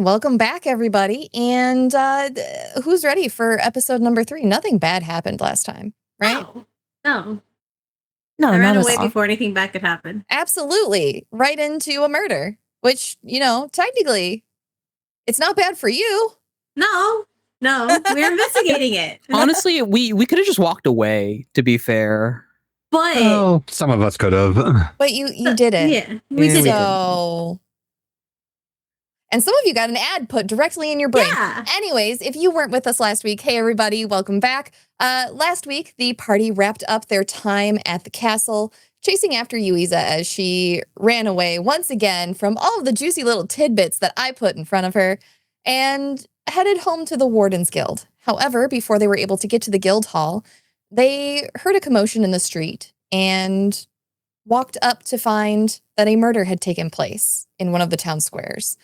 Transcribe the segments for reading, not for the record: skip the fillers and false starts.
Welcome back, everybody. And who's ready for episode number 3? Nothing bad happened last time, right? No. I ran away before anything bad could happen. Absolutely. Right into a murder, which, technically, it's not bad for you. No, we're investigating it. Honestly, we could have just walked away, to be fair. But some of us could have. But you did it. Yeah, we did it. And some of you got an ad put directly in your brain. Yeah. Anyways, if you weren't with us last week, hey, everybody, welcome back. Last week, the party wrapped up their time at the castle, chasing after Yuiza as she ran away once again from all of the juicy little tidbits that I put in front of her, and headed home to the Warden's Guild. However, before they were able to get to the guild hall, they heard a commotion in the street and walked up to find that a murder had taken place in one of the town squares.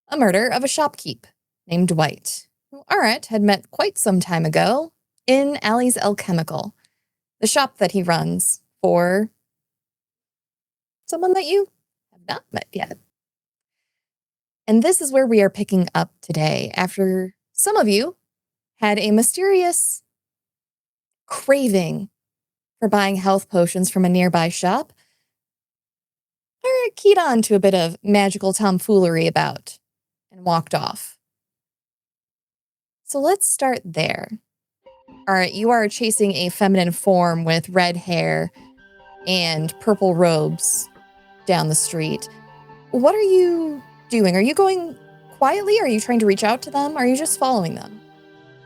A murder of a shopkeep named Dwight, who Arat had met quite some time ago in Allie's Alchemical, the shop that he runs for someone that you have not met yet. And this is where we are picking up today, after some of you had a mysterious craving for buying health potions from a nearby shop, or keyed on to a bit of magical tomfoolery about and walked off. So let's start there. All right, you are chasing a feminine form with red hair and purple robes down the street. What are you doing? Are you going quietly? Are you trying to reach out to them? Are you just following them?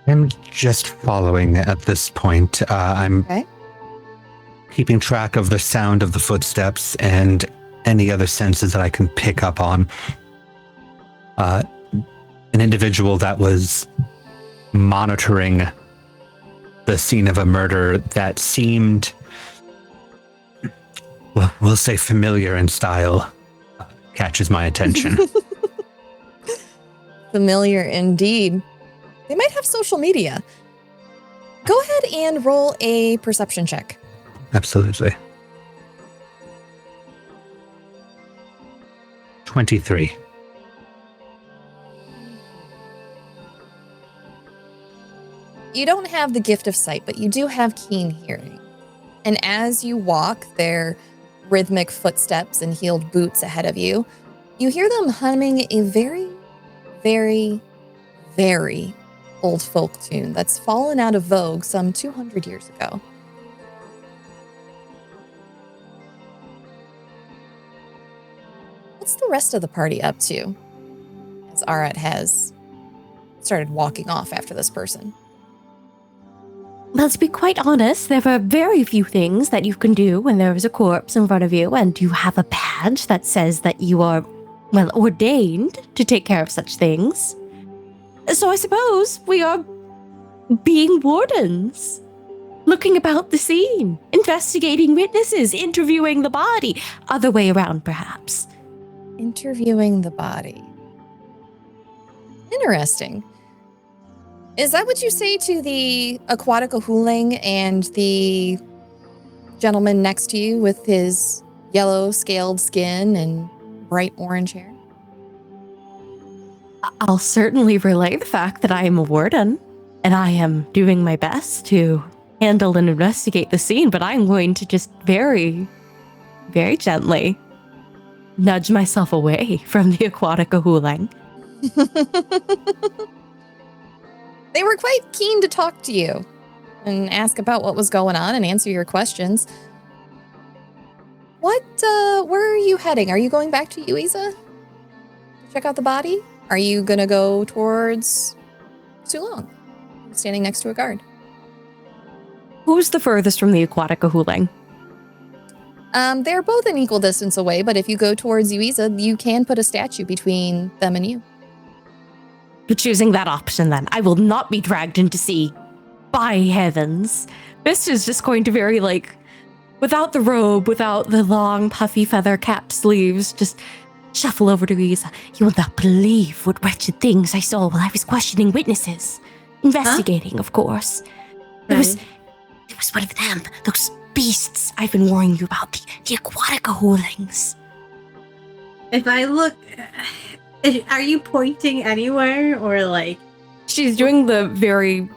I'm just following at this point. I'm keeping track of the sound of the footsteps and any other senses that I can pick up on. An individual that was monitoring the scene of a murder that seemed, well, we'll say familiar in style, catches my attention. Familiar indeed. They might have social media. Go ahead and roll a perception check. Absolutely. 23. You don't have the gift of sight, but you do have keen hearing. And as you walk their rhythmic footsteps and heeled boots ahead of you, you hear them humming a very, very, very old folk tune that's fallen out of vogue some 200 years ago. What's the rest of the party up to? As Arat has started walking off after this person. Well, to be quite honest, there are very few things that you can do when there is a corpse in front of you and you have a badge that says that you are, well, ordained to take care of such things. So I suppose we are being wardens, looking about the scene, investigating witnesses, interviewing the body, other way around perhaps. Interviewing the body. Interesting. Is that what you say to the aquatic huling and the gentleman next to you with his yellow scaled skin and bright orange hair? I'll certainly relay the fact that I am a warden and I am doing my best to handle and investigate the scene, but I'm going to just very, very gently nudge myself away from the aquatic huling. They were quite keen to talk to you and ask about what was going on and answer your questions. Where are you heading? Are you going back to Yuiza? Check out the body? Are you gonna go towards Sulong? Standing next to a guard. Who's the furthest from the aquatic huling? They're both an equal distance away, but if you go towards Yuiza, you can put a statue between them and you. But choosing that option then, I will not be dragged into sea. By heavens. This is just going to very without the robe, without the long puffy feather cap sleeves, just shuffle over to Yuiza. You will not believe what wretched things I saw while I was questioning witnesses. Investigating, of course. There was one of them, those beasts I've been warning you about, the aquatic hulings. If I look, Are you pointing anywhere or like? She's doing the very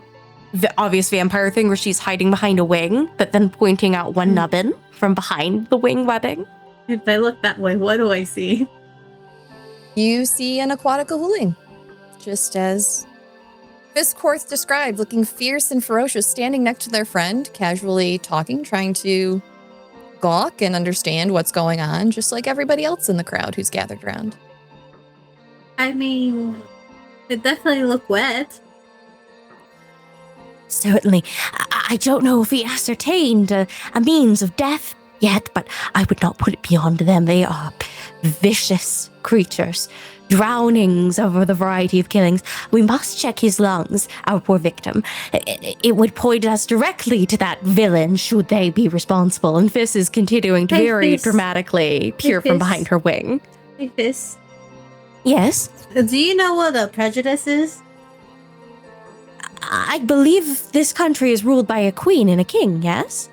obvious vampire thing where she's hiding behind a wing, but then pointing out one nubbin from behind the wing webbing. If I look that way, what do I see? You see an aquatic kahooling, just as Fisscourth described, looking fierce and ferocious, standing next to their friend, casually talking, trying to gawk and understand what's going on, just like everybody else in the crowd who's gathered around. I mean, it definitely looked wet. Certainly. I don't know if we ascertained a means of death yet, but I would not put it beyond them. They are vicious creatures. Drownings over the variety of killings. We must check his lungs, our poor victim. It would point us directly to that villain should they be responsible. And Fiss is continuing to very dramatically peer from behind her wing. Hey, Fiss. Yes? Do you know what a prejudice is? I believe this country is ruled by a queen and a king, yes?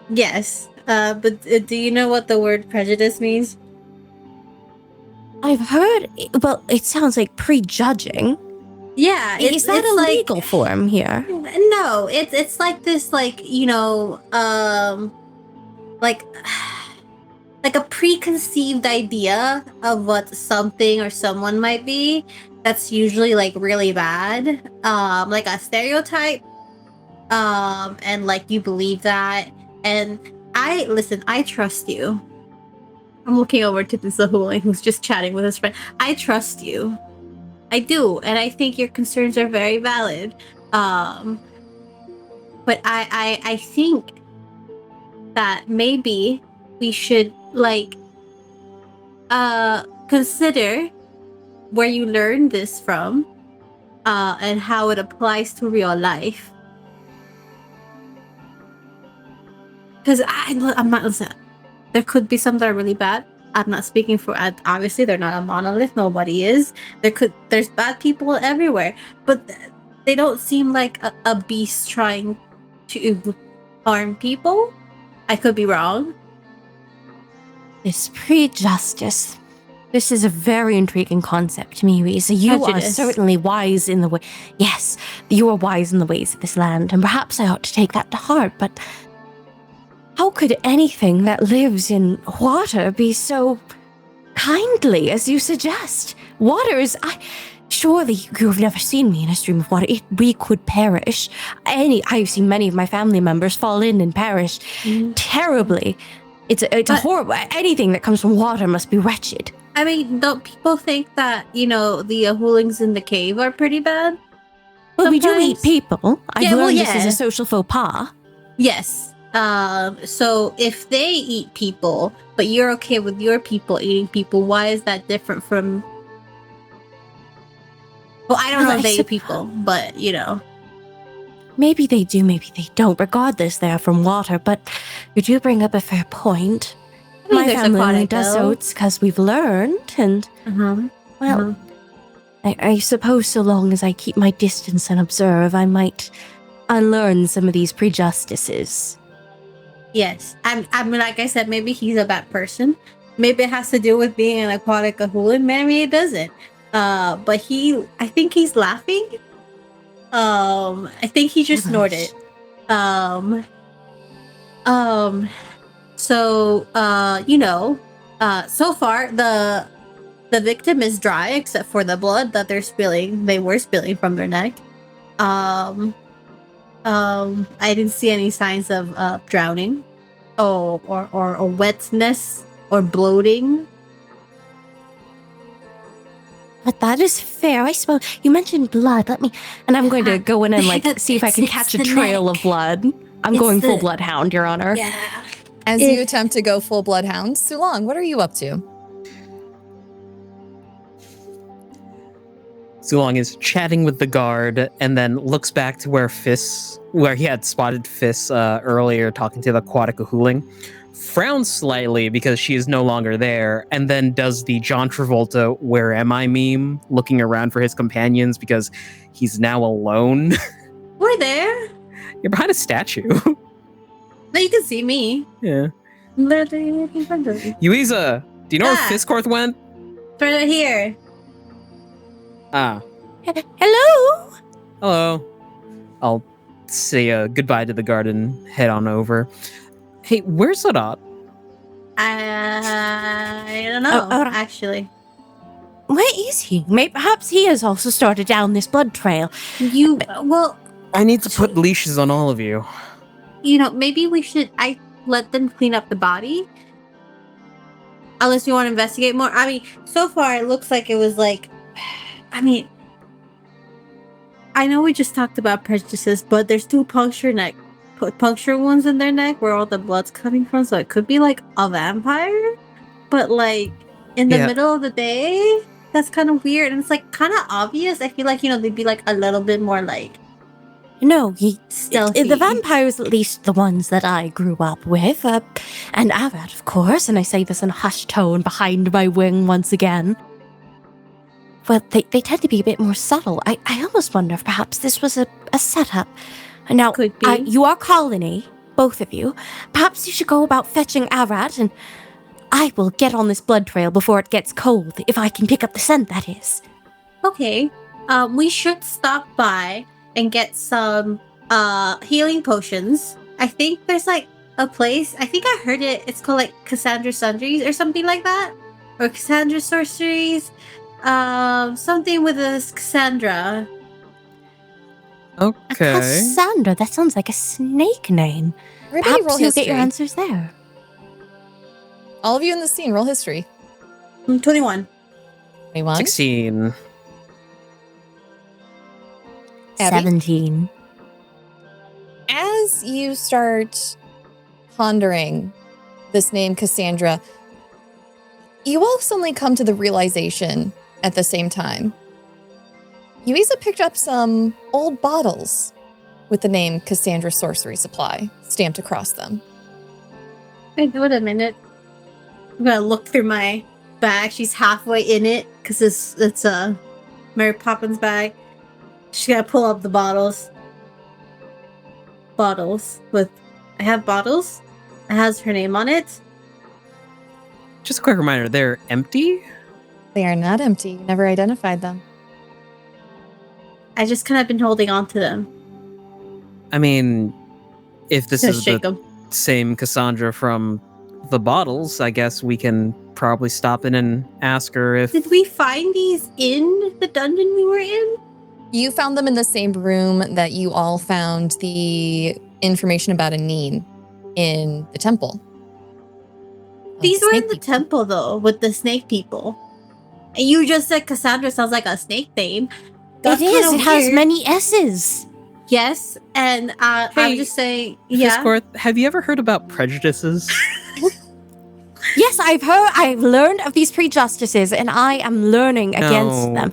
Yes. But do you know what the word prejudice means? I've heard, well, it sounds like prejudging. Yeah. Is that a legal form here? No, it's like this, like, you know, like a preconceived idea of what something or someone might be. That's usually like really bad, like a stereotype, and like you believe that. And I trust you. I'm looking over to this Zahuli who's just chatting with his friend. I trust you. I do, and I think your concerns are very valid. But I think that maybe we should like consider where you learned this from, and how it applies to real life. Because I'm not, listen, there could be some that are really bad. I'm not speaking for, obviously they're not a monolith, nobody is. There's bad people everywhere, but they don't seem like a beast trying to harm people. I could be wrong. This prejustice. This is a very intriguing concept to me, Yuiza. You are certainly wise in the way. Yes, you are wise in the ways of this land, and perhaps I ought to take that to heart, but how could anything that lives in water be so kindly as you suggest? Water is... Surely you have never seen me in a stream of water. We could perish. I've seen many of my family members fall in and perish terribly. It's a horrible... Anything that comes from water must be wretched. I mean, don't people think that, you know, the Hoolings in the cave are pretty bad? Well, we do eat people. I've learned this is a social faux pas. Yes. So if they eat people, but you're okay with your people eating people, why is that different from... Well, I don't know if they eat people, but, you know. Maybe they do, maybe they don't. Regardless, they are from water, but you do bring up a fair point. My family only does so it's because we've learned, and, I suppose so long as I keep my distance and observe, I might unlearn some of these prejudices. Yes. I mean, like I said, maybe he's a bad person. Maybe it has to do with being an aquatic Kahulin. Maybe it doesn't. But I think he's laughing. I think he just snorted. So, you know, so far the victim is dry except for the blood that they were spilling from their neck. I didn't see any signs of drowning or wetness or bloating. But that is fair, I suppose. You mentioned blood. I'm going to go in and see if I can catch a trail of blood. I'm going full bloodhound, Your Honor. Yeah. As you attempt to go full bloodhound, Sulong, what are you up to? Sulong is chatting with the guard and then looks back to where he had spotted Fiss earlier, talking to the aquatic Kahooling, frowns slightly because she is no longer there, and then does the John Travolta "Where am I" meme, looking around for his companions because he's now alone. We're there. You're behind a statue. No, you can see me. Yeah. Literally in front of you. Yuiza, do you know where Fisscourth went? Right here. Hello? Hello. I'll say goodbye to the guard and head on over. Hey, where's Arat? I don't know, actually. Where is he? Maybe perhaps he has also started down this blood trail. I need to put leashes on all of you. Maybe I let them clean up the body? Unless you want to investigate more. I mean, so far it looks like it was I know we just talked about prejudices, but there's 2 puncture wounds in their neck where all the blood's coming from, so it could be like a vampire. But in the middle of the day, that's kind of weird, and it's kind of obvious. I feel like they'd be a little bit more No, stealthy. the vampires, at least the ones that I grew up with, and Arat, of course, and I say this in a hushed tone behind my wing once again. But they tend to be a bit more subtle. I almost wonder if perhaps this was a setup. Now, could be. You are colony, both of you. Perhaps you should go about fetching Arat, and I will get on this blood trail before it gets cold, if I can pick up the scent, that is. Okay. We should stop by and get some healing potions. I think there's a place, I think I heard it's called Cassandra Sundries or something like that, or Cassandra Sorceries, something with a Cassandra. Okay. A Cassandra, that sounds like a snake name. Everybody roll Perhaps you'll history. get your answers there. All of you in the scene, roll history. 21. 21. 16. Abby? 17. As you start pondering this name, Cassandra, you all suddenly come to the realization at the same time. Yuiza picked up some old bottles with the name Cassandra Sorcery Supply stamped across them. Wait a minute. I'm gonna look through my bag. She's halfway in it because it's a Mary Poppins bag. She's gonna pull up the bottles. I have bottles. It has her name on it. Just a quick reminder, they're empty? They are not empty. You never identified them. I just kind of been holding on to them. I mean, if this Just is shake the them. same Cassandra from the bottles, I guess we can probably stop in and ask her if... Did we find these in the dungeon we were in? You found them in the same room that you all found the information about a Neen in the temple. These were in the Snake temple, though, with the snake people. And you just said Cassandra sounds like a snake name. That's It is. kinda It has weird. many S's. Yes, and I'm Hey, just saying, yeah. Fisscourth, have you ever heard about prejudices? Yes, I've learned of these prejudices, and I am learning against No. them.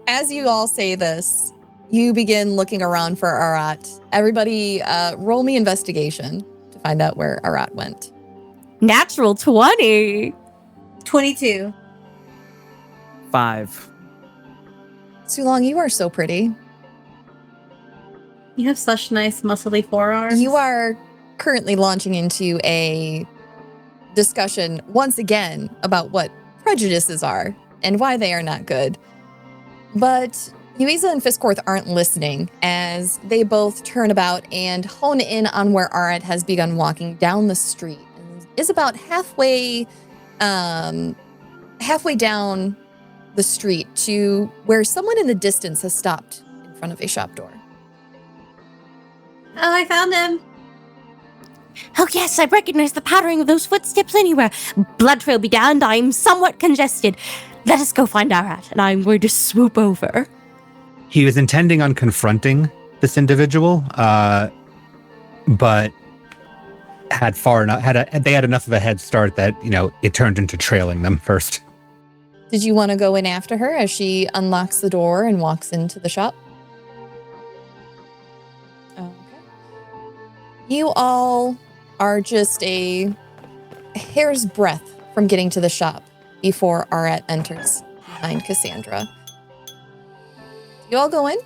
As you all say this, you begin looking around for Arat. Everybody, roll me investigation to find out where Arat went. Natural 20. 22. 5. Sulong, you are so pretty. You have such nice muscly forearms. You are currently launching into a discussion once again about what prejudices are and why they are not good. But Yuiza and Fisscourth aren't listening as they both turn about and hone in on where Arat has begun walking down the street and is about halfway down the street to where someone in the distance has stopped in front of a shop door. Oh, I found him. Oh yes, I recognize the pattering of those footsteps anywhere. Blood trail began. I'm somewhat congested. Let us go find Arat, and I'm going to swoop over. He was intending on confronting this individual, but they had enough of a head start that, it turned into trailing them first. Did you want to go in after her as she unlocks the door and walks into the shop? Okay. You all are just a hair's breadth from getting to the shop before Arat enters behind Cassandra. You all go in?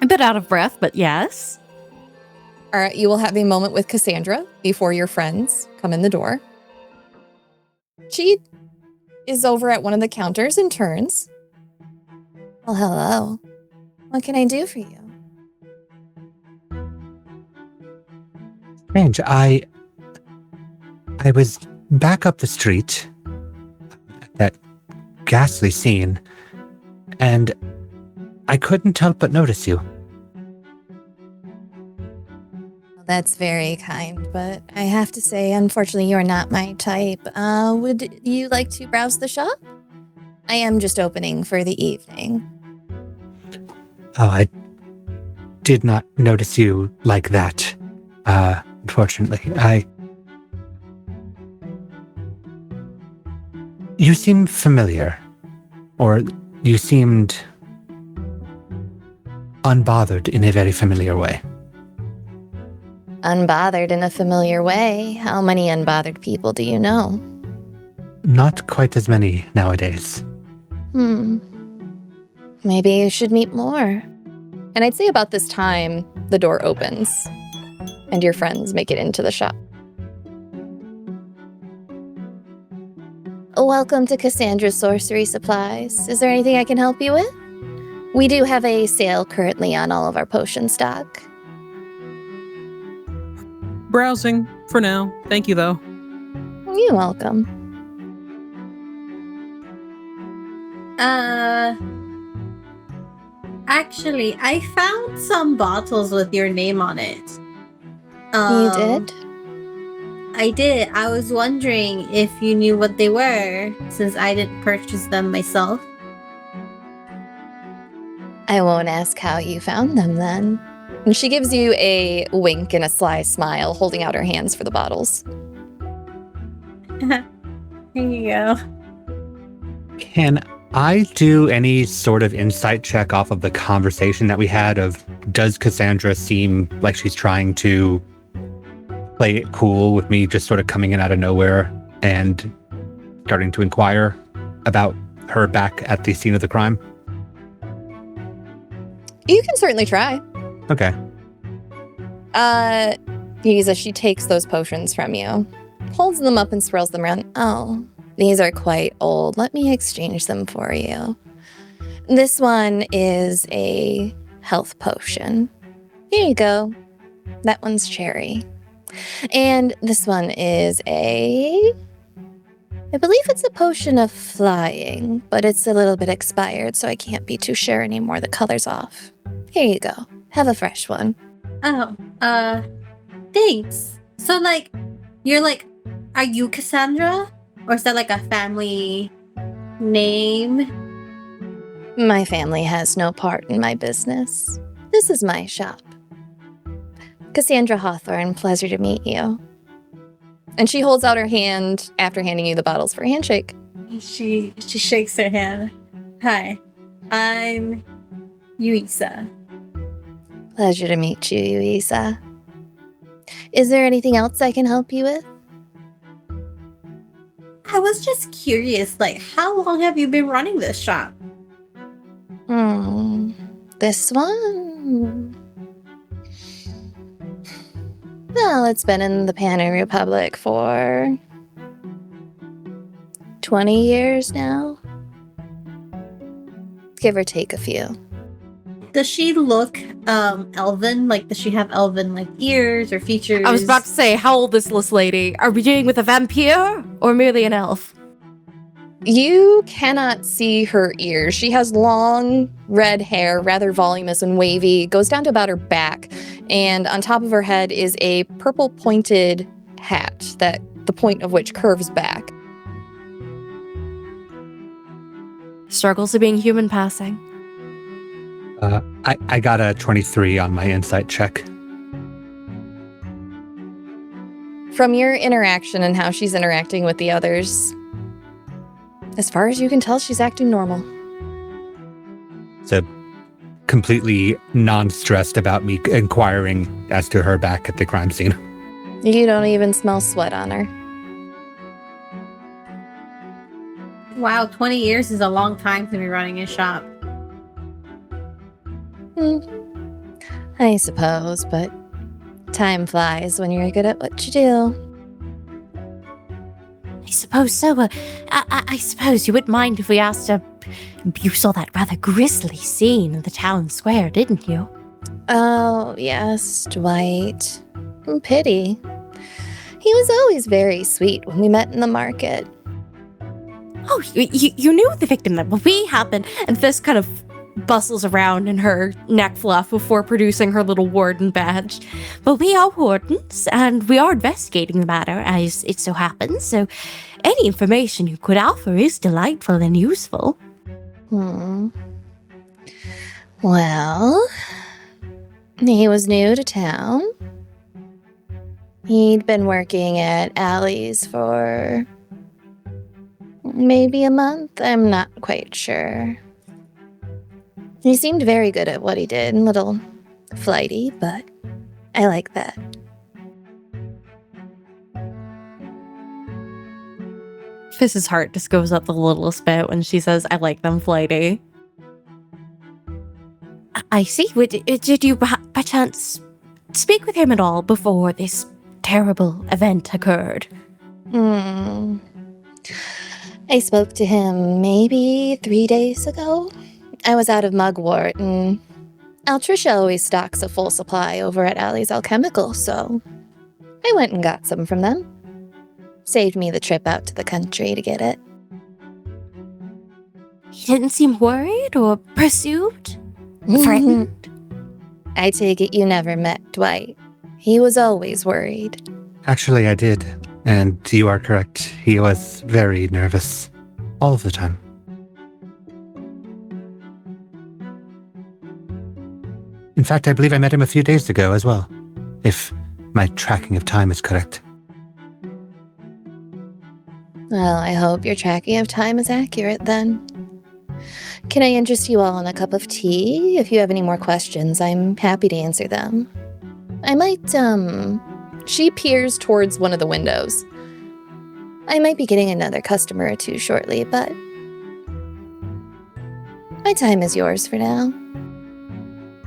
A bit out of breath, but yes. All right, you will have a moment with Cassandra before your friends come in the door. She is over at one of the counters and turns. Well, hello. What can I do for you? Strange. I was back up the street, that ghastly scene, and I couldn't help but notice you. That's very kind, but I have to say, unfortunately, you're not my type. Would you like to browse the shop? I am just opening for the evening. Oh, I did not notice you like that, unfortunately. You seem familiar, or you seemed unbothered in a very familiar way. Unbothered in a familiar way? How many unbothered people do you know? Not quite as many nowadays. Maybe you should meet more. And I'd say about this time, the door opens, and your friends make it into the shop. Welcome to Cassandra's Sorcery Supplies. Is there anything I can help you with? We do have a sale currently on all of our potion stock. Browsing for now. Thank you, though. You're welcome. Actually, I found some bottles with your name on it. You did? I did. I was wondering if you knew what they were, since I didn't purchase them myself. I won't ask how you found them then. And she gives you a wink and a sly smile, holding out her hands for the bottles. Here you go. Can I do any sort of insight check off of the conversation that we had of, does Cassandra seem like she's trying to play it cool with me just sort of coming in out of nowhere and starting to inquire about her back at the scene of the crime? You can certainly try. Okay. Yuiza, she takes those potions from you, holds them up and swirls them around. Oh, these are quite old. Let me exchange them for you. This one is a health potion. Here you go. That one's cherry. And this one is I believe it's a potion of flying, but it's a little bit expired, so I can't be too sure anymore. The color's off. Here you go. Have a fresh one. Oh, thanks. So, are you Cassandra? Or is that like a family name? My family has no part in my business. This is my shop. Cassandra Hawthorne, pleasure to meet you. And she holds out her hand after handing you the bottles for a handshake. She shakes her hand. Hi, I'm Yuiza. Pleasure to meet you, Yuiza. Is there anything else I can help you with? I was just curious, how long have you been running this shop? This one? Well, it's been in the Panu Republic for 20 years now. Give or take a few. Does she look elven? Does she have elven ears or features? I was about to say, how old is this lady? Are we dealing with a vampire or merely an elf? You cannot see her ears. She has long red hair, rather voluminous and wavy, goes down to about her back, and on top of her head is a purple pointed hat that the point of which curves back. Struggles of being human passing. I got a 23 on my insight check. From your interaction and how she's interacting with the others, as far as you can tell, she's acting normal. So completely non-stressed about me inquiring as to her back at the crime scene. You don't even smell sweat on her. Wow, 20 years is a long time to be running a shop. I suppose, but time flies when you're good at what you do. I suppose so. I suppose you wouldn't mind if we asked you saw that rather grisly scene in the town square, didn't you? Oh, yes, Dwight. Pity. He was always very sweet when we met in the market. Oh, you knew the victim that we happened, and this kind of bustles around in her neck fluff before producing her little warden badge. But we are wardens, and we are investigating the matter as it so happens, so any information you could offer is delightful and useful. Well, he was new to town. He'd been working at Allie's for maybe a month. I'm not quite sure. He seemed very good at what he did. A little flighty, but I like that. Fiss's heart just goes up the littlest bit when she says, I like them flighty. I see. Did you by chance speak with him at all before this terrible event occurred? I spoke to him maybe 3 days ago. I was out of mugwort, and Altricia always stocks a full supply over at Allie's Alchemical, so I went and got some from them. Saved me the trip out to the country to get it. He didn't seem worried or pursued? Frightened? I take it you never met Dwight. He was always worried. Actually, I did. And you are correct. He was very nervous. All of the time. In fact, I believe I met him a few days ago as well. If my tracking of time is correct. Well, I hope your tracking of time is accurate then. Can I interest you all in a cup of tea? If you have any more questions, I'm happy to answer them. I might, She peers towards one of the windows. I might be getting another customer or two shortly, but my time is yours for now.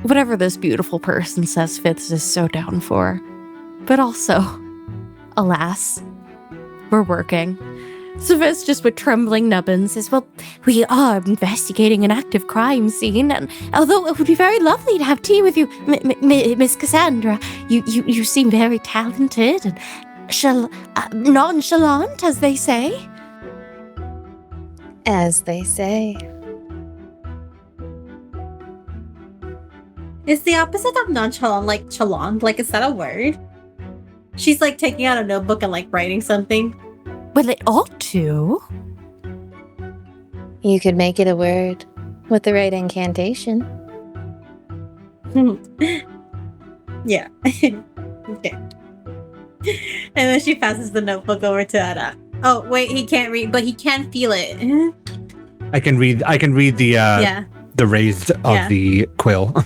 Whatever this beautiful person says Fitz is so down for. But also, alas, we're working. So Fitz, just with trembling nubbins, says, well, we are investigating an active crime scene, and although it would be very lovely to have tea with you, Miss Cassandra, you seem very talented and nonchalant, as they say. As they say. Is the opposite of nonchalant like chalant? Like, is that a word? She's like taking out a notebook and like writing something. Well, it ought to. You could make it a word with the right incantation. Yeah. Okay. And then she passes the notebook over to Arat. Oh, wait, he can't read, but he can feel it. I can read the raised of the quill.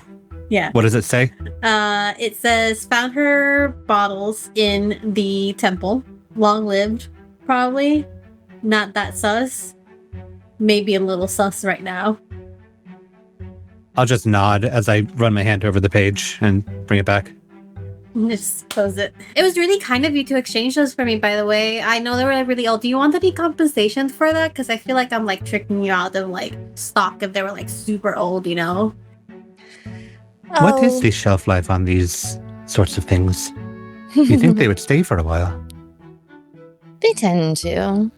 Yeah. What does it say? It says, found her bottles in the temple. Long lived, probably. Not that sus. Maybe a little sus right now. I'll just nod as I run my hand over the page and bring it back. Just close it. It was really kind of you to exchange those for me, by the way. I know they were really old. Do you want any compensation for that? Because I feel like I'm like tricking you out of like stock if they were like super old, you know? What is the shelf life on these sorts of things? You think they would stay for a while? They tend to.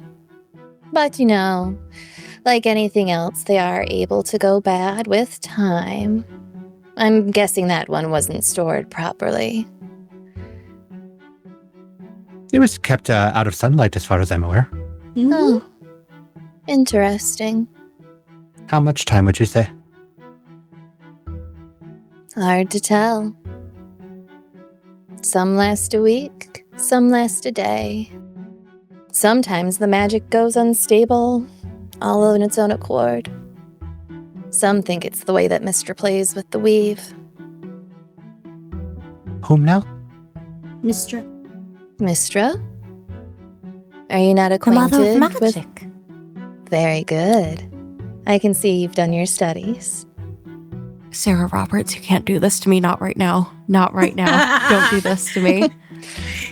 But, you know, like anything else, they are able to go bad with time. I'm guessing that one wasn't stored properly. It was kept out of sunlight as far as I'm aware. Mm-hmm. Oh, interesting. How much time would you say? Hard to tell. Some last a week, some last a day. Sometimes the magic goes unstable, all on its own accord. Some think it's the way that Mistra plays with the weave. Whom now? Mistra. Mistra? Are you not The acquainted mother of with... magic. Very good. I can see you've done your studies. Sarah Roberts, you can't do this to me. Not right now. Not right now. Don't do this to me.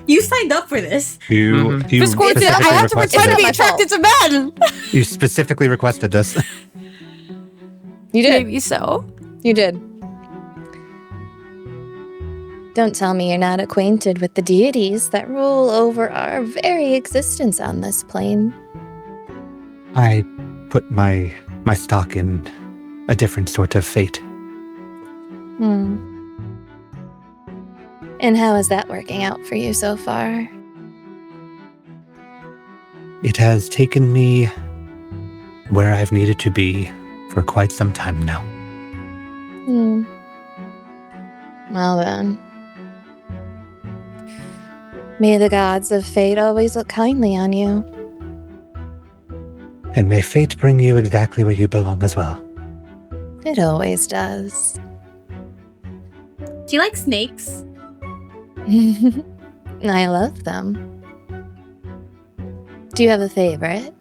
You signed up for this. You Fisscourth, I specifically have to requested pretend to be my fault. attracted to men. You specifically requested this. You did. Maybe so. You did. Don't tell me you're not acquainted with the deities that rule over our very existence on this plane. I put my stock in a different sort of fate. And how is that working out for you so far? It has taken me where I've needed to be for quite some time now. Well then. May the gods of fate always look kindly on you. And may fate bring you exactly where you belong as well. It always does. Do you like snakes? I love them. Do you have a favorite?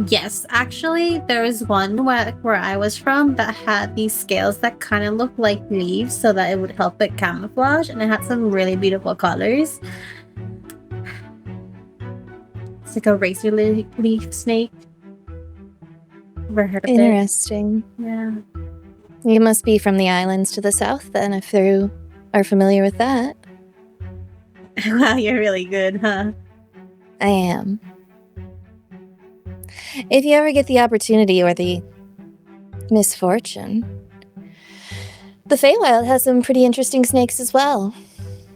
Yes. Actually, there was one where I was from that had these scales that kind of looked like leaves so that it would help it camouflage, and it had some really beautiful colors. It's like a razor leaf snake. Ever heard of it? Interesting. Yeah. You must be from the islands to the south then, if you are familiar with that. Wow, you're really good, huh? I am. If you ever get the opportunity or the misfortune, the Feywild has some pretty interesting snakes as well.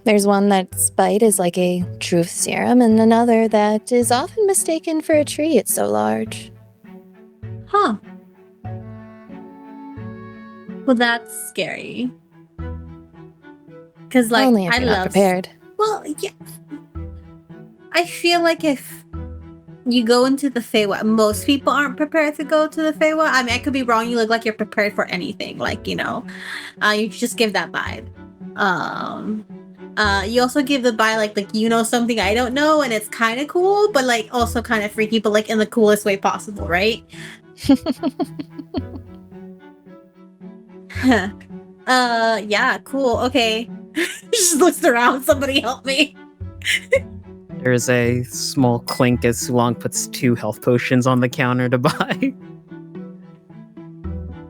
There's one that's bite is like a truth serum, and another that is often mistaken for a tree, it's so large. Huh. Well, that's scary. Because, like, Only if I you're not love... prepared. Well, yeah. I feel like if you go into the Feywild, most people aren't prepared to go to the Feywild. I mean, I could be wrong. You look like you're prepared for anything. Like, you just give that vibe. You also give the vibe like you know something I don't know, and it's kind of cool, but like also kind of freaky, but like in the coolest way possible, right? Yeah, cool. Okay. Just looks around. Somebody help me. There's a small clink as Sulong puts 2 health potions on the counter to buy.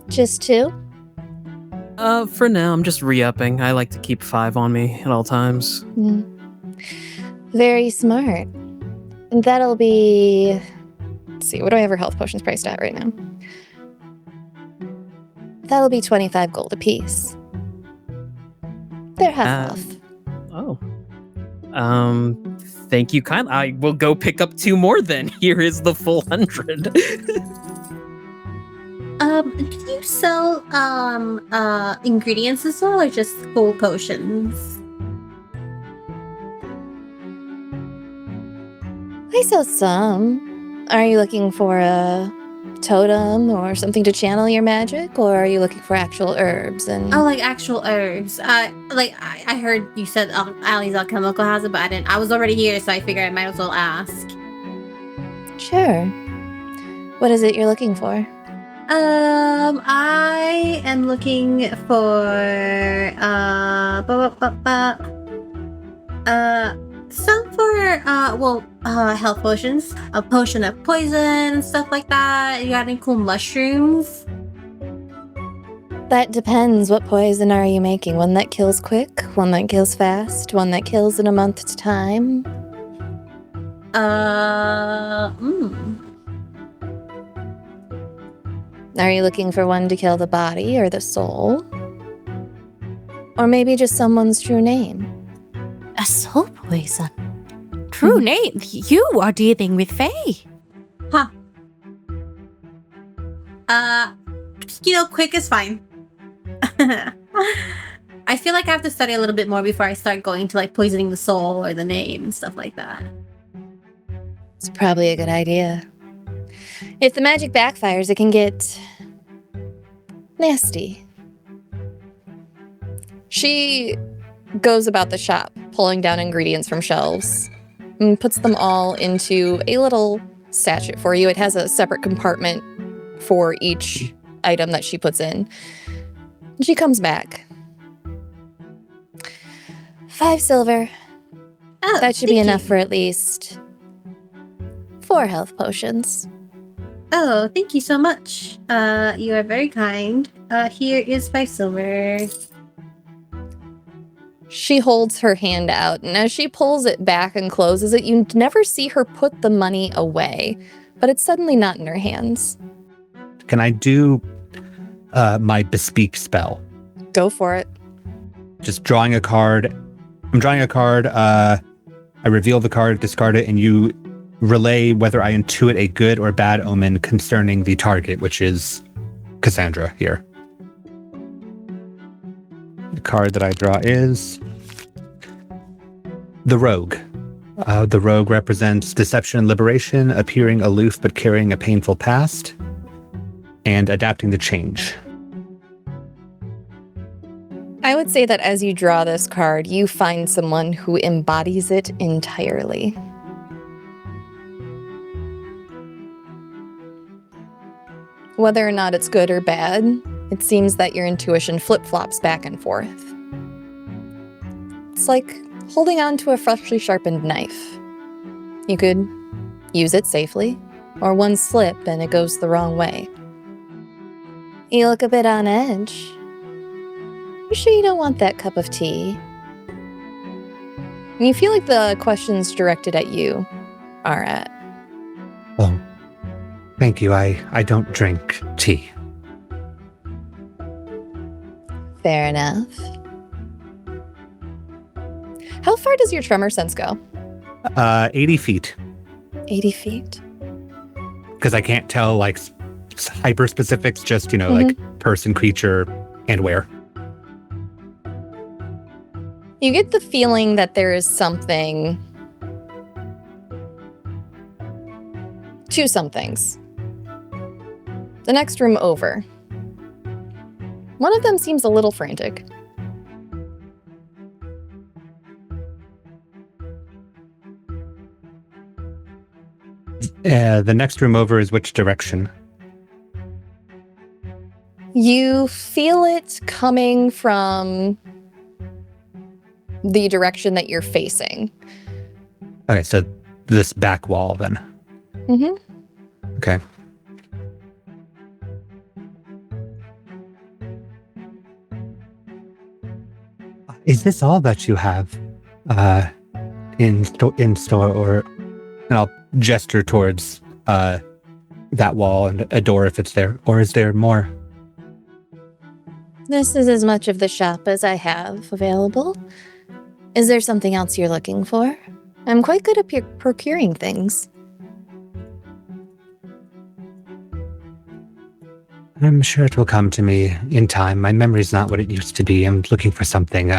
Just 2? For now, I'm just re-upping. I like to keep 5 on me at all times. Very smart. That'll be... Let's see, what do I have her health potions priced at right now? That'll be 25 gold apiece. They're half off. Oh. Thank you, kind. I will go pick up 2 more then. Here is the full 100. Do you sell ingredients as well, or just full potions? I sell some. Are you looking for a totem or something to channel your magic, or are you looking for actual herbs? And Oh, like actual herbs. I heard you said Ali's Alchemical has it, but I was already here, so I figured I might as well ask. Sure. What is it you're looking for? I am looking for some for health potions, a potion of poison and stuff like that. You got any cool mushrooms? That depends. What poison are you making? One that kills quick? One that kills fast? One that kills in a month's time? Are you looking for one to kill the body or the soul? Or maybe just someone's true name? A soul poison. True name. You are dealing with Fae. Huh. Quick is fine. I feel like I have to study a little bit more before I start going to like poisoning the soul or the name and stuff like that. It's probably a good idea. If the magic backfires, it can get nasty. She goes about the shop, pulling down ingredients from shelves, and puts them all into a little sachet for you. It has a separate compartment for each item that she puts in. She comes back. 5 silver. Oh, That should be thank enough you. for at least 4 health potions. Oh, thank you so much. You are very kind. Here is 5 silver. She holds her hand out, and as she pulls it back and closes it, you never see her put the money away, but it's suddenly not in her hands. Can I do my bespeak spell? Go for it. Just drawing a card. I'm drawing a card. I reveal the card, discard it, and you relay whether I intuit a good or bad omen concerning the target, which is Cassandra here. The card that I draw is the Rogue. The Rogue represents deception and liberation, appearing aloof but carrying a painful past, and adapting to change. I would say that as you draw this card, you find someone who embodies it entirely. Whether or not it's good or bad, it seems that your intuition flip-flops back and forth. It's like holding on to a freshly sharpened knife. You could use it safely, or one slip and it goes the wrong way. You look a bit on edge. You sure you don't want that cup of tea? And you feel like the question's directed at you, Arat. Oh, thank you. I don't drink tea. Fair enough. How far does your tremor sense go? 80 feet. 80 feet. Because I can't tell, like, hyper specifics, just, like person, creature, and where. You get the feeling that there is something to some things. The next room over. One of them seems a little frantic. The next room over is which direction? You feel it coming from the direction that you're facing. Okay, so this back wall then. Mm-hmm. Okay. Is this all that you have in store, or? And I'll gesture towards that wall and a door if it's there, or is there more? This is as much of the shop as I have available. Is there something else you're looking for? I'm quite good at procuring things. I'm sure it will come to me in time. My memory's not what it used to be. I'm looking for something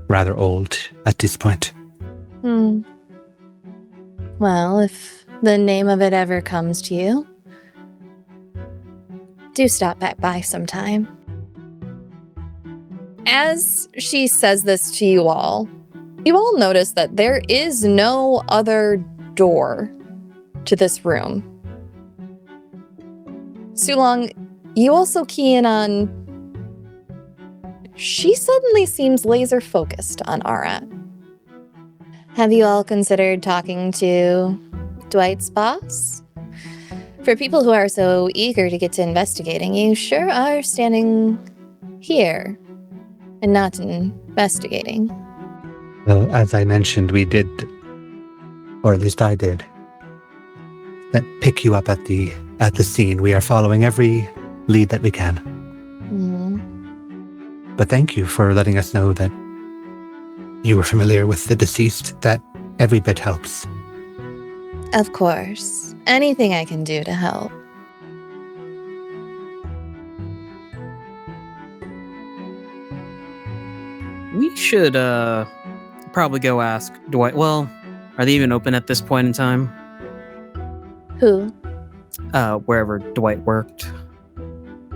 rather old at this point. Well, if the name of it ever comes to you, do stop back by sometime. As she says this to you all notice that there is no other door to this room. Sulong, you also key in on... She suddenly seems laser focused on Arat. Have you all considered talking to Dwight's boss? For people who are so eager to get to investigating, you sure are standing here and not investigating. Well, as I mentioned, we did, or at least I did, pick you up at the scene. We are following every lead that we can. But thank you for letting us know that you were familiar with the deceased. That every bit helps. Of course. Anything I can do to help. We should probably go ask Dwight. Well, are they even open at this point in time? Who? Wherever Dwight worked.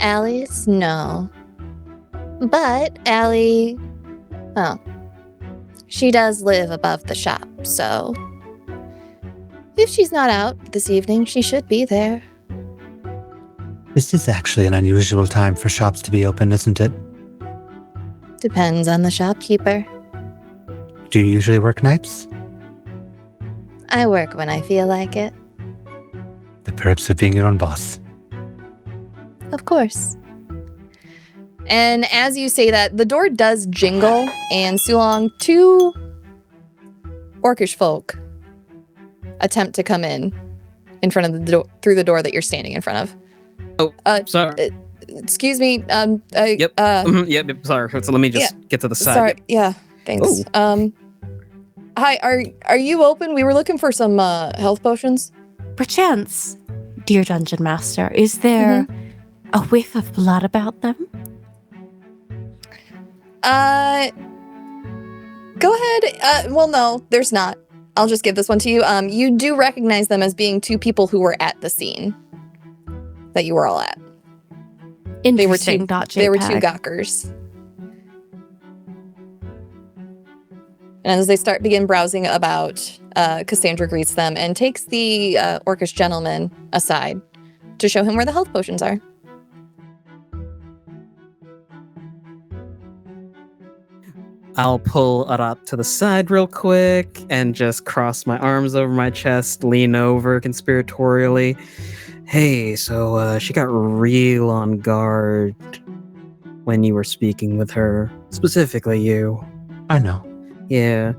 Allie's? No. But Allie... Oh. She does live above the shop, so... If she's not out this evening, she should be there. This is actually an unusual time for shops to be open, isn't it? Depends on the shopkeeper. Do you usually work nights? I work when I feel like it. The perks of being your own boss. Of course. And as you say that, the door does jingle, and Sulong, 2 orcish folk attempt to come in front of the door, through the door that you're standing in front of. Oh, sorry. Excuse me. Yep. Yep. Sorry. So let me just get to the side. Sorry. Yeah. Thanks. Hi. Are you open? We were looking for some health potions. Perchance, dear Dungeon Master, is there a whiff of blood about them? Go ahead. Well, no, there's not. I'll just give this one to you. You do recognize them as being 2 people who were at the scene that you were all at. They were 2 gawkers. And as they begin browsing about, Cassandra greets them and takes the orcish gentleman aside to show him where the health potions are. I'll pull Arat to the side real quick and just cross my arms over my chest, lean over conspiratorially. Hey, so she got real on guard when you were speaking with her, specifically you. I know. Yeah.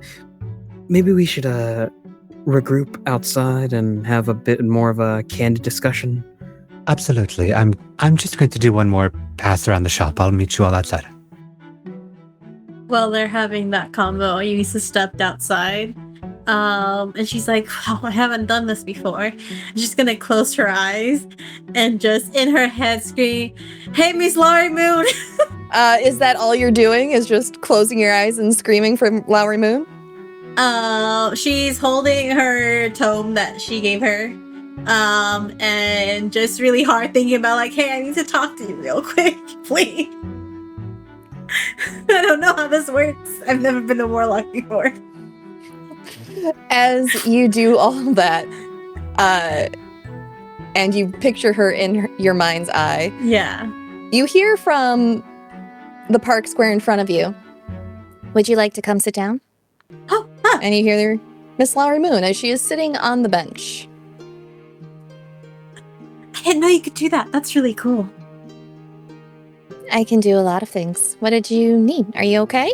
Maybe we should regroup outside and have a bit more of a candid discussion. Absolutely. I'm just going to do one more pass around the shop. I'll meet you all outside. While they're having that combo, Yuiza stepped outside. And she's like, wow, I haven't done this before. She's gonna close her eyes and just in her head scream, hey, Miss Lowry Moon! Is that all you're doing? Is just closing your eyes and screaming for Lowry Moon? She's holding her tome that she gave her. And just really hard thinking about like, hey, I need to talk to you real quick, please. I don't know how this works. I've never been a warlock before. As you do all that, and you picture her in your mind's eye, you hear from the park square in front of you, would you like to come sit down? And you hear Miss Lowry Moon as she is sitting on the bench. I didn't know you could do that. That's really cool. I can do a lot of things. What did you need? Are you okay?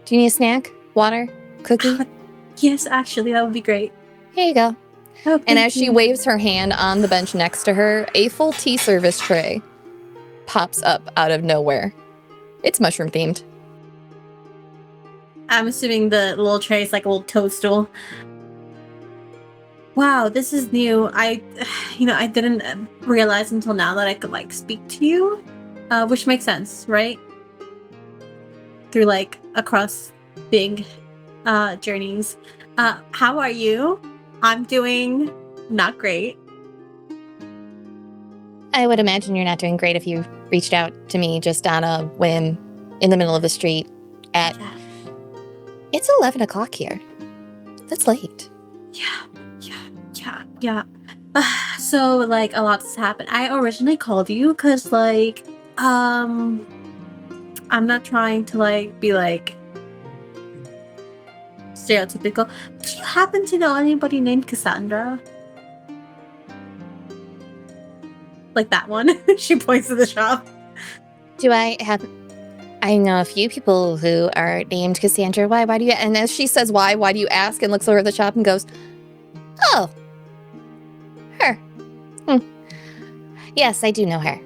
Do you need a snack? Water? Cookie? Yes, actually, that would be great. Here you go. Oh, and as she waves her hand on the bench next to her, a full tea service tray pops up out of nowhere. It's mushroom themed. I'm assuming the little tray is like a little toadstool. Wow, this is new. I didn't realize until now that I could like speak to you, which makes sense, right? Through like across big journeys. How are you? I'm doing not great. I would imagine you're not doing great if you reached out to me just on a whim in the middle of the street at... It's 11 o'clock here. That's late. Yeah. So, like, a lot's happened. I originally called you because, like, I'm not trying to, like, be, like, stereotypical. Do you happen to know anybody named Cassandra? Like that one? She points to the shop. I know a few people who are named Cassandra. Why do you... And as she says why do you ask, and looks over at the shop and goes, oh, her. Yes, I do know her.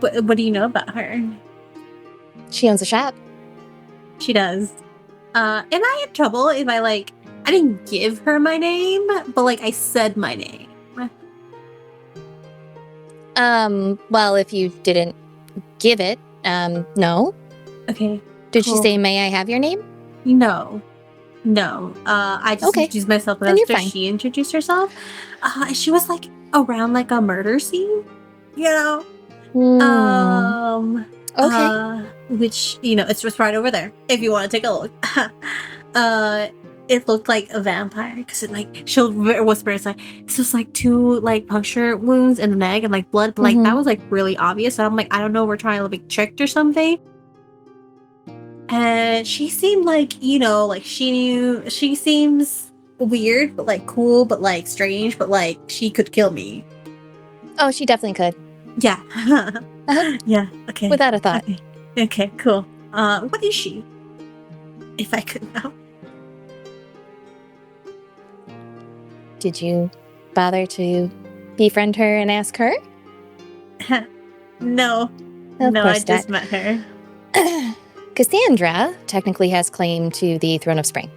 What do you know about her? She owns a shop. She does. Am I in trouble if I didn't give her my name, but like I said my name? Well, if you didn't give it, no. Okay. Did she say, may I have your name? No. I just introduced myself after she introduced herself. She was like around like a murder scene, you know? Okay. Which, it's just right over there if you want to take a look. It looked like a vampire because she'll whisper, it's like, this was like 2 like puncture wounds in the neck and like blood, but like that was like really obvious. So I'm like, I don't know, we're trying to be tricked or something. And she seemed like, like she seems weird, but like cool, but like strange, but like she could kill me. Oh, she definitely could. Yeah. Yeah. Okay. Without a thought. Okay, cool. What is she? If I could know. Did you bother to befriend her and ask her? No. Of No, I course just not. met her. Cassandra technically has claim to the Throne of Spring.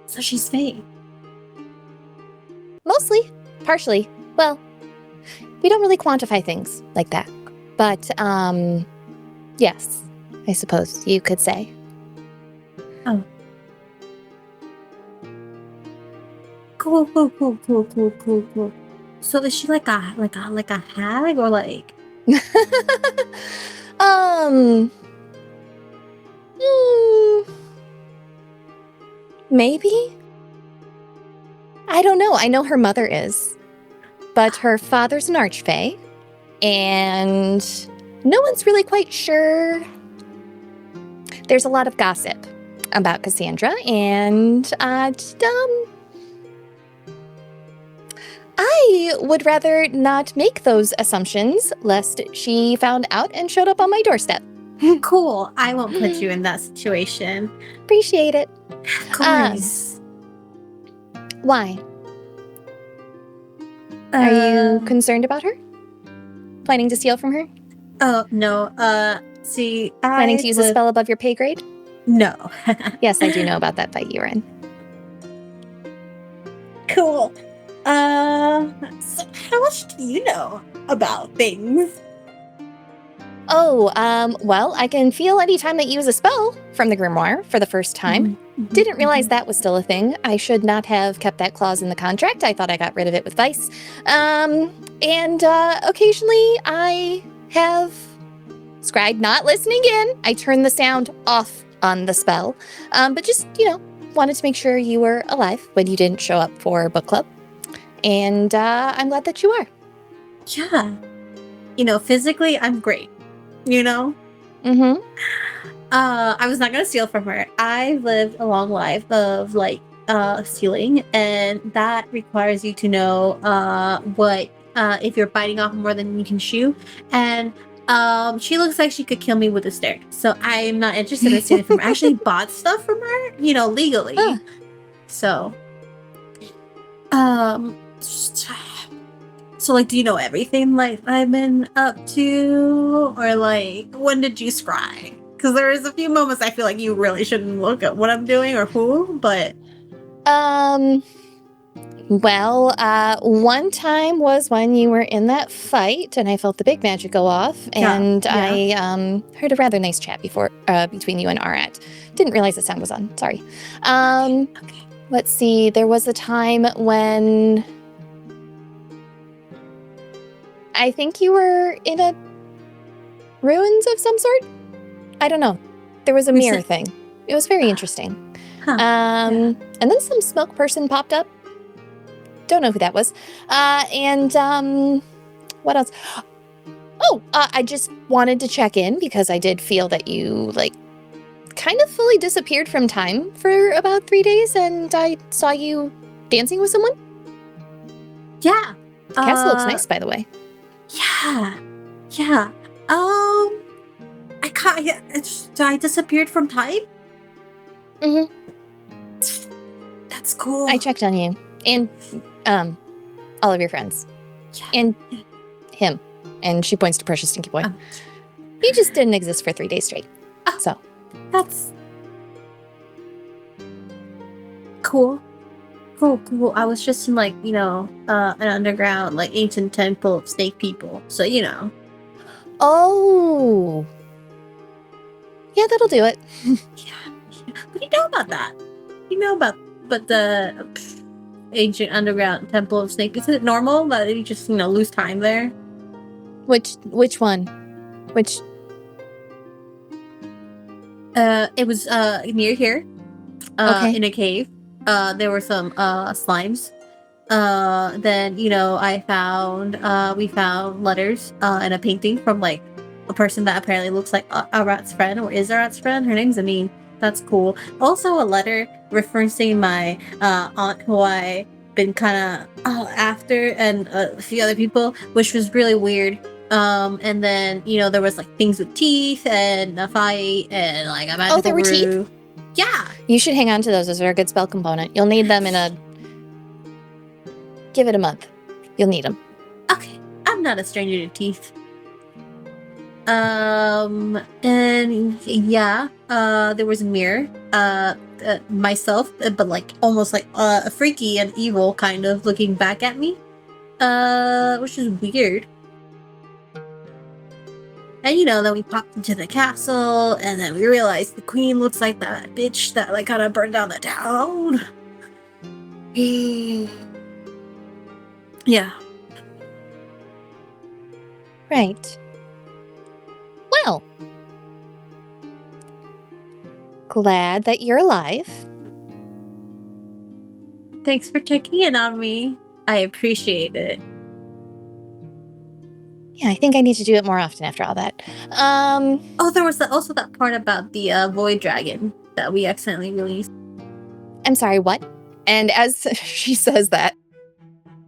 So she's fake. Mostly. Partially. Well, we don't really quantify things like that. But, yes, I suppose you could say. Oh. Cool. So is she like a hag or like? Maybe? I don't know. I know her mother is. But her father's an archfey. And no one's really quite sure. There's a lot of gossip about Cassandra. And, I would rather not make those assumptions lest she found out and showed up on my doorstep. Cool. I won't put you in that situation. Appreciate it. Of course. Why? Are you concerned about her? Planning to steal from her? Oh, no. See, Planning to use a spell above your pay grade? No. Yes, I do know about that fight you were in. Cool. So how much do you know about things? Oh, well, I can feel any time that you use a spell from the grimoire for the first time. Didn't realize that was still a thing. I should not have kept that clause in the contract. I thought I got rid of it with Vice. And occasionally I have scried not listening in. I turned the sound off on the spell. But just, wanted to make sure you were alive when you didn't show up for book club. And I'm glad that you are. Yeah. Physically, I'm great. Mm-hmm. I was not going to steal from her. I lived a long life of stealing, and that requires you to know what if you're biting off more than you can chew. And she looks like she could kill me with a stare. So I'm not interested in stealing from her. I actually bought stuff from her, legally. So so do you know everything I've been up to, or when did you scry? Because there is a few moments I feel like you really shouldn't look at what I'm doing or who, but well, one time was when you were in that fight and I felt the big magic go off, and I heard a rather nice chat between you and Arat. Didn't realize the sound was on. Sorry. Okay. Let's see. There was a time when I think you were in a ruins of some sort. I don't know. There was a mirror thing. It was very interesting. And then some smoke person popped up. Don't know who that was. And what else? Oh, I just wanted to check in because I did feel that you kind of fully disappeared from time for about 3 days, and I saw you dancing with someone. Yeah. The castle looks nice, by the way. Yeah. I disappeared from time? Mm-hmm. That's cool. I checked on you. And, all of your friends. Yeah. And him. And she points to Precious Stinky Boy. You just didn't exist for 3 days straight. So. That's cool. Cool. I was just in an underground, ancient temple of snake people. So, Oh. Yeah, that'll do it. Yeah. What do you know about that? But the ancient underground temple of snake. Is it normal that you just, lose time there? Which one? Which? It was near here. Okay. In a cave. There were some slimes. Then we found letters and a painting from a person that apparently looks like Arat's friend, or is Arat's friend. Her name's Amin. That's cool. Also, a letter referencing my aunt, who I been kind of after, and a few other people, which was really weird. And then there was like things with teeth and a fight and like a magical there were teeth? Yeah. You should hang on to those. Those are a good spell component. You'll need them give it a month. You'll need them. Okay, I'm not a stranger to teeth. And yeah, there was a mirror, myself, but like almost like freaky and evil kind of looking back at me, which is weird. And then we popped into the castle, and then we realized the queen looks like that bitch that like kind of burned down the town. Yeah. Right. Well, glad that you're alive. Thanks for checking in on me. I appreciate it. Yeah, I think I need to do it more often after all that. Oh, there was also that part about the void dragon that we accidentally released. I'm sorry, what? And as she says that,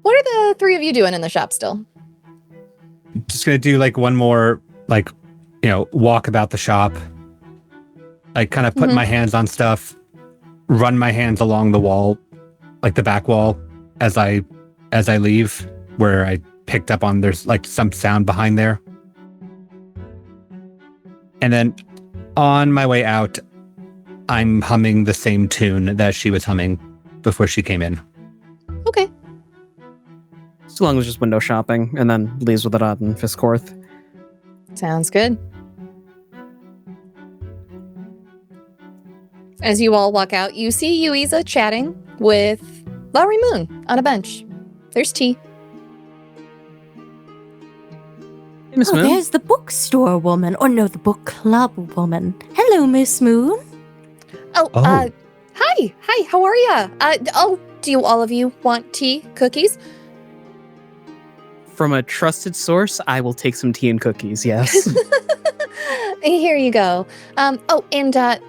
what are the three of you doing in the shop still? Just gonna do like one more like walk about the shop, like kind of put my hands on stuff, run my hands along the wall, like the back wall, as I leave, where I picked up on there's like some sound behind there. And then on my way out, I'm humming the same tune that she was humming before she came in. Okay. So long as just window shopping, and then leaves with Arat and Fisscourth. Sounds good. As you all walk out, you see Yuiza chatting with Lowry Moon on a bench. There's tea. Hey, Miss Moon. There's the bookstore woman. Or no, the book club woman. Hello, Miss Moon. Hi, how are ya? Do all of you want tea, cookies? From a trusted source, I will take some tea and cookies, yes. Here you go.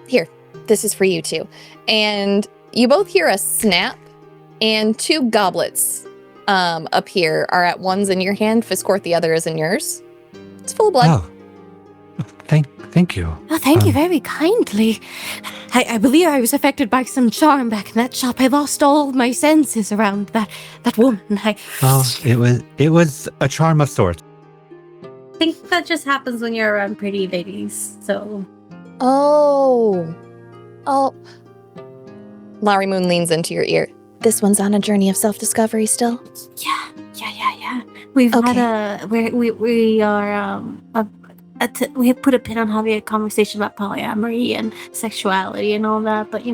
Here, this is for you too. And you both hear a snap, and two goblets appear. Arat, one's in your hand, Fisscourth, the other is in yours. It's full of blood. Oh, thank you. Oh, thank you very kindly. I believe I was affected by some charm back in that shop. I lost all my senses around that woman. It was a charm of sorts. I think that just happens when you're around pretty ladies, so... Oh. Lowry Moon leans into your ear. This one's on a journey of self-discovery still? Yeah. We've had we have put a pin on having a conversation about polyamory and sexuality and all that, but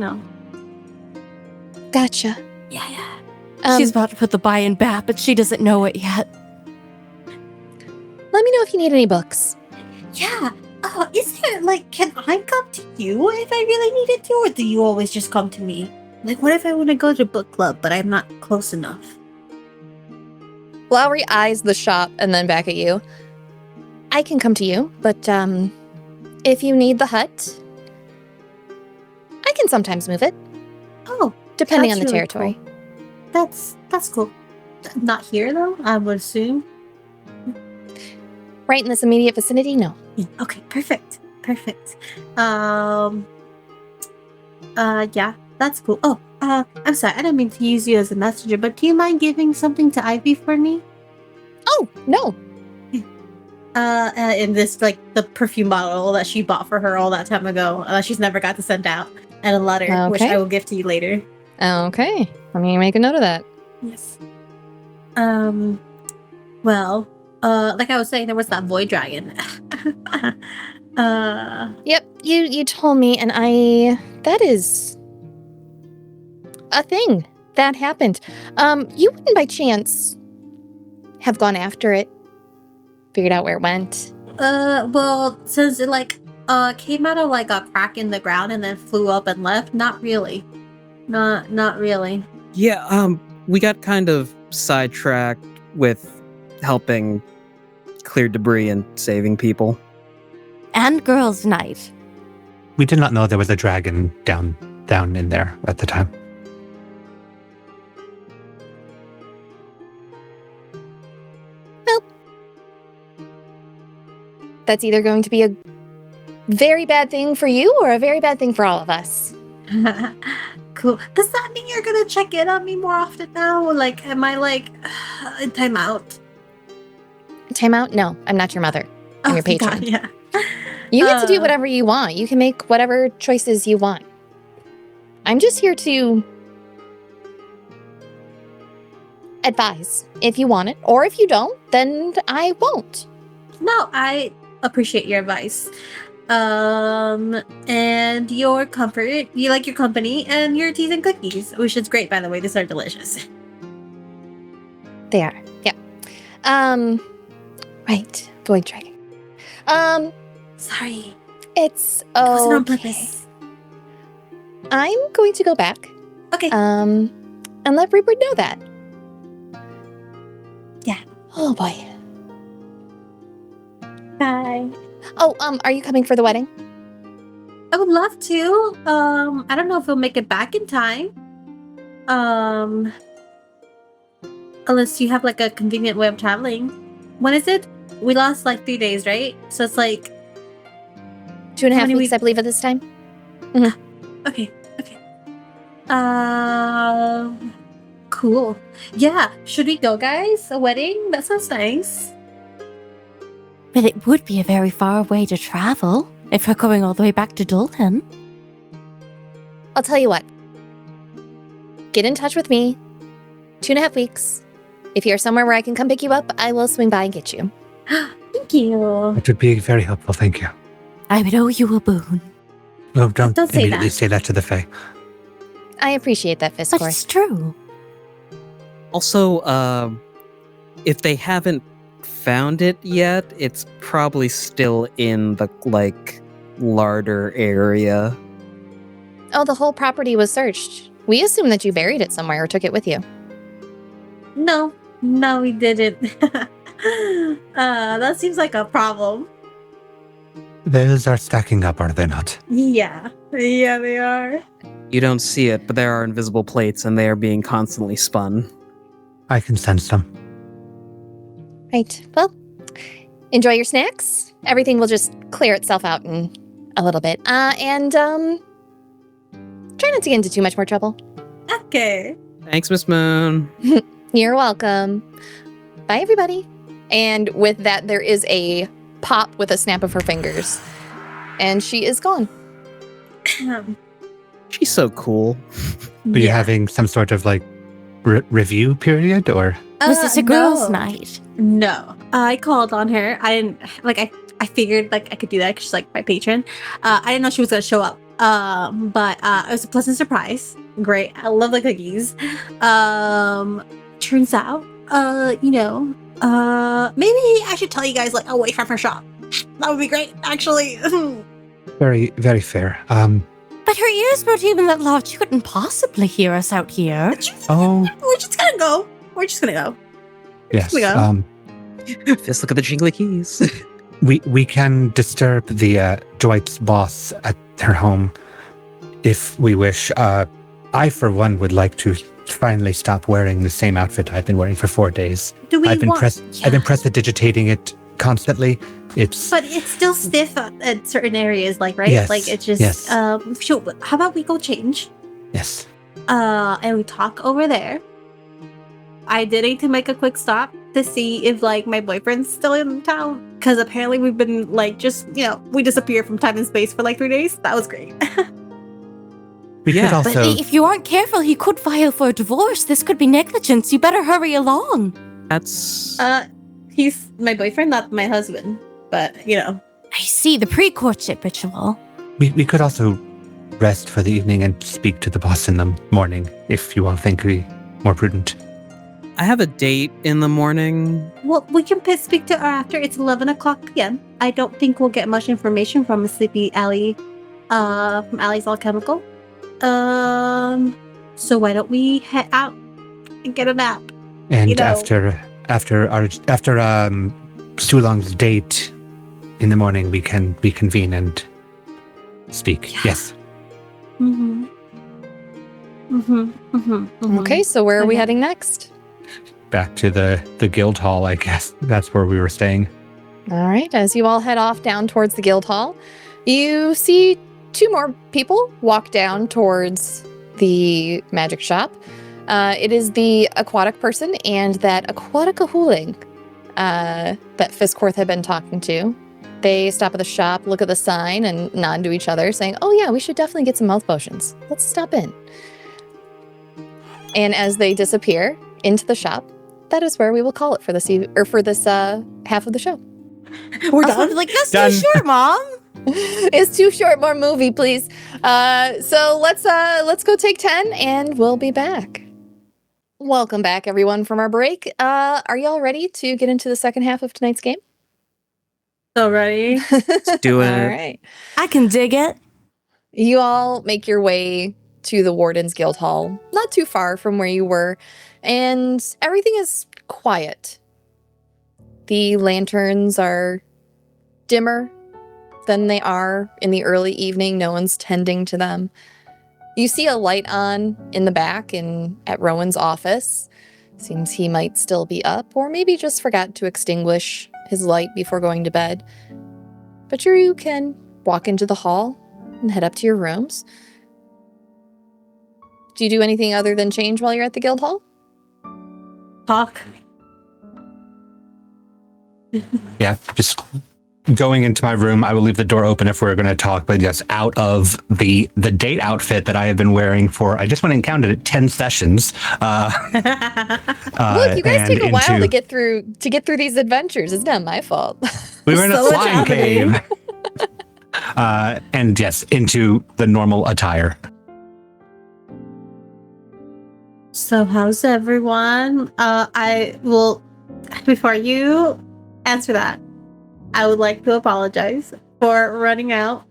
Gotcha. Yeah. She's about to put the buy in bat, but she doesn't know it yet. Let me know if you need any books. Yeah. Is there, can I come to you if I really needed to, or do you always just come to me? Like, what if I want to go to book club, but I'm not close enough? Lowry eyes the shop and then back at you. I can come to you, but if you need the hut, I can sometimes move it. Oh, depending on that's the really territory. Cool. That's cool. Not here though, I would assume. Right in this immediate vicinity? No. Yeah. Okay, perfect. Yeah, that's cool. Oh, I'm sorry, I didn't mean to use you as a messenger, but do you mind giving something to Ivy for me? Oh, no. In this, the perfume bottle that she bought for her all that time ago, she's never got to send out, and a letter, which I will give to you later. Okay. Let me make a note of that. Yes. Well, like I was saying, there was that void dragon. Yep, you told me, and that is a thing that happened. You wouldn't by chance have gone after it? Figured out where it went? Well, since it came out of a crack in the ground and then flew up and left, not really. Not really. Yeah, we got kind of sidetracked with helping clear debris and saving people. and girls' night. We did not know there was a dragon down in there at the time. That's either going to be a very bad thing for you or a very bad thing for all of us. Cool. Does that mean you're gonna check in on me more often now? Like, am I like in timeout? Timeout? No, I'm not your mother. I'm your thank patron. God, yeah. You get to do whatever you want. You can make whatever choices you want. I'm just here to advise if you want it, or if you don't, then I won't. No, I appreciate your advice. And your comfort. You like your company and your teas and cookies, which is great, by the way. These are delicious. They are. Yeah. Right. Void dragon. Sorry. It's It wasn't on okay. purpose. I'm going to go back. Okay. And let Rupert know that. Yeah. Oh boy. Bye. Oh, are you coming for the wedding? I would love to. I don't know if we'll make it back in time. Unless you have like a convenient way of traveling. When is it? We lost like 3 days, right? So it's like 2.5 How many weeks, I believe, at this time. okay. Cool. Yeah. Should we go, guys? A wedding? That sounds nice. But it would be a very far way to travel if we're going all the way back to Dulton. I'll tell you what. Get in touch with me. 2.5 weeks. If you're somewhere where I can come pick you up, I will swing by and get you. Thank you. It would be very helpful, thank you. I would owe you a boon. No, don't Don't say immediately that. say that to the Fae. I appreciate that, But Fisscourth. it's true. Also, if they haven't found it yet, it's probably still in the larder area. Oh, the whole property was searched. We assumed that you buried it somewhere or took it with you. No, we didn't. That seems like a problem. Those are stacking up, are they not? Yeah, they are. You don't see it, but there are invisible plates and they are being constantly spun. I can sense them. Right. Well, enjoy your snacks. Everything will just clear itself out in a little bit. And try not to get into too much more trouble. Okay. Thanks, Miss Moon. You're welcome. Bye, everybody. And with that, there is a pop with a snap of her fingers. And she is gone. She's so cool. Are you having some sort of review period or? Was this a girls' no. night? No. I called on her. I didn't I figured I could do that because she's my patron. I didn't know she was gonna show up. But it was a pleasant surprise. Great. I love the cookies. Turns out, maybe I should tell you guys away from her shop. That would be great, actually. Very, very fair. But her ears weren't even that large. She couldn't possibly hear us out here. Oh, We're just gonna go. yes. Yeah. Just look at the jingly keys. We can disturb the Dwight's boss at her home if we wish. I, for one, would like to finally stop wearing the same outfit I've been wearing for 4 days. Do we I've been want? prestidigitating it constantly. It's But it's still stiff at certain areas, right? Yes, It's just. yes. Sure. How about we go change? yes. And we talk over there. I did need to make a quick stop to see if my boyfriend's still in town, because apparently we've been we disappeared from time and space for 3 days. That was great. We Yeah, could But also. if you aren't careful, he could file for a divorce. This could be negligence. You better hurry along. That's He's my boyfriend, not my husband. But I see the pre-courtship ritual. We could also rest for the evening and speak to the boss in the morning if you all think we more prudent. I have a date in the morning. well, we can speak to her after. It's 11:00 p.m. I don't think we'll get much information from Sleepy Alley, from Alley's Alchemical. So why don't we head out and get a nap? And You know- after Sulong's date, in the morning we can reconvene and speak. Yeah. Yes. Mm-hmm. Mm-hmm. Mm-hmm. Mm-hmm. Okay, so where are we Okay. heading next? Back to the guild hall, I guess. That's where we were staying. All right, as you all head off down towards the guild hall, you see two more people walk down towards the magic shop. It is the aquatic person and that aquatic hooling that Fisscourth had been talking to. They stop at the shop, look at the sign, and nod to each other, saying, "Oh yeah, we should definitely get some mouth potions. Let's stop in." And as they disappear into the shop, that is where we will call it for this half of the show. We're I was done. like, that's Done. too short, Mom. It's too short. More movie, please. So let's go take 10, and we'll be back. Welcome back, everyone, from our break. Are y'all ready to get into the second half of tonight's game? So ready? Let's do it. All right. I can dig it. You all make your way to the Warden's Guild Hall, not too far from where you were, and everything is quiet. The lanterns are dimmer than they are in the early evening. No one's tending to them. You see a light on in the back at Rowan's office. Seems he might still be up, or maybe just forgot to extinguish his light before going to bed. But you can walk into the hall and head up to your rooms. Do you do anything other than change while you're at the guild hall? Talk. Yeah, just going into my room. I will leave the door open if we're going to talk, but yes, out of the date outfit that I have been wearing for, I just went and counted it, 10 sessions. Look, you guys take a while to get through these adventures. It's not my fault. We were in a So much flying happening. cave. And yes, into the normal attire. So how's everyone? I will, before you answer that, I would like to apologize for running out.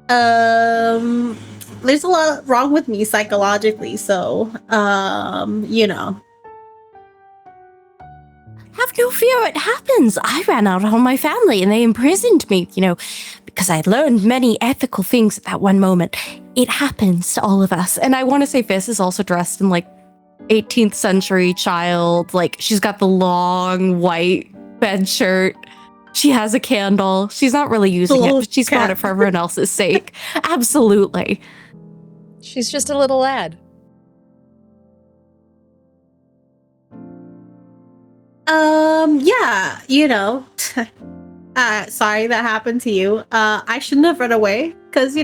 There's a lot wrong with me psychologically, so you know. Have no fear, it happens. I ran out on my family and they imprisoned me, because I learned many ethical things at that one moment. It happens to all of us. And I want to say Fizz is also dressed in 18th century child. She's got the long white bed shirt. She has a candle. She's not really using it, but she's got it for everyone else's sake. Absolutely. She's just a little lad. Yeah, sorry that happened to you. I shouldn't have run away because,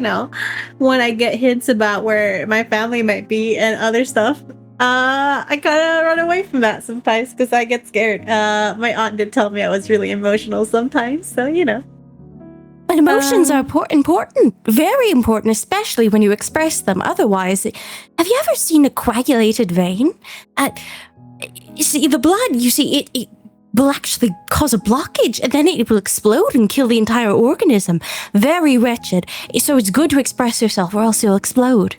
when I get hints about where my family might be and other stuff, I kind of run away from that sometimes because I get scared. My aunt did tell me I was really emotional sometimes, so, But emotions are important, very important, especially when you express them. Otherwise, have you ever seen a coagulated vein? You see, the blood, it will actually cause a blockage, and then it will explode and kill the entire organism. Very wretched. So it's good to express yourself, or else you'll explode.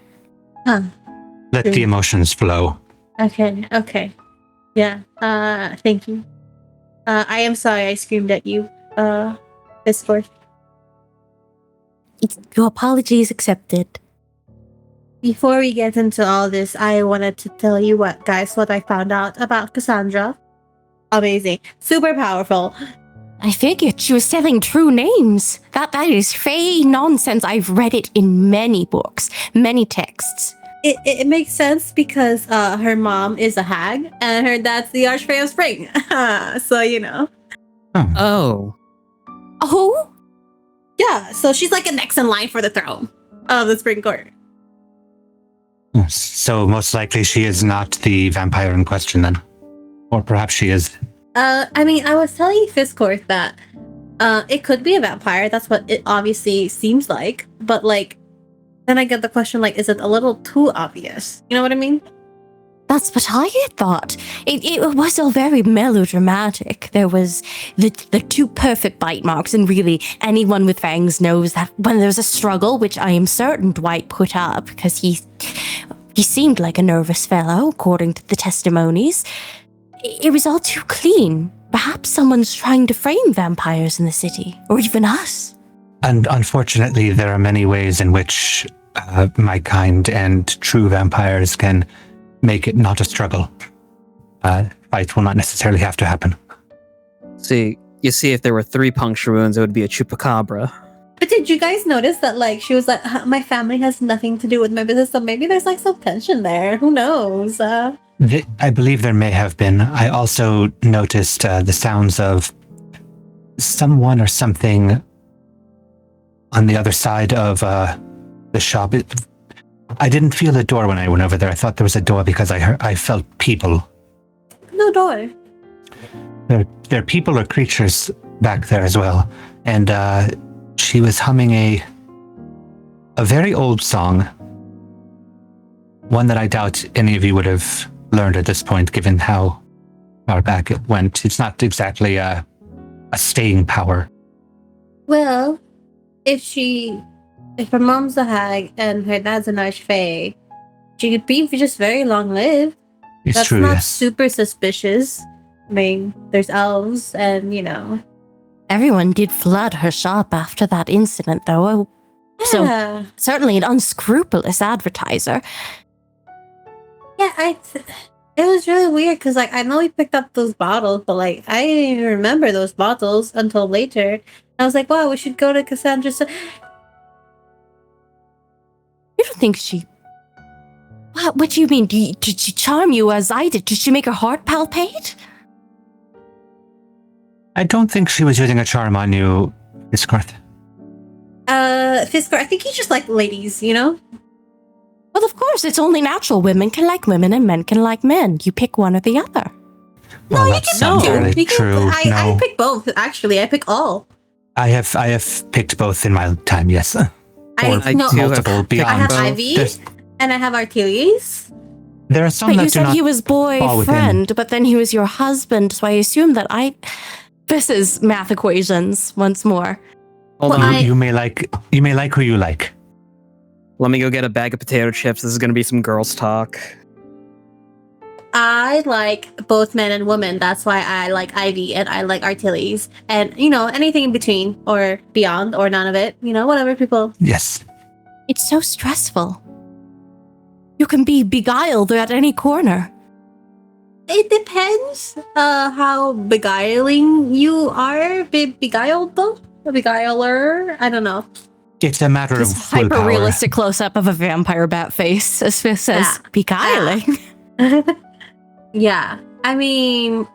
Huh. Let the emotions flow. Okay. Yeah, thank you. I am sorry I screamed at you, Fisscourth. Your apologies accepted. Before we get into all this, I wanted to tell you what I found out about Cassandra. Amazing. Super powerful. I figured she was telling true names. That is fey nonsense. I've read it in many books, many texts. It makes sense because her mom is a hag and her dad's the Archfey of Spring. So, Oh. Oh? Yeah, so she's like a next in line for the throne of the Spring Court. So most likely she is not the vampire in question then. Or perhaps she is. I was telling Fisscourth that it could be a vampire. That's what it obviously seems like. But then I get the question, is it a little too obvious? You know what I mean? That's what I had thought. It was all very melodramatic. There was the two perfect bite marks, and really anyone with fangs knows that when there's a struggle, which I am certain Dwight put up because he seemed like a nervous fellow, according to the testimonies, It was all too clean. Perhaps someone's trying to frame vampires in the city, or even us. And unfortunately, there are many ways in which my kind and true vampires can make it not a struggle. Fight will not necessarily have to happen. See, you see, if there were 3 puncture wounds, it would be a chupacabra. But did you guys notice that, like, she was like, my family has nothing to do with my business, so maybe there's, like, some tension there. Who knows? I believe there may have been. I also noticed the sounds of someone or something on the other side of the shop. I didn't feel a door when I went over there. I thought there was a door because I felt people. No door. There are people or creatures back there as well. And she was humming a very old song. One that I doubt any of you would have learned at this point, given how far back it went. It's not exactly a staying power. Well, if her mom's a hag and her dad's an archfey, she could be just very long-lived. It's That's true, not yes. super suspicious. I mean, there's elves and, Everyone did flood her shop after that incident, though. So, Yeah. certainly an unscrupulous advertiser. Yeah, it was really weird because, like, I know we picked up those bottles, but, like, I didn't even remember those bottles until later. I was like, wow, we should go to Cassandra's. You don't think she... What do you mean? Did she charm you as I did? Did she make her heart palpate? I don't think she was using a charm on you, Fisscourth. Fisscourth, I think he just like ladies, Well, of course, it's only natural. Women can like women and men can like men. You pick one or the other. Well, you that's can not pick two. entirely You can- true. I No, pick both, actually. I pick all. I have picked both in my time, yes. I no, do have multiple picked beyond. I have both. Ivy There's- and I have Artelius. There are some But that you do said not he was fall within. boyfriend, but then he was your husband, so I assume that This is math equations once more. Hold Well, on. You may like who you like. Let me go get a bag of potato chips. This is going to be some girls' talk. I like both men and women. That's why I like Ivy and I like Artelius. And, anything in between or beyond or none of it. Whatever people. Yes. It's so stressful. You can be beguiled at any corner. It depends how beguiling you are. Beguiled though? A beguiler? I don't know. It's a matter of This willpower. hyper-realistic close-up of a vampire bat face, as Fifth says, Yeah. beguiling. Yeah. I mean,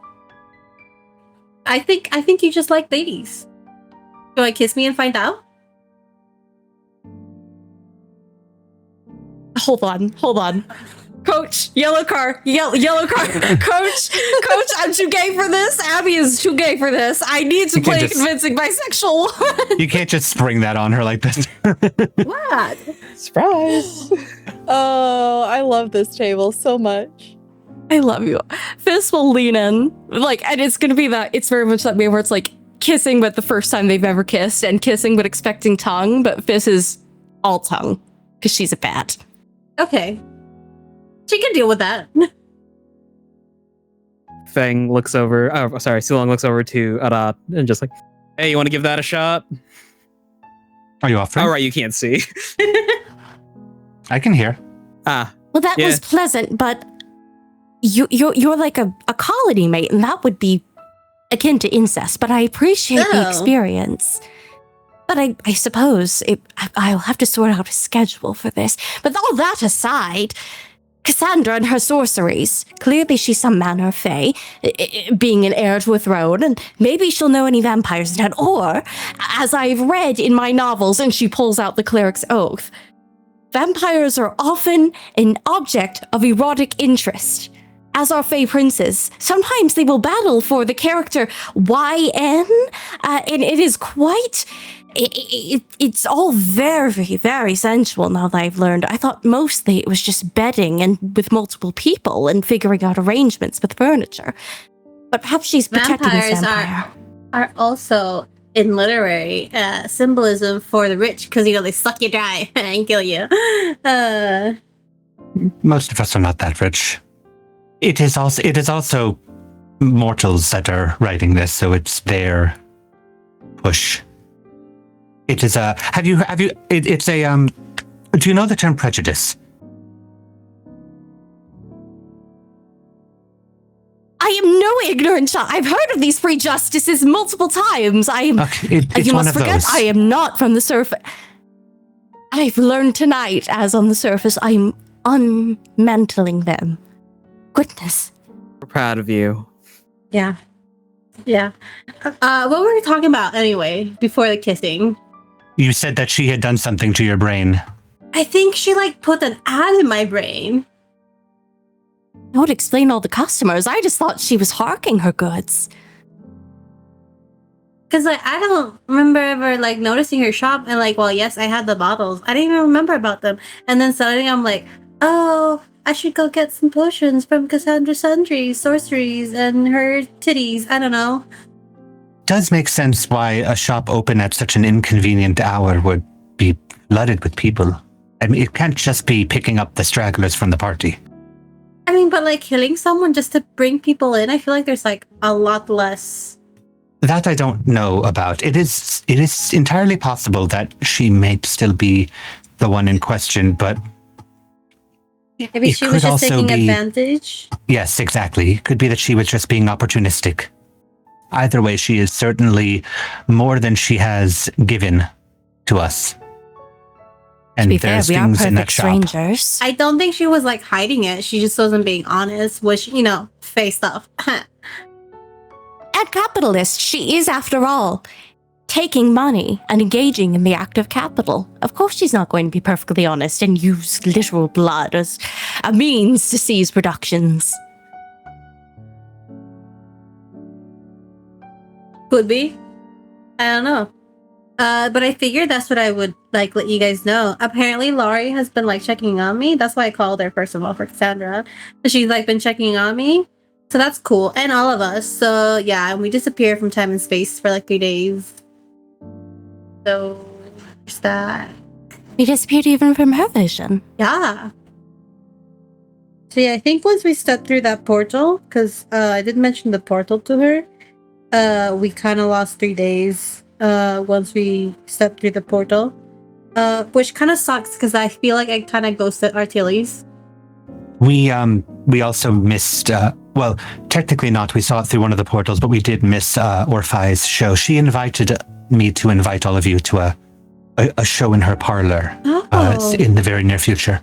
I think you just like ladies. You want to kiss me and find out? Hold on. Coach, yellow card. Coach, I'm too gay for this. Abby is too gay for this. I need to You can play a just- convincing bisexual woman. You can't just spring that on her like this. What? Surprise! Oh, I love this table so much. I love you. Fist will lean in. And it's gonna be it's very much that way where it's like kissing, but the first time they've ever kissed, and kissing but expecting tongue, but Fist is all tongue, because she's a bat. Okay. She can deal with that. Feng looks over. Oh, sorry. Sulong looks over to Arat and just like, hey, you want to give that a shot? Are you offering? All right, you can't see. I can hear. Ah, Well, that Yeah. was pleasant, but you're like a colony mate, and that would be akin to incest. But I appreciate the Oh. experience. But I suppose I'll have to sort out a schedule for this. But all that aside, Cassandra and her sorceries. Clearly she's some manner of fae, being an heir to a throne, and maybe she'll know any vampires in town. Or, as I've read in my novels, and she pulls out the cleric's oath, vampires are often an object of erotic interest, as are fae princes. Sometimes they will battle for the character YN, and it is quite... It's all very, very sensual now that I've learned. I thought mostly it was just bedding and with multiple people and figuring out arrangements with furniture. But perhaps she's protecting this Vampires vampire. are also in literary symbolism for the rich because they suck you dry and kill you. Most of us are not that rich. It is also mortals that are writing this, so it's their push. It is a. It's a. Do you know the term prejudice? I am no ignorant child. I've heard of these prejudices multiple times. I am. Okay, it's you one must of forget, those. I am not from the surface. I've learned tonight, as on the surface, I'm unmantling them. Goodness. We're proud of you. Yeah. Yeah. What were we talking about anyway before the kissing? You said that she had done something to your brain. I think she like put an ad in my brain. That would explain all the customers. I just thought she was hawking her goods. Cause like I don't remember ever like noticing her shop and like, well, yes, I had the bottles. I didn't even remember about them. And then suddenly I'm like, oh, I should go get some potions from Cassandra Sundry's sorceries and her titties. I don't know. Does make sense why a shop open at such an inconvenient hour would be flooded with people. I mean, it can't just be picking up the stragglers from the party. I mean, but like killing someone just to bring people in, I feel like there's like a lot less. That I don't know about. It is entirely possible that she may still be the one in question, but Maybe it she was could just also taking be- advantage. yes, exactly. It could be that she was just being opportunistic. Either way, she is certainly more than she has given to us. And To be fair, there's we are things in that perfect shop. strangers. I don't think she was like hiding it. She just wasn't being honest, which, you know, face stuff. And capitalist, she is, after all, taking money and engaging in the act of capital. Of course she's not going to be perfectly honest and use literal blood as a means to seize productions. Could be. I don't know. But I figured that's what I would like let you guys know. Apparently Laurie has been like checking on me. That's why I called her first of all for Cassandra. She's like been checking on me. So that's cool. And all of us. So yeah, and we disappeared from time and space for like 3 days. So there's that. We disappeared even from her vision. Yeah. So yeah, I think once we stepped through that portal, because I did mention the portal to her, we kind of lost 3 days once we stepped through the portal, which kind of sucks because I feel like I kind of ghosted Artilles. We also missed, well, technically not. We saw it through one of the portals, but we did miss Orphi's show. She invited me to invite all of you to a show in her parlor in the very near future.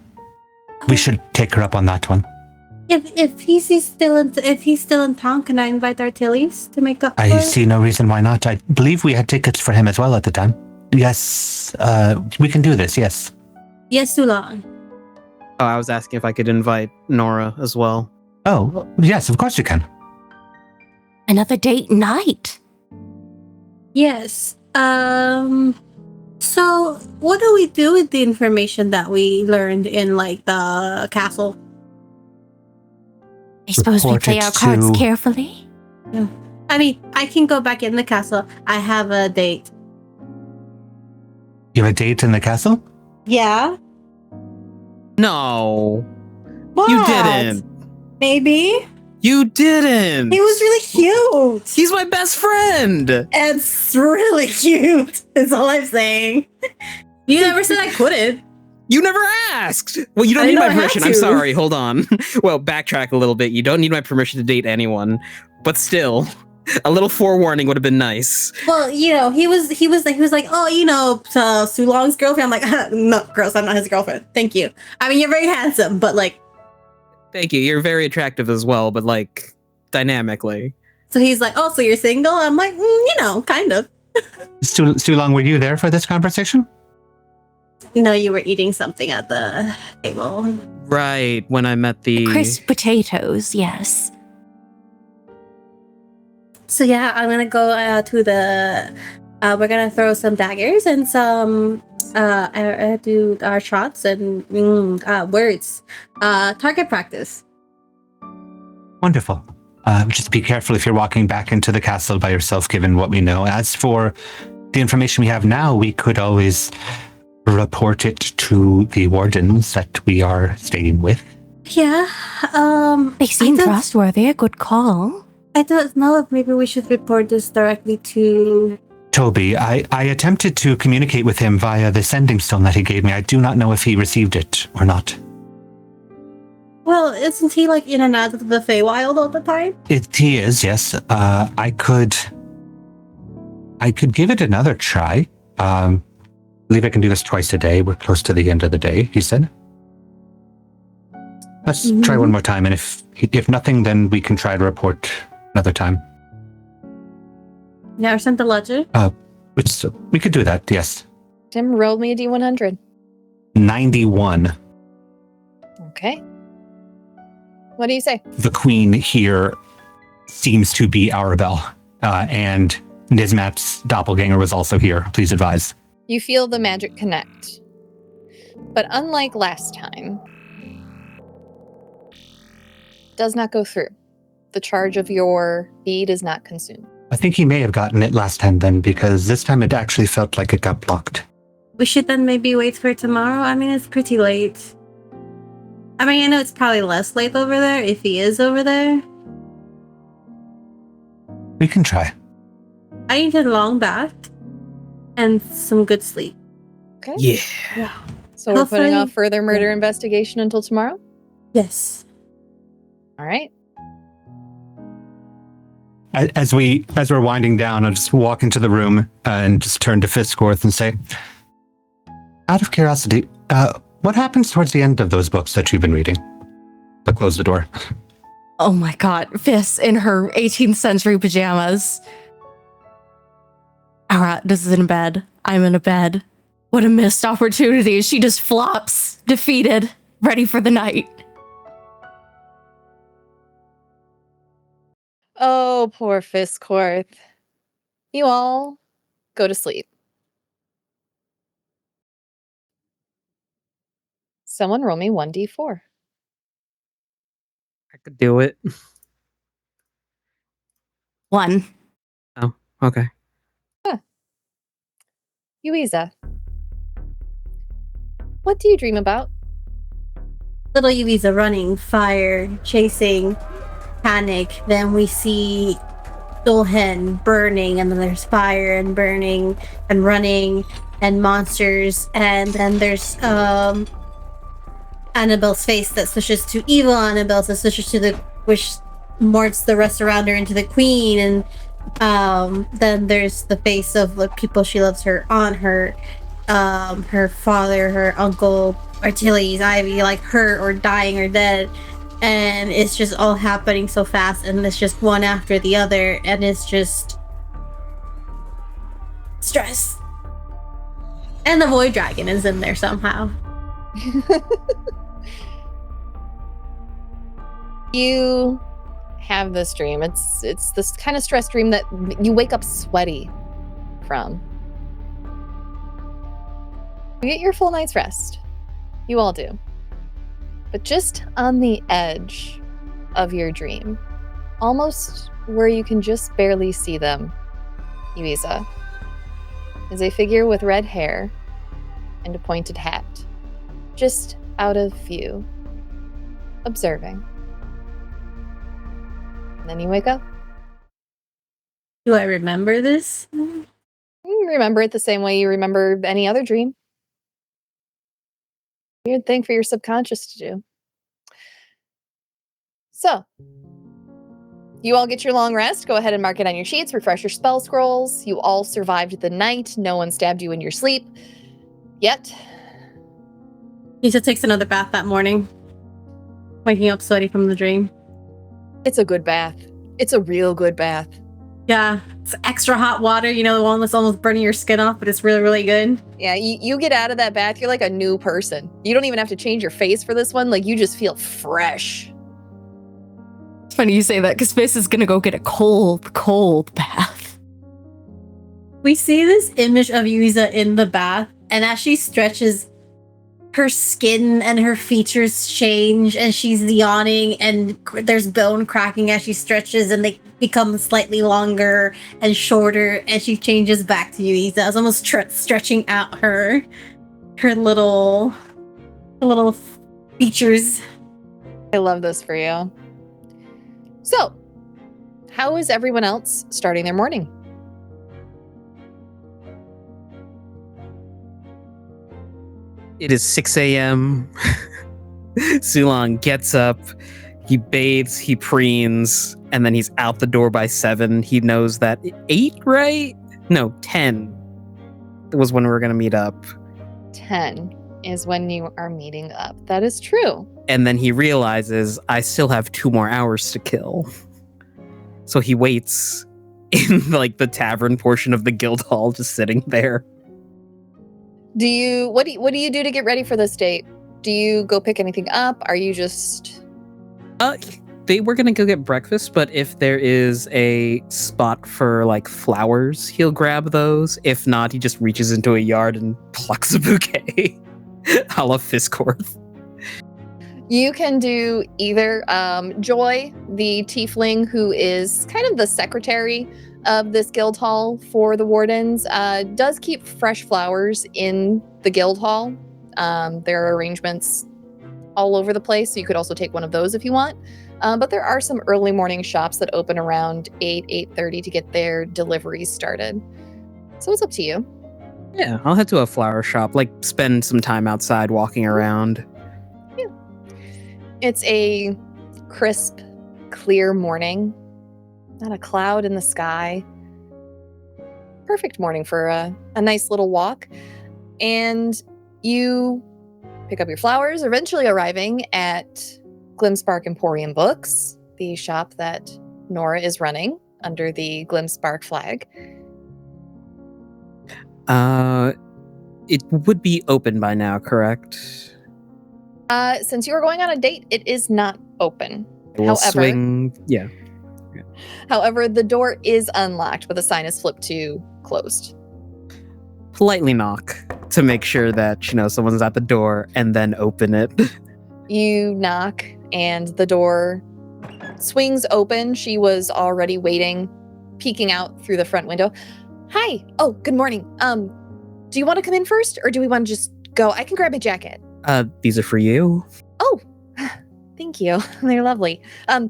We should take her up on that one. If he's still in town, can I invite Artilles to make up? I see no reason why not. I believe we had tickets for him as well at the time. Yes, we can do this, yes. Yes, too long. Oh, I was asking if I could invite Nora as well. Oh, yes, of course you can. Another date night. Yes. So what do we do with the information that we learned in like the castle? I suppose we Report play it our cards to- carefully. I mean, I can go back in the castle. I have a date. You have a date in the castle? Yeah. No, What? you didn't. Maybe. You didn't. He was really cute. He's my best friend. It's really cute. Is all I'm saying. You never said I couldn't. You never asked. Well, you don't I need know my I had permission. I'm to. sorry. Hold on. Well, backtrack a little bit. You don't need my permission to date anyone. But still, a little forewarning would have been nice. Well, you know, he was like, oh, you know, Sulong's girlfriend. I'm like, no, girls, I'm not his girlfriend. Thank you. I mean, you're very handsome, but like. Thank you. You're very attractive as well, but like dynamically. So he's like, oh, so you're single? I'm like, you know, kind of. Stu Long, were you there for this conversation? No, you were eating something at the table. Right, when I met the... Crisp potatoes, yes. So yeah, I'm gonna go to the. We're gonna throw some daggers and some. Do our shots and words. Target practice. Wonderful. Just be careful if you're walking back into the castle by yourself, given what we know. As for the information we have now, we could always report it to the wardens that we are staying with. Yeah. They seem I don't- trustworthy, a good call. I don't know if maybe we should report this directly to... Toby, I attempted to communicate with him via the sending stone that he gave me. I do not know if he received it or not. Well, isn't he like in and out of the Feywild all the time? He is, yes. I could give it another try. I believe I can do this twice a day. We're close to the end of the day, he said. Let's try one more time, and if nothing, then we can try to report another time. Never sent the ledger? We could do that, yes. Tim, roll me a D100. 91. Okay. What do you say? The queen here seems to be Arabelle, and Nismat's doppelganger was also here. Please advise. You feel the magic connect. But unlike last time, does not go through. The charge of your bead is not consumed. I think he may have gotten it last time then, because this time it actually felt like it got blocked. We should then maybe wait for tomorrow. I mean, it's pretty late. I mean, I know it's probably less late over there if he is over there. We can try. I need a long bath and some good sleep. Okay. Yeah. So we're putting Hopefully- off further murder investigation until tomorrow? Yes. All right. As we're winding down, I'll just walk into the room and just turn to Fisscourth and say, out of curiosity, what happens towards the end of those books that you've been reading? I'll close the door. Oh my god, Fiss in her 18th century pajamas. Arat is in a bed. I'm in a bed. What a missed opportunity. She just flops, defeated, ready for the night. Oh, poor Fisscourth. You all go to sleep. Someone roll me 1d4. I could do it. 1. Oh, okay. Yuiza. What do you dream about? Little Yuiza running, fire, chasing, panic. Then we see Dolhen burning, and then there's fire and burning and running and monsters, and then there's Annabelle's face that switches to evil Annabelle, that switches to the which morphs the rest around her into the queen, and then there's the face of the people she loves, her aunt, her father, her uncle, Achilles, Ivy, like her or dying or dead. And it's just all happening so fast, and it's just one after the other, and it's just stress. And the void dragon is in there somehow. You have this dream. It's this kind of stress dream that you wake up sweaty from. You get your full night's rest. You all do. But just on the edge of your dream, almost where you can just barely see them, Yuiza, is a figure with red hair and a pointed hat, just out of view, observing. And then you wake up. Do I remember this? You remember it the same way you remember any other dream. Weird thing for your subconscious to do. So, you all get your long rest. Go ahead and mark it on your sheets. Refresh your spell scrolls. You all survived the night. No one stabbed you in your sleep. Yet. Yuiza takes another bath that morning, waking up sweaty from the dream. It's a good bath. It's a real good bath. Yeah, it's extra hot water, you know, the one that's almost burning your skin off, but it's really, really good. Yeah, you get out of that bath, you're like a new person. You don't even have to change your face for this one. Like, you just feel fresh. It's funny you say that, because Fiss is gonna go get a cold bath. We see this image of Yuiza in the bath, and as she stretches, her skin and her features change, and she's yawning, and there's bone cracking as she stretches, and they become slightly longer and shorter, and she changes back to Yuiza. It's almost stretching out her little features. I love this for you. So, how is everyone else starting their morning? It is 6 a.m. Sulong gets up, he bathes, he preens, and then he's out the door by 7. He knows that 8, right? No, 10 was when we were going to meet up. 10 is when you are meeting up. That is true. And then he realizes, I still have 2 more hours to kill. So he waits in like the tavern portion of the guild hall, just sitting there. What do you do to get ready for this date? Do you go pick anything up? Are you just... They were gonna go get breakfast, but if there is a spot for like flowers, he'll grab those. If not, he just reaches into a yard and plucks a bouquet. A la Fisscourth. You can do either. Joy, the tiefling who is kind of the secretary of this guild hall for the wardens, does keep fresh flowers in the guild hall. There are arrangements all over the place, so you could also take one of those if you want. But there are some early morning shops that open around 8:30 to get their deliveries started. So it's up to you. Yeah, I'll head to a flower shop, like spend some time outside walking around. Yeah. It's a crisp, clear morning. Not a cloud in the sky. Perfect morning for a nice little walk. And you pick up your flowers, eventually arriving at Glimspark Emporium Books, the shop that Nora is running under the Glimspark flag. It would be open by now, correct? Since you are going on a date, it is not open. We'll swing. Yeah. However, the door is unlocked, but the sign is flipped to closed. Politely knock to make sure that, someone's at the door, and then open it. You knock, and the door swings open. She was already waiting, peeking out through the front window. Hi. Oh, good morning. Do you want to come in first, or do we want to just go? I can grab my jacket. These are for you. Oh, thank you. They're lovely. Come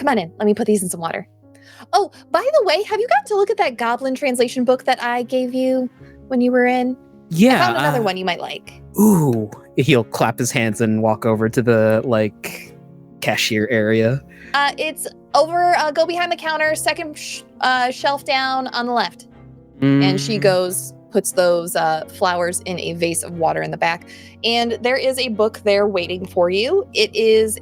on in. Let me put these in some water. Oh, by the way, have you gotten to look at that goblin translation book that I gave you when you were in? Yeah. I found another one you might like. Ooh. He'll clap his hands and walk over to the, cashier area. It's over, go behind the counter, second shelf down on the left. And she goes, puts those flowers in a vase of water in the back. And there is a book there waiting for you. It is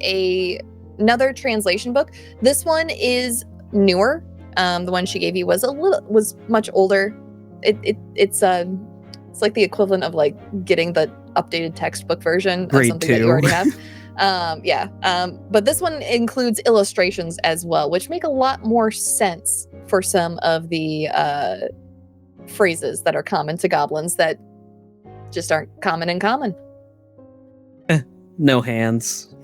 another translation book. This one is newer. The one she gave you was much older. It's like the equivalent of getting the updated textbook version Grade of something 2. that you already have. But this one includes illustrations as well, which make a lot more sense for some of the phrases that are common to goblins that just aren't common in common. No hands.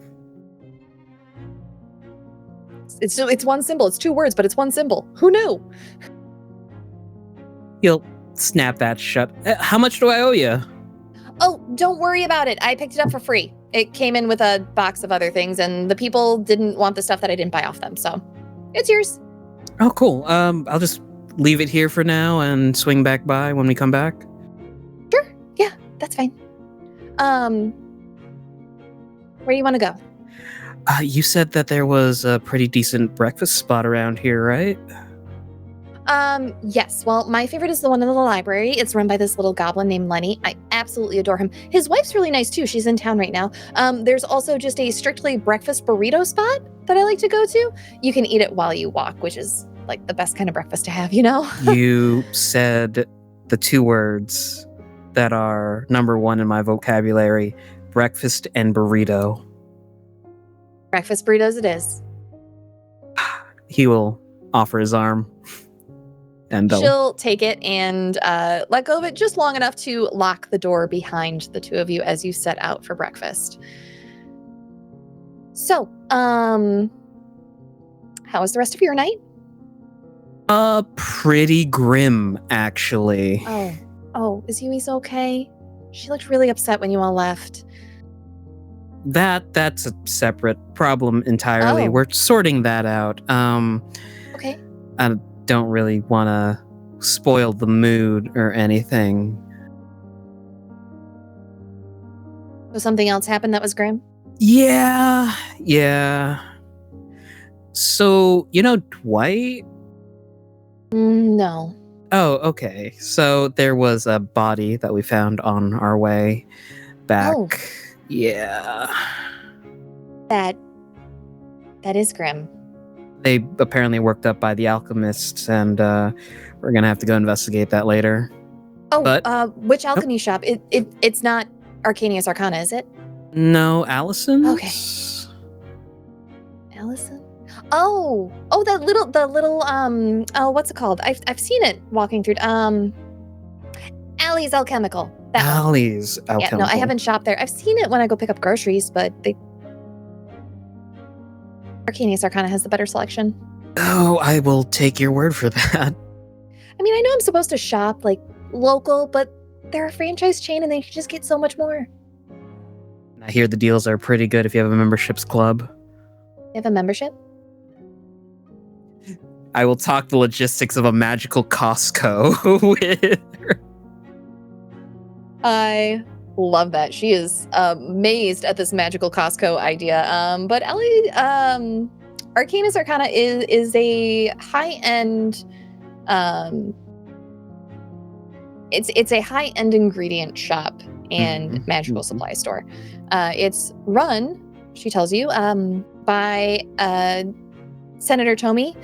It's one symbol. It's 2 words, but it's one symbol. Who knew? He'll snap that shut. How much do I owe you? Oh, don't worry about it. I picked it up for free. It came in with a box of other things, and the people didn't want the stuff that I didn't buy off them, so it's yours. Oh, cool. I'll just leave it here for now and swing back by when we come back. Sure. Yeah, that's fine. Where do you want to go? You said that there was a pretty decent breakfast spot around here, right? Yes. Well, my favorite is the one in the library. It's run by this little goblin named Lenny. I absolutely adore him. His wife's really nice too. She's in town right now. There's also just a strictly breakfast burrito spot that I like to go to. You can eat it while you walk, which is the best kind of breakfast to have, You said the 2 words that are number 1 in my vocabulary, breakfast and burrito. Breakfast burritos it is. He will offer his arm. And she'll take it and let go of it just long enough to lock the door behind the 2 of you as you set out for breakfast. So, how was the rest of your night? Pretty grim, actually. Oh, is Yuiza okay? She looked really upset when you all left. That's a separate problem entirely. Oh. We're sorting that out. Okay. I don't really want to spoil the mood or anything. So something else happened that was grim? Yeah. So, Dwight? No. Oh, okay. So there was a body that we found on our way back. Oh. Yeah. That is grim. They apparently worked up by the alchemists, and we're gonna have to go investigate that later. Oh, But- which alchemy shop? It's not Arcanius Arcana, is it? No, Allison? Okay. Allison? Oh, the little what's it called? I've seen it walking through Alley's Alchemical. That one. Allie's Yeah, alchemical. no, I haven't shopped there. I've seen it when I go pick up groceries, but Arcanius Arcana has the better selection. Oh, I will take your word for that. I mean, I know I'm supposed to shop like local, but they're a franchise chain and they just get so much more. I hear the deals are pretty good if you have a memberships club. You have a membership? I will talk the logistics of a magical Costco with her. I love that. She is amazed at this magical Costco idea. But Ellie, Arcanus Arcana is a high-end it's a high-end ingredient shop and magical supply store. It's run, she tells you, by Senator Tomey.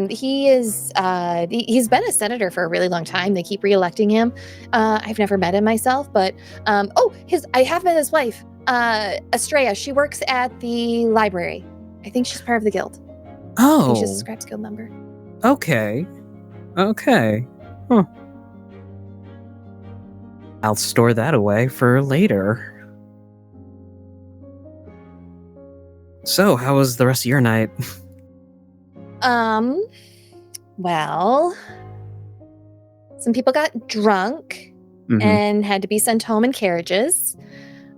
He's been a senator for a really long time. They keep re-electing him. I've never met him myself, but I have met his wife, Estrella. She works at the library. I think she's part of the guild. I think she's a Scraps Guild member. Okay. Huh. I'll store that away for later. So, how was the rest of your night? Well, some people got drunk and had to be sent home in carriages.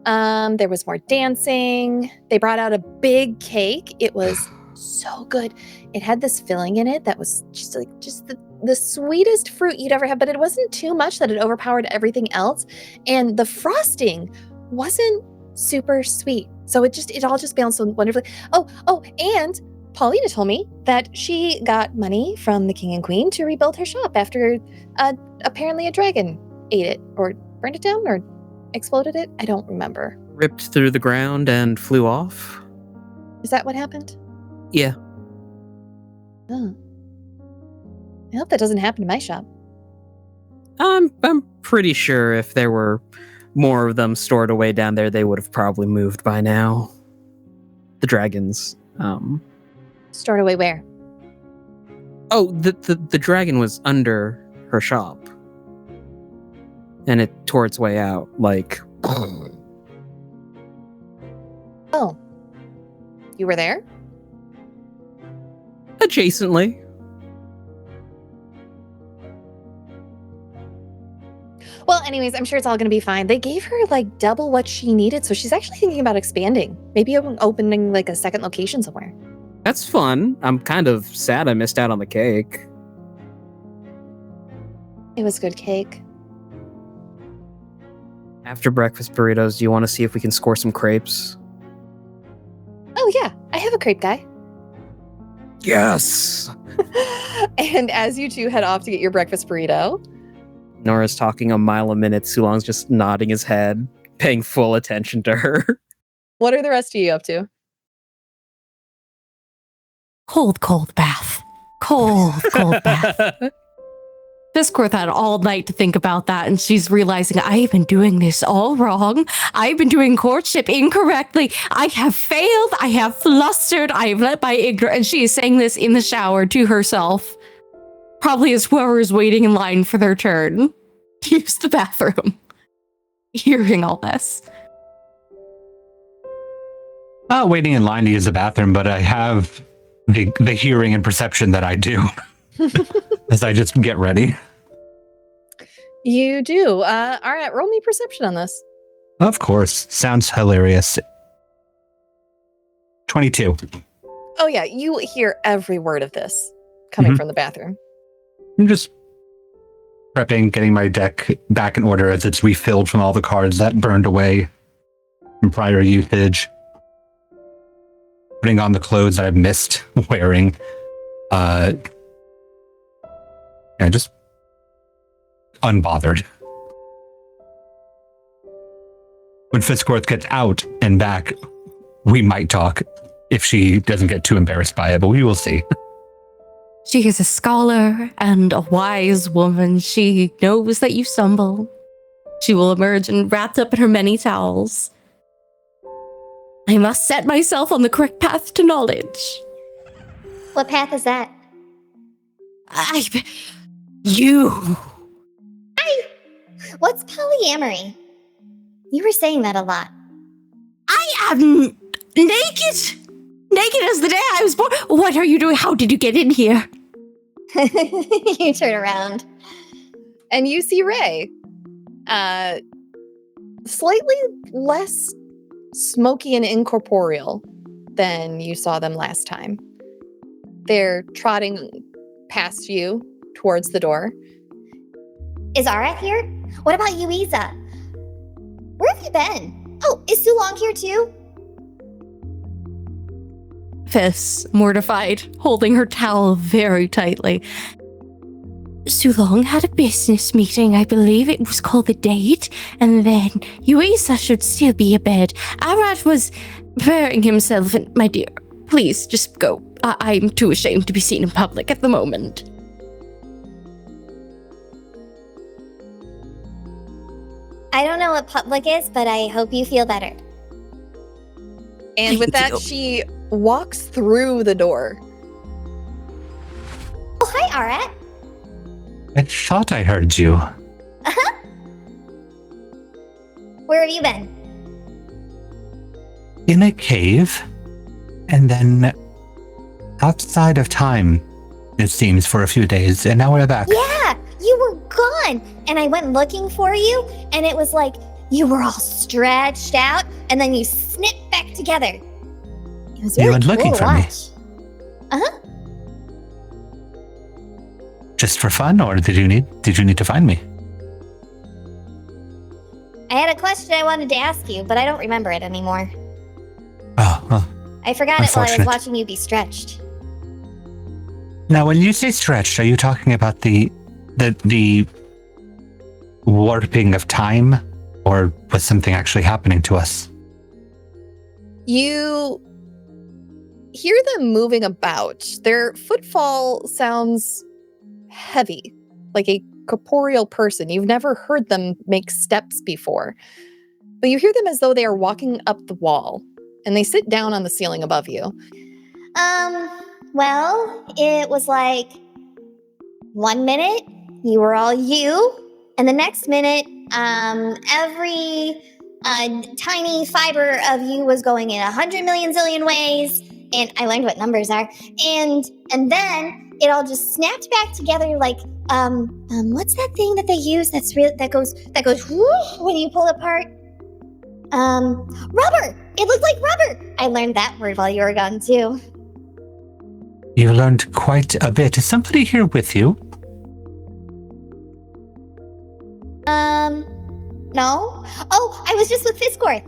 There was more dancing. They brought out a big cake. It was so good. It had this filling in it that was just the sweetest fruit you'd ever have, but it wasn't too much that it overpowered everything else. And the frosting wasn't super sweet. So it all just balanced so wonderfully. Oh, and Paulina told me that she got money from the king and queen to rebuild her shop after apparently a dragon ate it or burned it down or exploded it. I don't remember. Ripped through the ground and flew off? Is that what happened? Yeah. Oh. I hope that doesn't happen to my shop. I'm pretty sure if there were more of them stored away down there, they would have probably moved by now. The dragons. Stored away where? Oh, the dragon was under her shop. And it tore its way out, like... Oh. You were there? Adjacently. Well, anyways, I'm sure it's all going to be fine. They gave her like double what she needed, so she's actually thinking about expanding. Maybe opening like a second location somewhere. That's fun. I'm kind of sad I missed out on the cake. It was good cake. After breakfast burritos, do you want to see if we can score some crepes? Oh yeah, I have a crepe guy. Yes! And as you two head off to get your breakfast burrito, Nora's talking a mile a minute. Sulong's just nodding his head, paying full attention to her. what are the rest of you up to? Cold bath. Cold bath. Fisscourth had all night to think about that, and she's realizing, I've been doing this all wrong. I've been doing courtship incorrectly. I have failed. I have flustered. I have let my ignorance. And she is saying this in the shower to herself. Probably as whoever is waiting in line for their turn to use the bathroom. Hearing all this. Not waiting in line to use the bathroom, but I have the hearing and perception that I do as I just get ready. You do. All right, roll me perception on this. Of course. Sounds hilarious. 22. Oh yeah, you hear every word of this coming from the bathroom. I'm just prepping, getting my deck back in order as it's refilled from all the cards that burned away from prior usage. Putting on the clothes that I've missed wearing. And just unbothered. When Fisscourth gets out and back, we might talk if she doesn't get too embarrassed by it, but we will see. She is a scholar and a wise woman. She knows that you stumble. She will emerge and wrapped up in her many towels. I must set myself on the correct path to knowledge. What path is that? You. What's polyamory? You were saying that a lot. I am naked. Naked as the day I was born. What are you doing? How did you get in here? You turn around. And you see Ray. Slightly less smoky and incorporeal than you saw them last time. They're trotting past you towards the door. Is Arat here? What about Yuiza? Where have you been? Oh, is Sulong here too? Fiss, mortified, holding her towel very tightly. Sulong had a business meeting, I believe it was called The Date, and then Yuiza should still be abed. Arat was preparing himself, and my dear, please just go. I'm too ashamed to be seen in public at the moment. I don't know what public is, but I hope you feel better. And with Thank that, you. she walks through the door. Oh, hi, Arat. I thought I heard you. Uh-huh. Where have you been? In a cave, and then outside of time, it seems, for a few days, and now we're back. Yeah, you were gone. And I went looking for you, and it was like you were all stretched out, and then you snipped back together. It was You really went cool looking to for me? watch. Uh-huh. Just for fun, or did you need to find me? I had a question I wanted to ask you, but I don't remember it anymore. Oh, well. I forgot it while I was Unfortunate. watching you be stretched. Now, when you say stretched, are you talking about the warping of time, or was something actually happening to us? You hear them moving about. Their footfall sounds heavy, like a corporeal person. You've never heard them make steps before. But you hear them as though they are walking up the wall, and they sit down on the ceiling above you. Well, it was like 1 minute you were all you, and the next minute, every tiny fiber of you was going in 100 million zillion ways, and I learned what numbers are, and then it all just snapped back together like, what's that thing that they use that goes whoosh when you pull it apart? Rubber! It looked like rubber! I learned that word while you were gone, too. You learned quite a bit. Is somebody here with you? No? Oh, I was just with Fisscourth.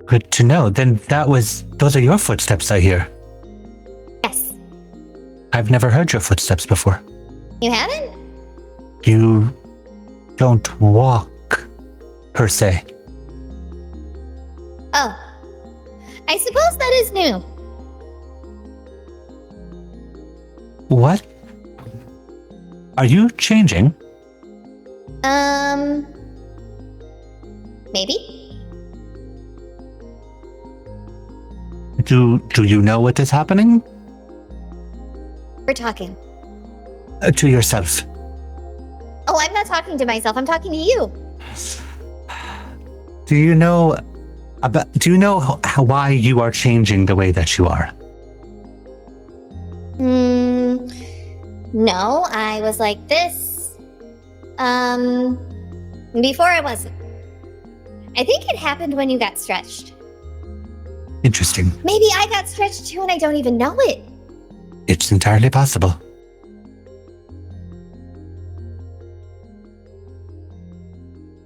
Good to know. Then those are your footsteps, I hear. Yes. I've never heard your footsteps before. You haven't? You don't walk, per se. Oh. I suppose that is new. What? Are you changing? Maybe? Do you know what is happening? We're talking. To yourself. Oh, I'm not talking to myself. I'm talking to you. Do you know why you are changing the way that you are? No, I was like this. Before I wasn't. I think it happened when you got stretched. Interesting. Maybe I got stretched too and I don't even know it. It's entirely possible.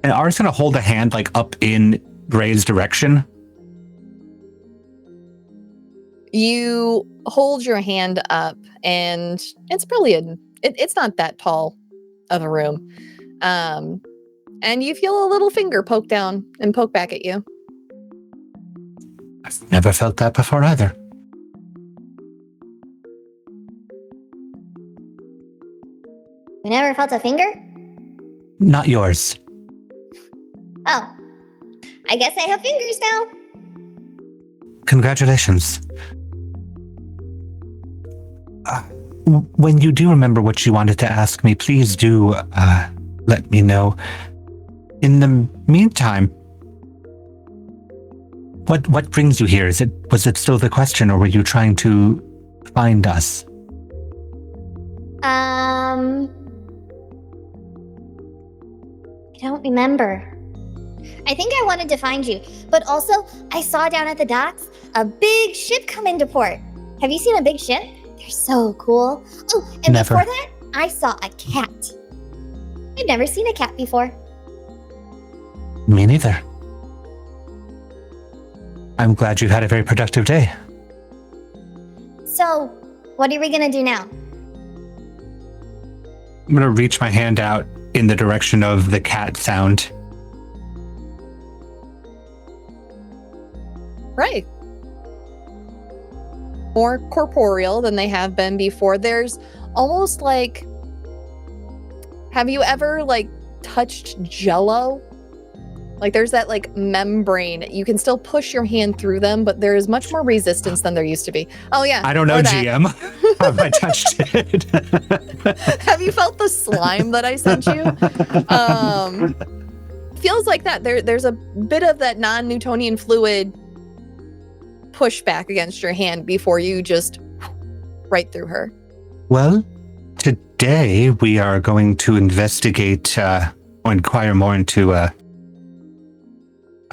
And Ara's going to hold a hand like up in Ray's direction. You hold your hand up, and it's probably it's not that tall of a room. And you feel a little finger poke down and poke back at you. I've never felt that before either. You never felt a finger? Not yours. Oh. I guess I have fingers now. Congratulations. When you do remember what you wanted to ask me, please do let me know. In the meantime, what brings you here? Was it still the question, or were you trying to find us? I don't remember. I think I wanted to find you, but also I saw down at the docks a big ship come into port. Have you seen a big ship? They're so cool. Oh, and Never. before that, I saw a cat. I've never seen a cat before. Me neither. I'm glad you had a very productive day. So, what are we gonna do now? I'm going to reach my hand out in the direction of the cat sound. Right. More corporeal than they have been before. There's almost like, have you ever like touched Jello? Like there's that like membrane. You can still push your hand through them, but there is much more resistance than there used to be. Oh yeah. I don't know, GM. Have I touched it? Have you felt the slime that I sent you? Feels like that. There's a bit of that non-Newtonian fluid pushback against your hand before you just right through her. Well, today we are going to investigate or inquire more into a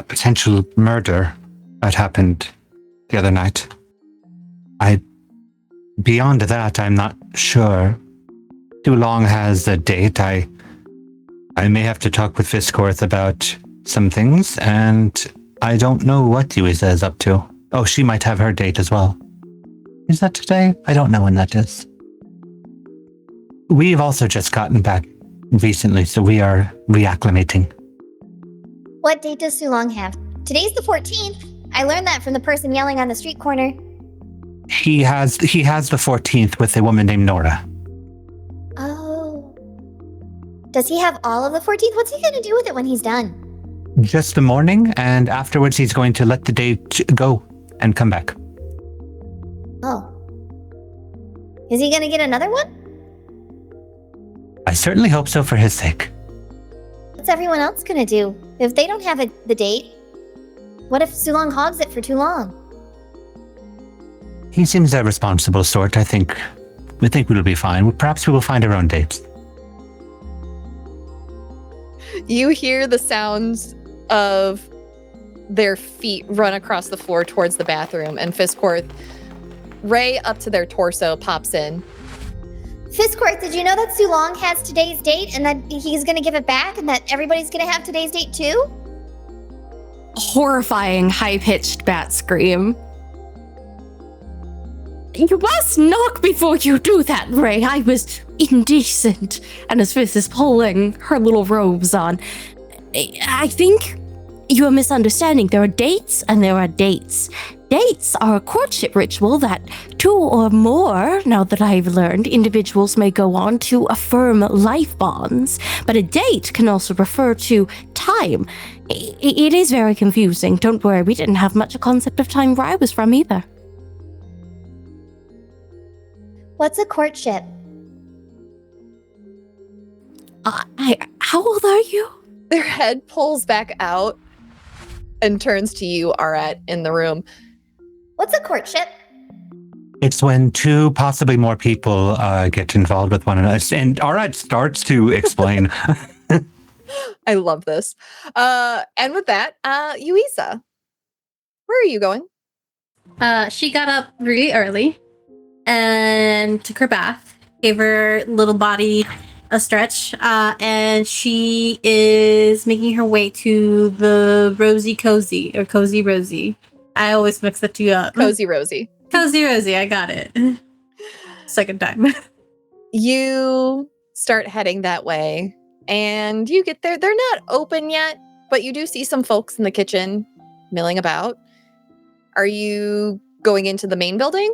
potential murder that happened the other night. Beyond that, I'm not sure. Too Long has a date. I may have to talk with Fisscourth about some things, and I don't know what Yuiza is up to. Oh, she might have her date as well. Is that today? I don't know when that is. We've also just gotten back recently, so we are reacclimating. What date does Sulong have? Today's the 14th. I learned that from the person yelling on the street corner. He has the 14th with a woman named Nora. Oh. Does he have all of the 14th? What's he gonna do with it when he's done? Just the morning, and afterwards he's going to let the date go and come back. Oh. Is he gonna get another one? I certainly hope so for his sake. What's everyone else gonna do? If they don't have the date, what if Sulong hogs it for too long? He seems a responsible sort. I think we'll be fine. Perhaps we will find our own dates. You hear the sounds of their feet run across the floor towards the bathroom, and Fisscourth, Ray up to their torso, pops in. Fisscourth, did you know that Sulong has today's date and that he's gonna give it back and that everybody's gonna have today's date too? Horrifying, high-pitched bat scream. You must knock before you do that, Ray. I was indecent. And as Fizz is pulling her little robes on, I think you are misunderstanding. There are dates and there are dates. Dates are a courtship ritual that two or more, now that I've learned, individuals may go on to affirm life bonds. But a date can also refer to time. It is very confusing. Don't worry, we didn't have much a concept of time where I was from either. What's a courtship? How old are you? Their head pulls back out and turns to you, Arat, in the room. What's a courtship? It's when two, possibly more people get involved with one another. And Arat starts to explain. I love this. And with that, Yuiza, where are you going? She got up really early and took her bath, gave her little body a stretch, and she is making her way to the Cozy Rosie. I always mix the two up. Cozy Rosie. Cozy Rosie, I got it. Second time. You start heading that way, and you get there. They're not open yet, but you do see some folks in the kitchen milling about. Are you going into the main building?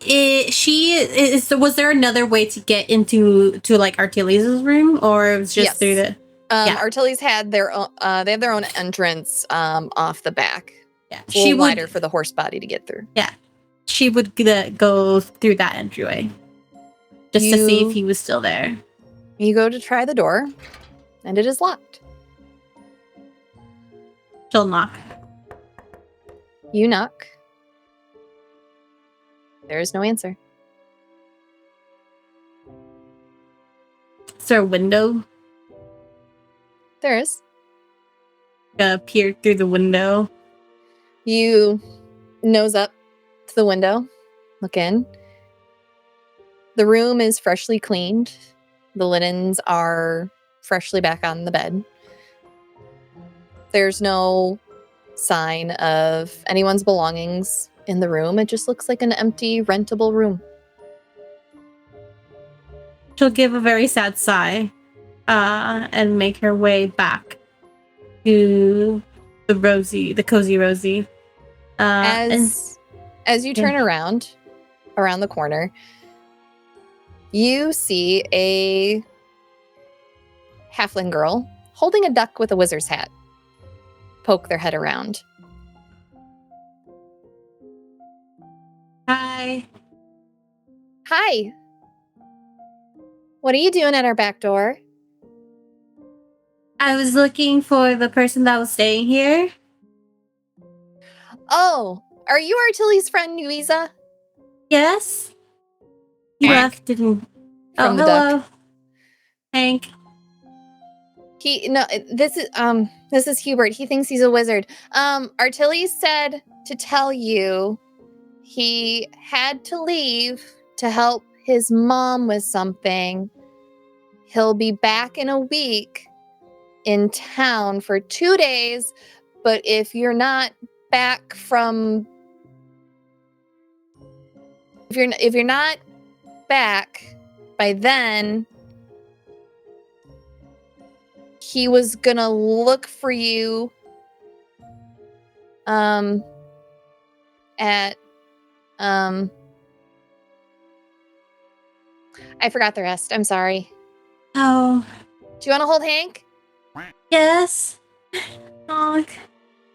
Was there another way to get into like Arteli's room, or it was just Yes. through the? Yeah. Arteli's had their own. They have their own entrance off the back. Yeah, It's a little wider for the horse body to get through. Yeah, she would go through that entryway just to see if he was still there. You go to try the door, and it is locked. She'll knock. You knock. There is no answer. Is there a window? There is. Peer through the window. You nose up to the window, look in. The room is freshly cleaned. The linens are freshly back on the bed. There's no sign of anyone's belongings in the room. It just looks like an empty, rentable room. She'll give a very sad sigh and make her way back to the Cozy Rosie. As you turn around the corner, you see a halfling girl holding a duck with a wizard's hat poke their head around. Hi. Hi. What are you doing at our back door? I was looking for the person that was staying here. Oh, are you Arteli's friend, Yuiza? Yes. He left, didn't... From the hello. duck. Hank. This is Hubert. He thinks he's a wizard. Arteli said to tell you he had to leave to help his mom with something. He'll be back in a week in town for 2 days, but if you're not back from if you're not back by then, he was gonna look for you at I forgot the rest. I'm sorry. Oh. Do you want to hold Hank? Yes. Oh,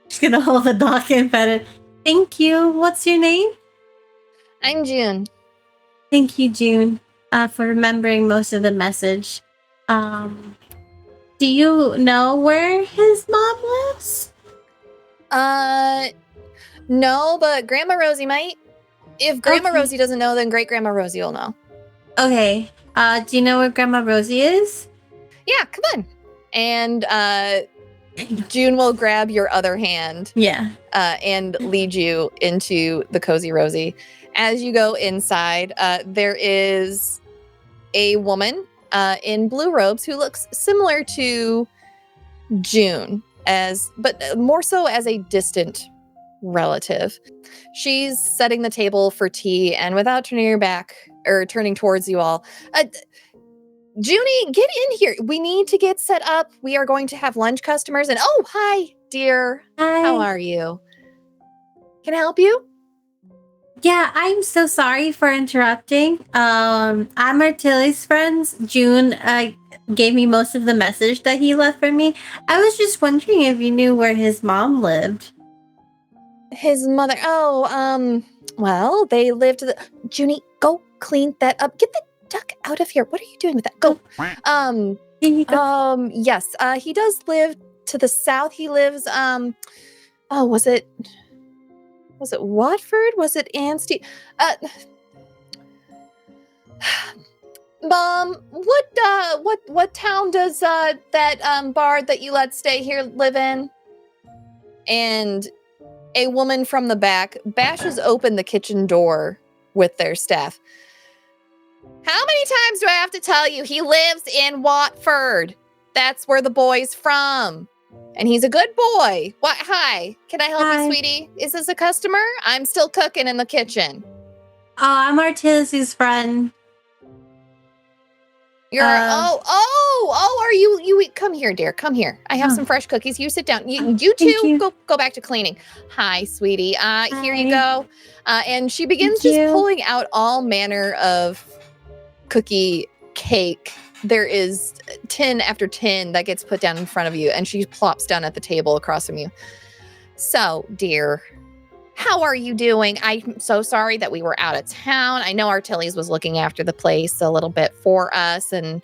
she's gonna hold the dog and pet it. Thank you. What's your name? I'm June. Thank you, June, for remembering most of the message. Do you know where his mom lives? No, but Grandma Rosie might. If Grandma Okay. Rosie doesn't know, then Great Grandma Rosie will know. Okay. Do you know where Grandma Rosie is? Yeah, come on. And June will grab your other hand. Yeah. And lead you into the Cozy Rosie. As you go inside, there is a woman in blue robes who looks similar to June, but more so as a distant relative. She's setting the table for tea, and without turning towards you all, Junie, get in here. We need to get set up. We are going to have lunch customers. And oh, hi, dear. Hi. How are you? Can I help you? Yeah, I'm so sorry for interrupting. I'm Arteli's friend. June gave me most of the message that he left for me. I was just wondering if you knew where his mom lived. His mother. Oh, well, they lived Junie, go clean that up. Get the duck out of here. What are you doing with that? Go. Yes, he does live to the south. He lives, was it Watford? Was it Anstey? What town does that bard that you let stay here live in? And a woman from the back bashes open the kitchen door with their staff. How many times do I have to tell you he lives in Watford? That's where the boy's from. And he's a good boy. What? Hi. Can I help Hi. you, sweetie? Is this a customer? I'm still cooking in the kitchen. Oh, I'm Artili's friend. You're are you come here, dear. Come here. I have some fresh cookies. You sit down. You thank two you. go back to cleaning. Hi, sweetie. Here you Hi. go. And she begins Thank just you. pulling out all manner of cookie cake. There is tin after tin that gets put down in front of you, and she plops down at the table across from you. So, dear, how are you doing? I'm so sorry that we were out of town. I know Artili's was looking after the place a little bit for us and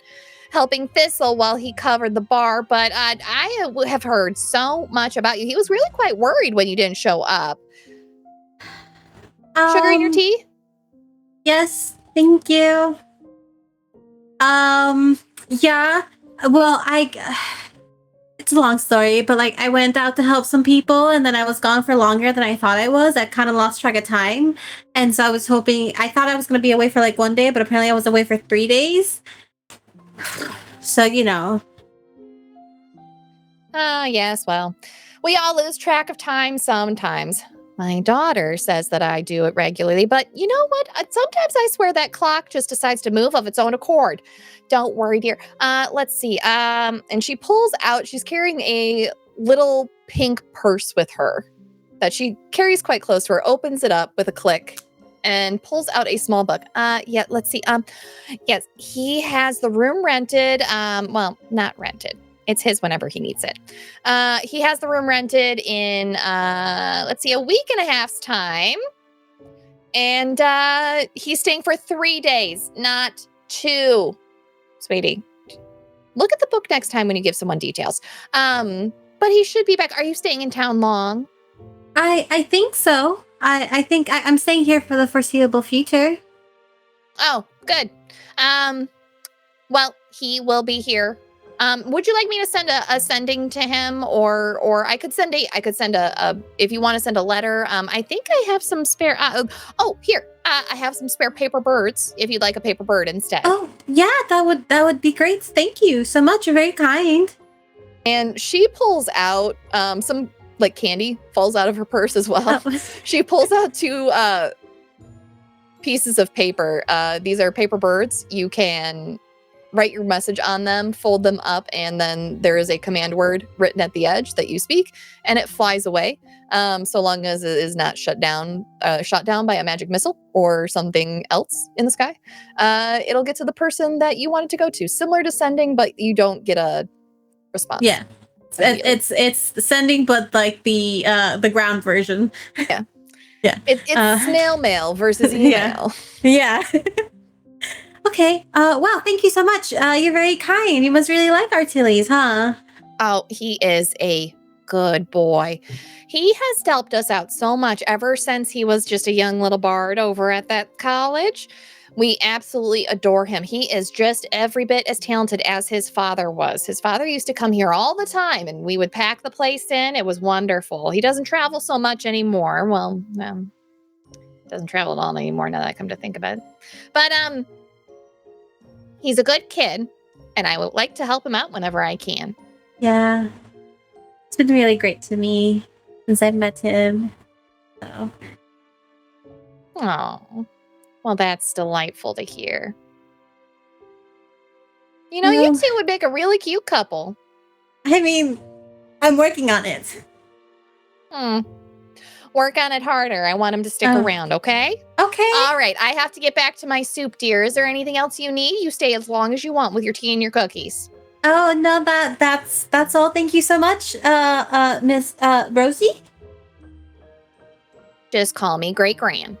helping Thistle while he covered the bar, but I have heard so much about you. He was really quite worried when you didn't show up. Sugar in your tea? Yes, thank you. Yeah. Well, it's a long story, but like I went out to help some people and then I was gone for longer than I thought I was. I kind of lost track of time. And so I thought I was going to be away for like 1 day, but apparently I was away for 3 days. So, Yes, well, we all lose track of time sometimes. My daughter says that I do it regularly, but you know what? Sometimes I swear that clock just decides to move of its own accord. Don't worry, dear. Let's see. And she pulls out, she's carrying a little pink purse with her that she carries quite close to her, opens it up with a click, and pulls out a small book. Yeah, let's see. Yes, he has the room rented. Well, not rented. It's his whenever he needs it. He has the room rented in, let's see, a week and a half's time. And he's staying for 3 days, not 2. Sweetie, look at the book next time when you give someone details. But he should be back. Are you staying in town long? I think so. I think I'm staying here for the foreseeable future. Oh, good. Well, he will be here. Would you like me to send a sending to him, or I could send a if you want to send a letter. I think I have some spare. Here, I have some spare paper birds. If you'd like a paper bird instead. Oh, yeah, that would be great. Thank you so much. You're very kind. And she pulls out some like candy falls out of her purse as well. She pulls out 2 pieces of paper. These are paper birds. You can write your message on them, fold them up, and then there is a command word written at the edge that you speak, and it flies away. So long as it is not shot down by a magic missile or something else in the sky, it'll get to the person that you want it to go to. Similar to sending, but you don't get a response. Yeah, it's sending, but like the ground version. Yeah, yeah. It's snail mail versus email. Yeah. Okay. Wow. Thank you so much. You're very kind. You must really like Artiles, huh? Oh, he is a good boy. He has helped us out so much ever since he was just a young little bard over at that college. We absolutely adore him. He is just every bit as talented as his father was. His father used to come here all the time, and we would pack the place in. It was wonderful. He doesn't travel so much anymore. Well, doesn't travel at all anymore now that I come to think of it. But, he's a good kid, and I would like to help him out whenever I can. Yeah. It's been really great to me since I've met him. So. Oh, well, that's delightful to hear. You know, you two would make a really cute couple. I mean, I'm working on it. Work on it harder. I want him to stick around, okay? Okay. All right, I have to get back to my soup, dear. Is there anything else you need? You stay as long as you want with your tea and your cookies. Oh, no, that's all. Thank you so much, Miss Rosie. Just call me Great Gran.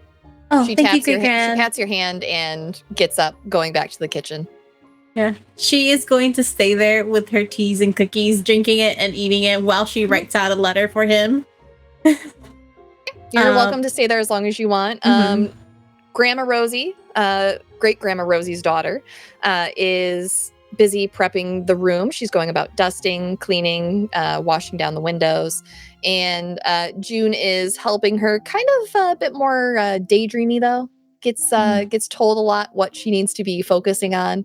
Oh, She thank you, taps your Great hand. She Gran. pats your hand and gets up, going back to the kitchen. Yeah. She is going to stay there with her teas and cookies, drinking it and eating it while she writes out a letter for him. You're welcome to stay there as long as you want. Grandma Rosie, great Grandma Rosie's daughter, is busy prepping the room. She's going about dusting, cleaning, washing down the windows. And June is helping her, kind of a bit more daydreamy, though. Gets told a lot what she needs to be focusing on.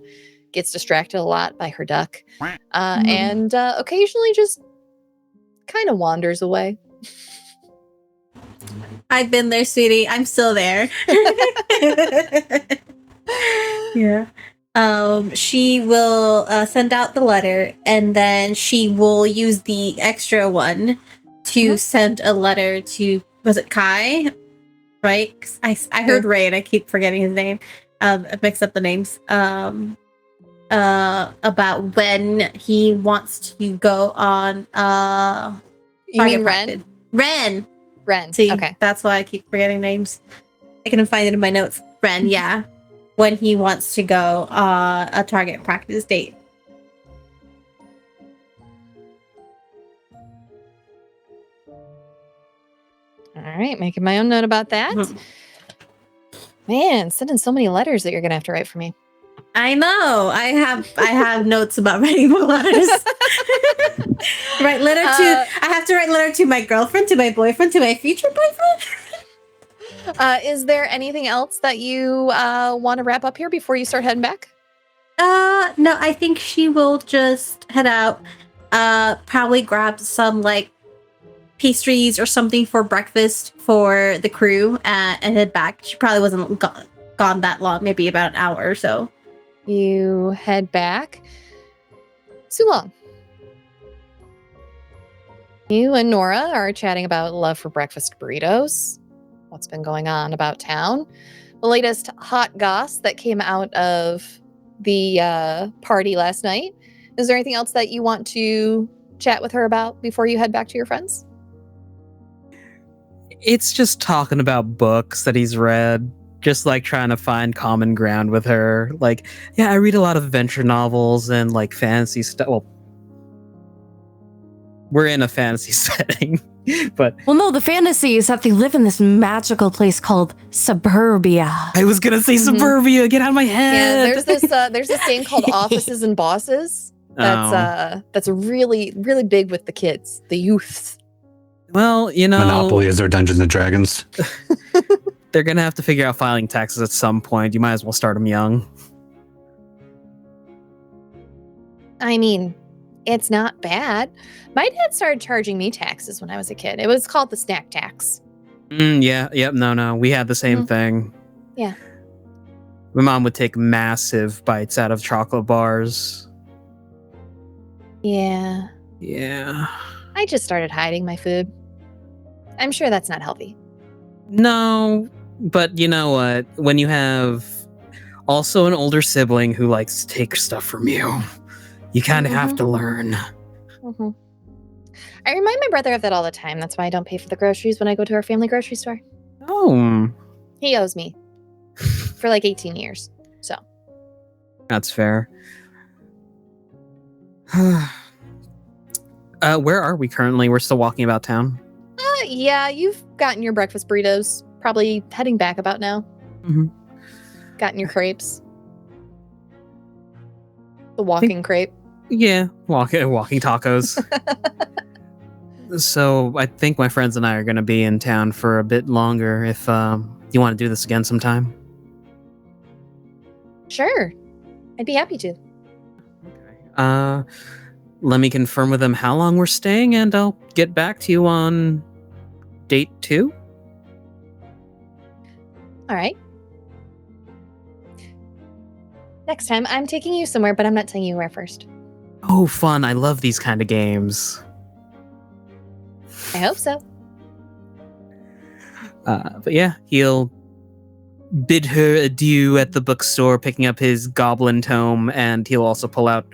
Gets distracted a lot by her duck. And occasionally just kind of wanders away. I've been there, sweetie. I'm still there. Yeah. She will send out the letter, and then she will use the extra one to send a letter to, was it Kai? Right? 'Cause I heard Ray, and I keep forgetting his name. I mixed up the names. About when he wants to go on. You mean Ren? Ren. See, okay. That's why I keep forgetting names. I couldn't find it in my notes. Ren, yeah. When he wants to go a target practice date. All right, making my own note about that. Man, sending so many letters that you're gonna have to write for me. I know. I have notes about writing more letters. Write letter to. I have to write letter to my girlfriend, to my boyfriend, to my future boyfriend. Is there anything else that you want to wrap up here before you start heading back? No. I think she will just head out. Probably grab some like pastries or something for breakfast for the crew, and head back. She probably wasn't gone that long. Maybe about an hour or so. You head back. Sulong. You and Nora are chatting about love for breakfast burritos. What's been going on about town. The latest hot goss that came out of the party last night. Is there anything else that you want to chat with her about before you head back to your friends? It's just talking about books that he's read. Just like trying to find common ground with her. Like, yeah, I read a lot of adventure novels and like fantasy stuff. Well, we're in a fantasy setting, but well, no, the fantasy is that they live in this magical place called Suburbia. I was gonna say Suburbia. Get out of my head. Yeah, there's this game called Offices and Bosses. That's really really big with the kids, the youths. Well, you know, Monopoly is their Dungeons and Dragons. They're gonna have to figure out filing taxes at some point. You might as well start them young. I mean, it's not bad. My dad started charging me taxes when I was a kid. It was called the snack tax. Yeah, yep, no. We had the same thing. Yeah. My mom would take massive bites out of chocolate bars. Yeah. Yeah. I just started hiding my food. I'm sure that's not healthy. No, but you know what? When you have also an older sibling who likes to take stuff from you, you kind of have to learn. Mm-hmm. I remind my brother of that all the time. That's why I don't pay for the groceries when I go to our family grocery store. Oh. He owes me for like 18 years. So. That's fair. Where are we currently? We're still walking about town. Yeah, you've gotten your breakfast burritos. Probably heading back about now. Mm-hmm. Gotten your crepes. The walking crepe. Yeah, walking tacos. So I think my friends and I are going to be in town for a bit longer. If you want to do this again sometime. Sure, I'd be happy to. Okay. Let me confirm with them how long we're staying, and I'll get back to you on date 2. All right. Next time, I'm taking you somewhere, but I'm not telling you where first. Oh, fun. I love these kind of games. I hope so. But yeah, he'll bid her adieu at the bookstore, picking up his goblin tome, and he'll also pull out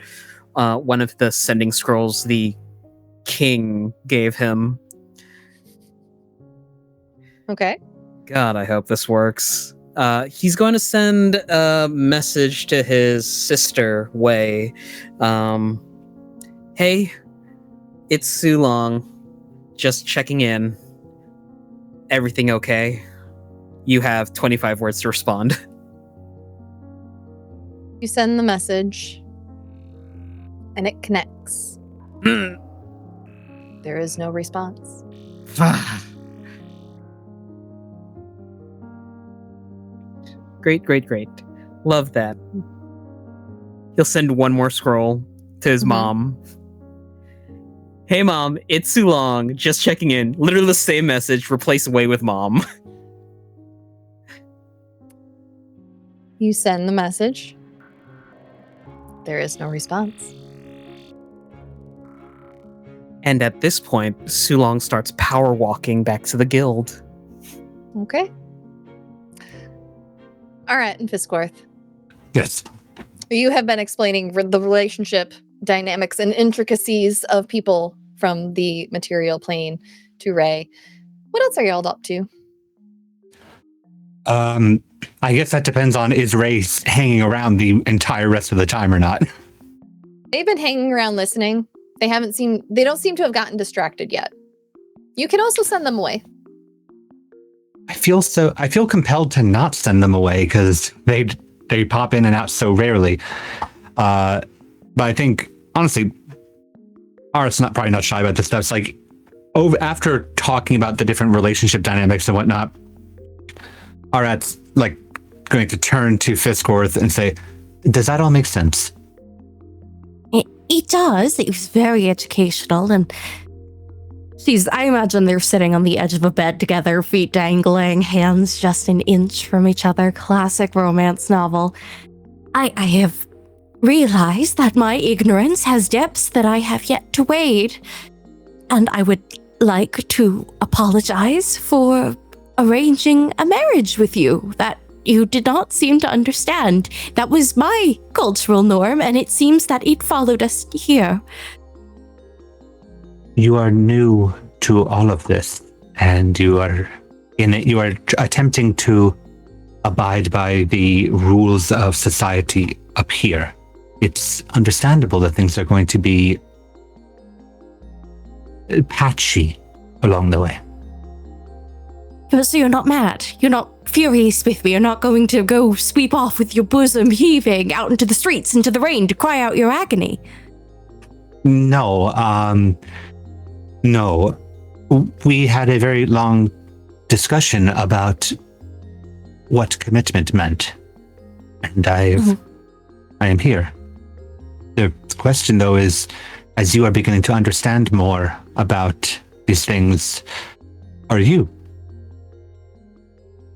one of the sending scrolls the king gave him. Okay. God, I hope this works. He's going to send a message to his sister, Wei. Hey, it's Sulong. Just checking in. Everything okay? You have 25 words to respond. You send the message. And it connects. There is no response. Great. Love that. He'll send one more scroll to his mom. Hey mom, it's Sulong. Just checking in. Literally the same message, replace away with mom. You send the message. There is no response. And at this point, Sulong starts power walking back to the guild. Okay. Arat and Fisscourth. Yes. You have been explaining the relationship dynamics and intricacies of people from the material plane to Ray. What else are y'all up to? I guess that depends on is Ray hanging around the entire rest of the time or not. They've been hanging around listening. They don't seem to have gotten distracted yet. You can also send them away. I feel compelled to not send them away because they pop in and out so rarely. But I think honestly, Arat's probably not shy about this stuff. It's like after talking about the different relationship dynamics and whatnot, Arat's like going to turn to Fisscourth and say, "Does that all make sense?" It does. It was very educational, and I imagine they're sitting on the edge of a bed together, feet dangling, hands just an inch from each other. Classic romance novel. I have realized that my ignorance has depths that I have yet to wade, and I would like to apologize for arranging a marriage with you that you did not seem to understand. That was my cultural norm, and it seems that it followed us here. You are new to all of this, and you are attempting to abide by the rules of society up here. It's understandable that things are going to be patchy along the way. So you're not mad? You're not furious with me? You're not going to go sweep off with your bosom heaving out into the streets, into the rain to cry out your agony? No, no. We had a very long discussion about what commitment meant. And I am here. The question, though, is, as you are beginning to understand more about these things, are you?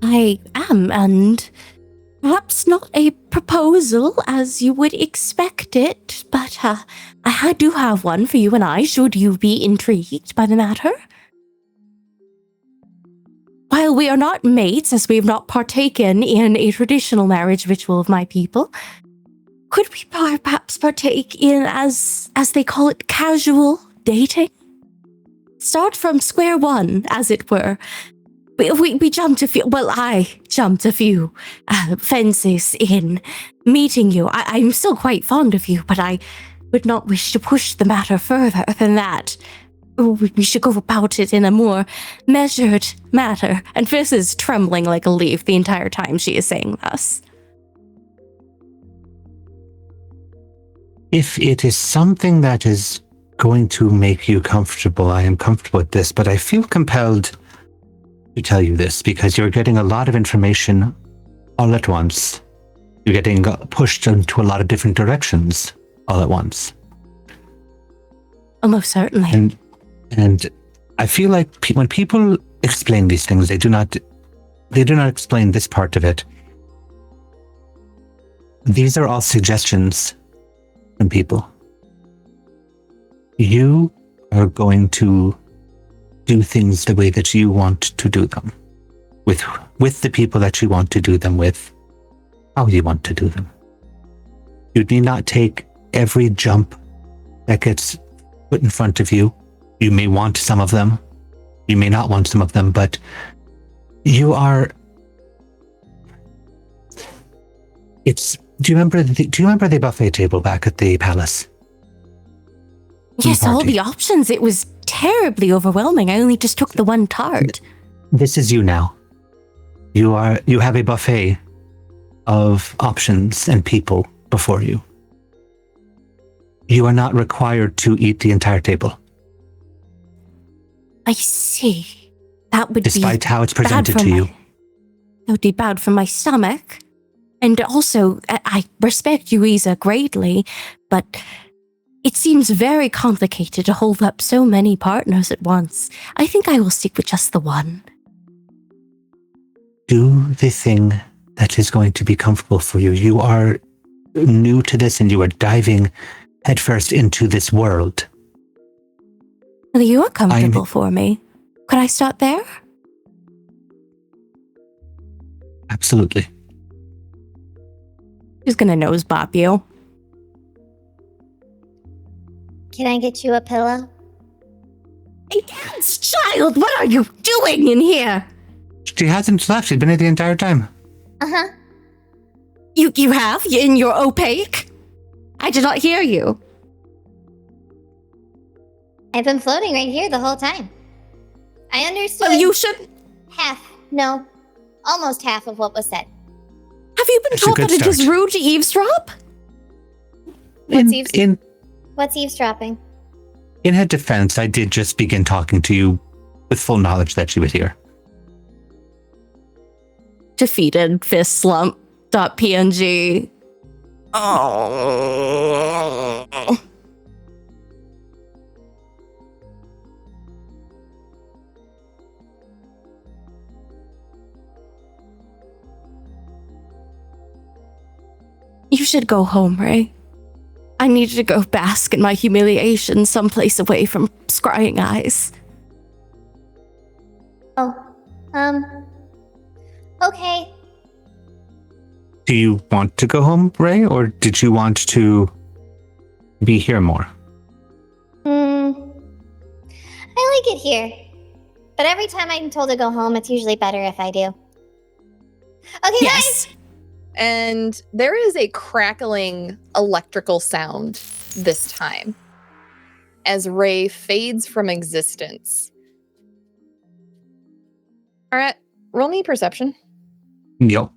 I am, and perhaps not a proposal as you would expect it, but I do have one for you and I, should you be intrigued by the matter. While we are not mates, as we have not partaken in a traditional marriage ritual of my people, could we perhaps partake in, as they call it, casual dating? Start from square one, as it were. We jumped a few, well, I jumped a few fences in meeting you. I'm still quite fond of you, but I would not wish to push the matter further than that. We should go about it in a more measured manner. And Fizz is trembling like a leaf the entire time she is saying this. If it is something that is going to make you comfortable, I am comfortable with this, but I feel compelled to tell you this because you're getting a lot of information all at once. You're getting pushed into a lot of different directions all at once. Almost certainly. And I feel like when people explain these things, they do not explain this part of it. These are all suggestions from people. You are going to do things the way that you want to do them, with the people that you want to do them with, how you want to do them. You need not take every jump that gets put in front of you. You may want some of them, you may not want some of them, but you are. Do you remember the buffet table back at the palace? Yes, all the options. It was terribly overwhelming. I only just took the one tart. This is you now. You have a buffet of options and people before you. You are not required to eat the entire table. I see. That would Despite be how it's bad presented for to you. That would be bad for my stomach. And also, I respect Yuiza greatly, but it seems very complicated to hold up so many partners at once. I think I will stick with just the one. Do the thing that is going to be comfortable for you. You are new to this and you are diving headfirst into this world. Well, you are comfortable for me. Could I start there? Absolutely. Who's gonna nose bop you? Can I get you a pillow? Hey, dance child, what are you doing in here? She hasn't left. She's been here the entire time. Uh-huh. You have? In your opaque? I did not hear you. I've been floating right here the whole time. I understood Well, you should... almost half of what was said. Have you been That's a told good that it is start. rude to eavesdrop? What's eavesdropping? In her defense, I did just begin talking to you with full knowledge that she was here. Defeated, fist slump, .png. Oh. You should go home, Ray. I need to go bask in my humiliation someplace away from scrying eyes. Oh, okay. Do you want to go home, Ray, or did you want to be here more? I like it here. But every time I'm told to go home, it's usually better if I do. Okay, Yes. And there is a crackling electrical sound this time as Ray fades from existence. Arat, roll me perception. Yep.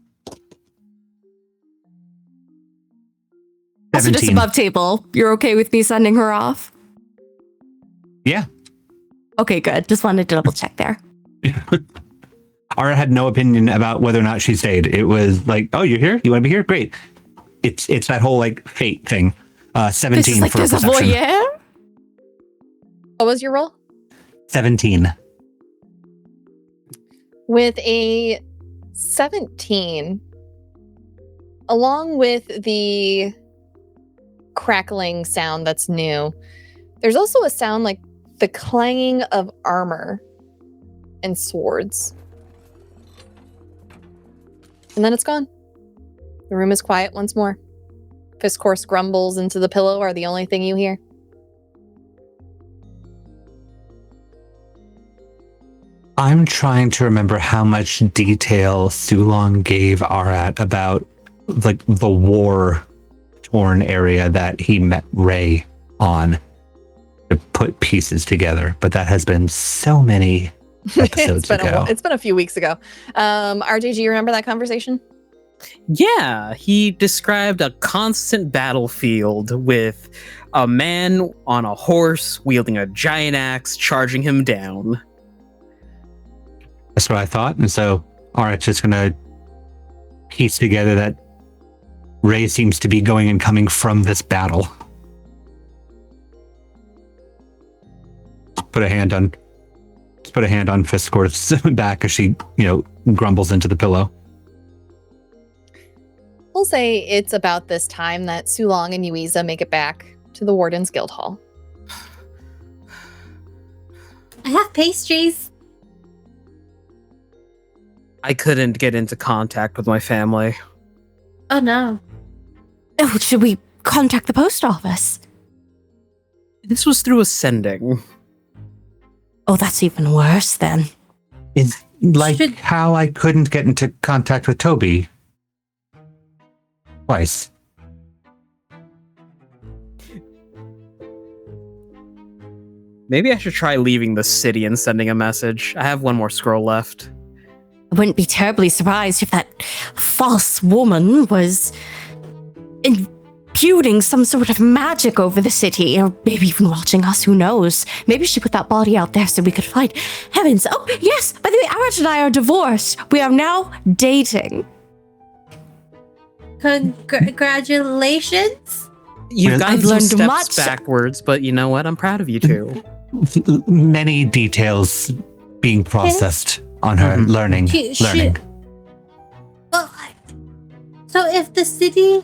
Also, just 17. above table. You're okay with me sending her off? Yeah. Okay, good. Just wanted to double check there. Ara had no opinion about whether or not she stayed. It was like, oh, you're here? You want to be here? Great. It's that whole like fate thing. 17 This is like for there's a perception. voyeur? What was your roll? 17. With a 17, along with the crackling sound that's new, there's also a sound like the clanging of armor and swords. And then it's gone. The room is quiet once more. Fisscourth grumbles into the pillow are the only thing you hear. I'm trying to remember how much detail Sulong gave Arat about like the war-torn area that he met Ray on to put pieces together, but that has been so many episodes ago. It's been a few weeks ago. RJ, do you remember that conversation? Yeah, he described a constant battlefield with a man on a horse wielding a giant axe charging him down. That's what I thought. And so Arat's just going to piece together that Ray seems to be going and coming from this battle. Put a hand on Fisscourth's back as she, grumbles into the pillow. We'll say it's about this time that Sulong and Yuiza make it back to the Warden's Guild Hall. I have pastries. I couldn't get into contact with my family. Oh no. Oh, should we contact the post office? This was through a sending. Oh, that's even worse then. It's like how I couldn't get into contact with Toby. Twice. Maybe I should try leaving the city and sending a message. I have one more scroll left. I wouldn't be terribly surprised if that false woman was spewing some sort of magic over the city, or maybe even watching us, who knows? Maybe she put that body out there so we could find. Heavens, oh, yes, by the way, Arat and I are divorced. We are now dating. Congratulations. You've Well, gotten I've some learned steps much. backwards, but you know what? I'm proud of you too. Many details being processed on her Mhm. learning. Well, so if the city,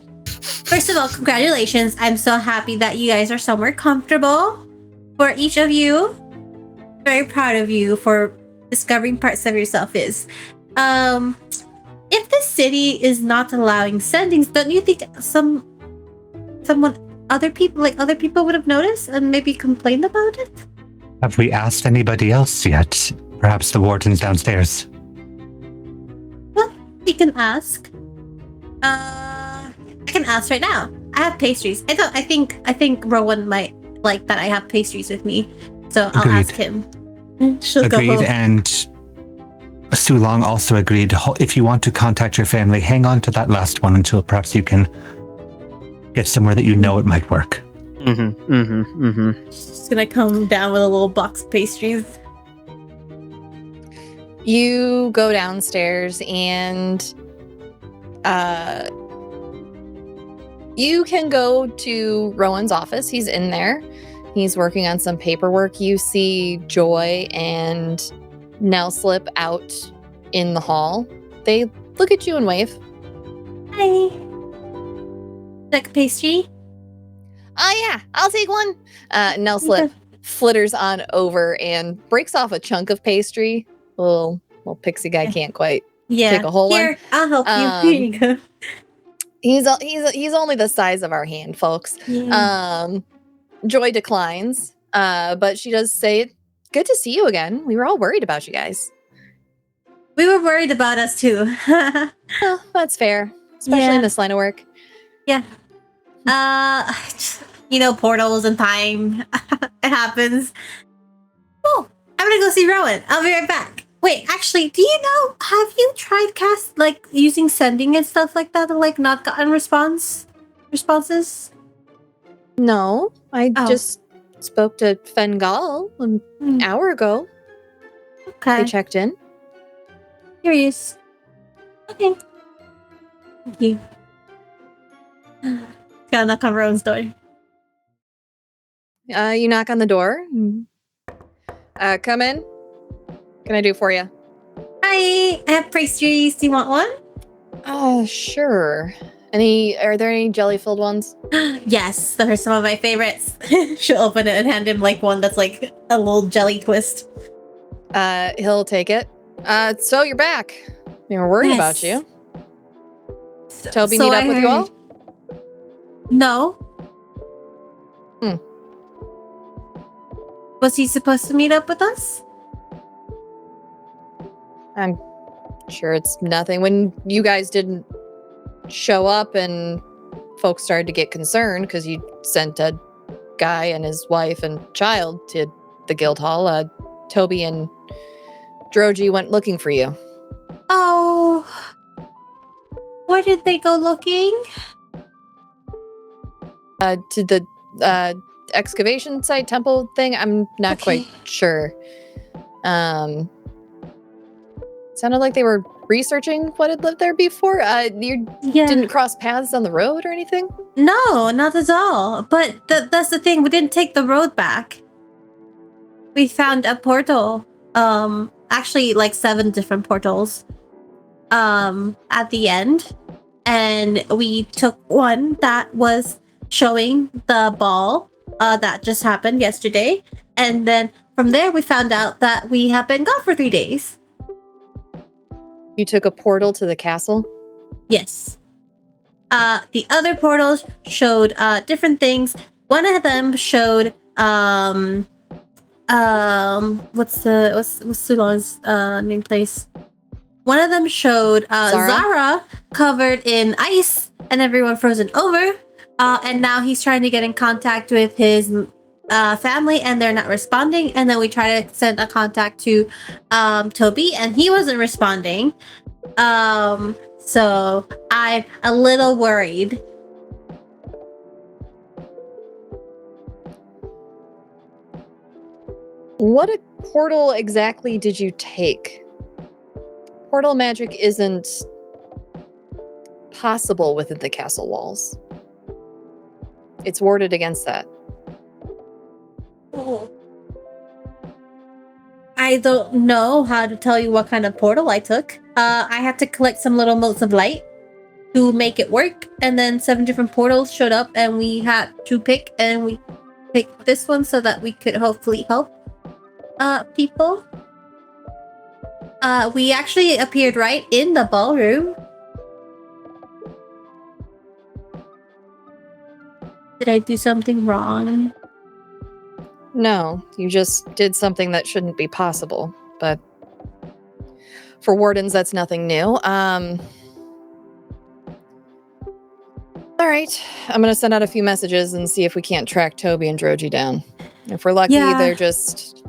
first of all, congratulations. I'm so happy that you guys are somewhere comfortable for each of you. Very proud of you for discovering parts of yourself is. If the city is not allowing sendings, don't you think other people would have noticed and maybe complained about it? Have we asked anybody else yet? Perhaps the wardens downstairs. Well, we can ask. I can ask right now. I have pastries. I think Rowan might like that I have pastries with me, so I'll Agreed. ask him. She'll go Agreed, home. and Sulong also agreed. If you want to contact your family, hang on to that last one until perhaps you can get somewhere that you know it might work. She's gonna come down with a little box of pastries. You go downstairs and you can go to Rowan's office. He's in there. He's working on some paperwork. You see Joy and Nellslip out in the hall. They look at you and wave. Hi. Like a pastry? Oh yeah, I'll take one. Nellslip flitters on over and breaks off a chunk of pastry. Little pixie guy can't quite Yeah. take a whole Here, one. I'll help you. Here you go. He's only the size of our hand, folks. Yeah. Joy declines, but she does say, "Good to see you again. We were all worried about you guys." We were worried about us too. Oh, that's fair, especially Yeah. in this line of work. Portals and time. It happens. Oh, I'm gonna go see Rowan. I'll be right back. Wait, actually, do you know, have you tried using sending and stuff like that and not gotten responses? No, I Oh. just spoke to Fengal an hour ago. Okay. They checked in. Curious. Okay. Thank you. Gotta knock on Rowan's door. You knock on the door. Come in. What can I do for you? Hi, I have pastries. Do you want one? Oh, sure. Are there any jelly-filled ones? Yes, those are some of my favorites. She'll open it and hand him one that's a little jelly twist. He'll take it. So you're back. We were worried about Yes. you. Toby meet up with you all? No. Hmm. Was he supposed to meet up with us? I'm sure it's nothing. When you guys didn't show up and folks started to get concerned because you sent a guy and his wife and child to the guild hall, Toby and Droji went looking for you. Oh. Where did they go looking? To the excavation site temple thing. I'm not quite sure. Sounded like they were researching what had lived there before. You didn't cross paths on the road or anything? No, not at all. But that's the thing. We didn't take the road back. We found a portal. Actually, 7 different portals. At the end, and we took one that was showing the ball. That just happened yesterday, and then from there we found out that we have been gone for 3 days. You took a portal to the castle? Yes. The other portals showed different things. One of them showed what's Sulong's name place? One of them showed Zara covered in ice and everyone frozen over. And now he's trying to get in contact with his family and they're not responding. And then we try to send a contact to Toby and he wasn't responding. So I'm a little worried. What portal exactly did you take? Portal magic isn't possible within the castle walls. It's warded against that. I don't know how to tell you what kind of portal I took. I had to collect some little motes of light to make it work, and then 7 different portals showed up, and we had to pick, and we picked this one so that we could hopefully help people. We actually appeared right in the ballroom. Did I do something wrong? No, you just did something that shouldn't be possible, but for wardens, that's nothing new. All right, I'm gonna send out a few messages and see if we can't track Toby and Droji down. If we're lucky, Yeah. they're just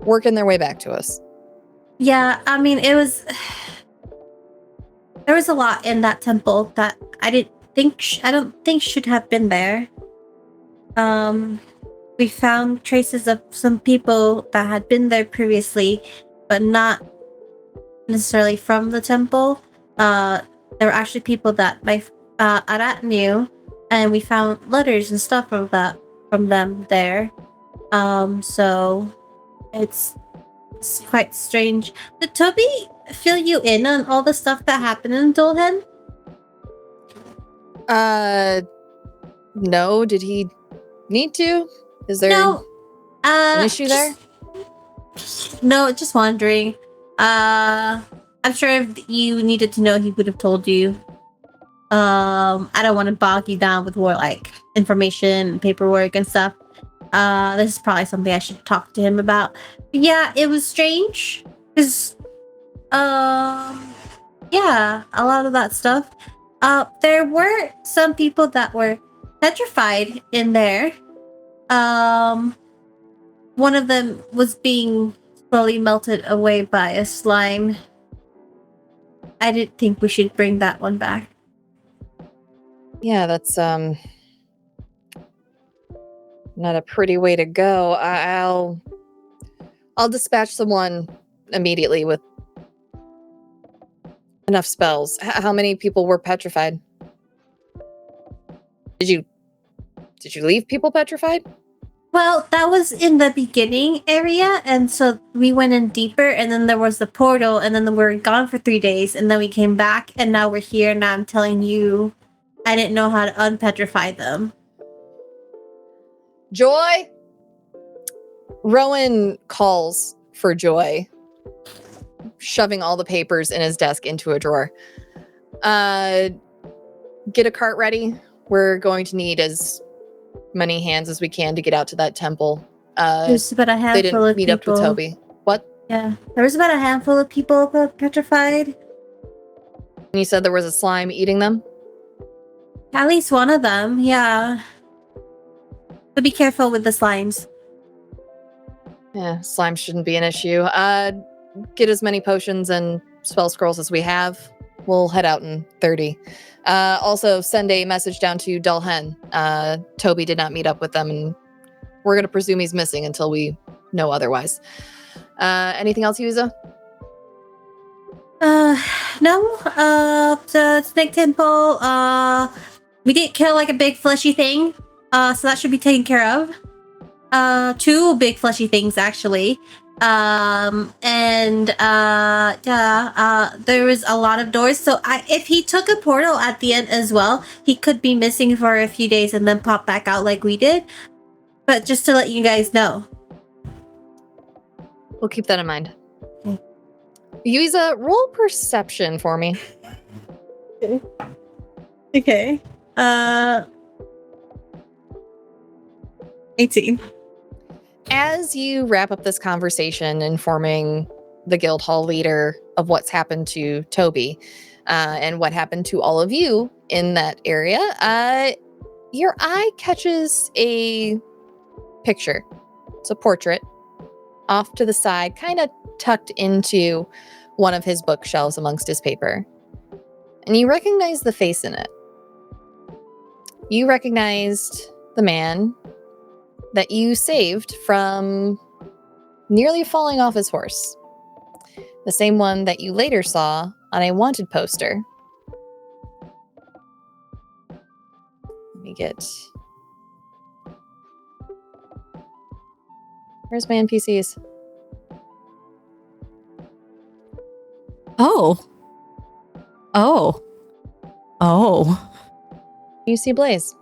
working their way back to us. Yeah, I mean, there was a lot in that temple that I don't think should have been there. We found traces of some people that had been there previously, but not necessarily from the temple. There were actually people that my Arat knew, and we found letters and stuff from them there. So it's quite strange. Did Toby fill you in on all the stuff that happened in Dolhen? No, did he need to? Is there No. an issue there? No, just wondering. I'm sure if you needed to know, he would have told you. I don't want to bog you down with more like information and paperwork and stuff. This is probably something I should talk to him about. But yeah, it was strange because, yeah, a lot of that stuff. There were some people that were petrified in there. One of them was being slowly melted away by a slime. I didn't think we should bring that one back. Yeah, that's not a pretty way to go. I'll dispatch someone immediately with enough spells. How many people were petrified? Did you leave people petrified? Well, that was in the beginning area, and so we went in deeper, and then there was the portal, and then we were gone for 3 days, and then we came back, and now we're here, and now I'm telling you, I didn't know how to unpetrify them. Joy? Rowan calls for Joy, shoving all the papers in his desk into a drawer. Get a cart ready. We're going to need as many hands as we can to get out to that temple. There's about a They handful didn't of meet people. up with Toby. What? Yeah, there was about a handful of people petrified. And you said there was a slime eating them? At least one of them, yeah. But be careful with the slimes. Yeah, slime shouldn't be an issue. Get as many potions and spell scrolls as we have. We'll head out in 30. Also, send a message down to Dolhen. Toby did not meet up with them, and we're going to presume he's missing until we know otherwise. Anything else, Yuiza? No. The snake temple, we didn't kill like a big fleshy thing. So that should be taken care of. 2 big fleshy things actually. There was a lot of doors. So if he took a portal at the end as well, he could be missing for a few days and then pop back out like we did. But just to let you guys know. We'll keep that in mind. Yuiza, roll perception for me. Okay. 18. As you wrap up this conversation, informing the guild hall leader of what's happened to Toby and what happened to all of you in that area, your eye catches a picture. It's a portrait off to the side, kind of tucked into one of his bookshelves amongst his paper. And you recognize the face in it. You recognized the man that you saved from nearly falling off his horse. The same one that you later saw on a wanted poster. Let me get... Where's my NPCs? Oh. You see Blaze.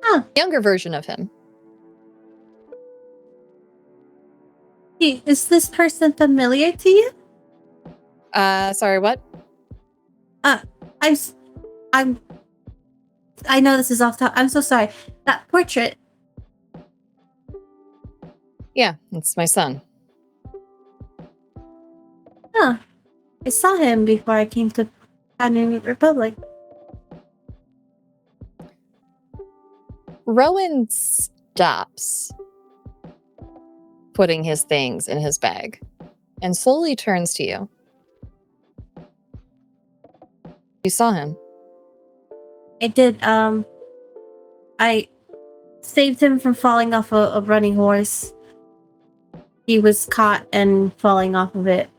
Huh. Younger version of him. Hey, is this person familiar to you? Sorry, what? I know this is off top. I'm so sorry. That portrait. Yeah, it's my son. Huh. I saw him before I came to New Republic. Rowan stops putting his things in his bag and slowly turns to you. You saw him. I did. I saved him from falling off a running horse. He was caught and falling off of it.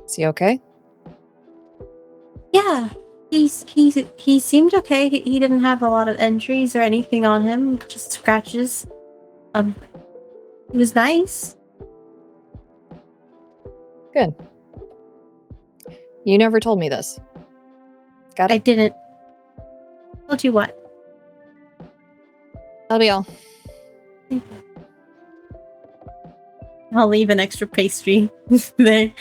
Is he okay? Yeah, he seemed okay. He didn't have a lot of injuries or anything on him, just scratches. He was nice. Good. You never told me this. Got it? I didn't. Told you what? That'll be all. I'll leave an extra pastry there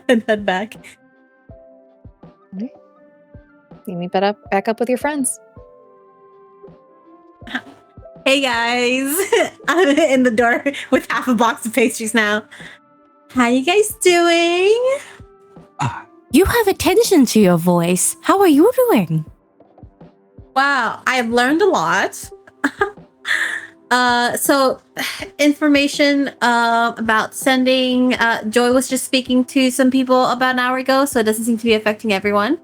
and head back. You meet back up with your friends. Hey guys, I'm in the door with half a box of pastries now. How you guys doing? You have attention to your voice. How are you doing? Wow, I've learned a lot. So information about sending. Joy was just speaking to some people about an hour ago, so it doesn't seem to be affecting everyone.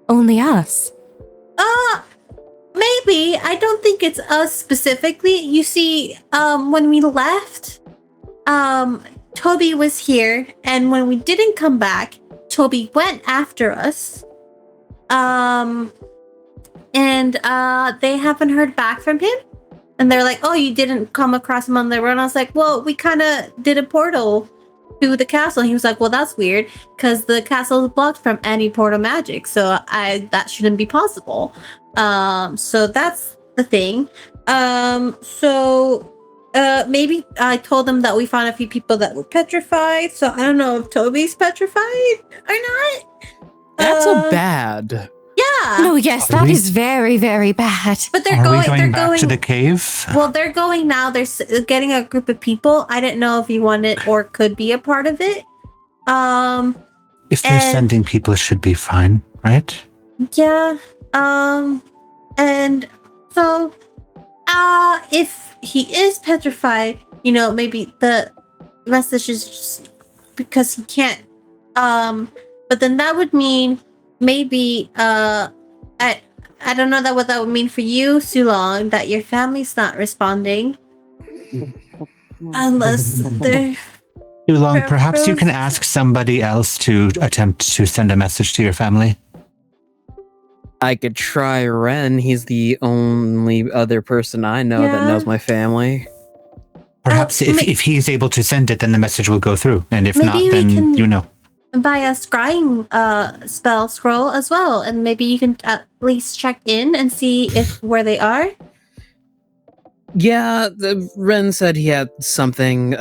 Only us. Maybe. I don't think it's us specifically. You see, when we left, Toby was here, and when we didn't come back, Toby went after us. And they haven't heard back from him. And they're like, oh, you didn't come across him on the road. And I was like, well, we kind of did a portal to the castle. And he was like, well, that's weird, because the castle is blocked from any portal magic. So that shouldn't be possible. So that's the thing. Maybe I told them that we found a few people that were petrified. So I don't know if Toby's petrified or not. That's a bad. Yeah. No, yes, that is very, very bad. But Are we going back to the cave? Well, they're going now. They're getting a group of people. I didn't know if you wanted or could be a part of it. If they're sending people, it should be fine, right? Yeah. And so, if he is petrified, maybe the message is just because he can't. But then that would mean maybe, I don't know what that would mean for you, Sulong, that your family's not responding. Unless they're... Too long. Perhaps you can ask somebody else to attempt to send a message to your family. I could try Ren. He's the only other person I know that knows my family. Perhaps if he's able to send it, then the message will go through. And if not, then you know. Buy a scrying spell scroll as well, and maybe you can at least check in and see where they are. Yeah, Ren said he had something.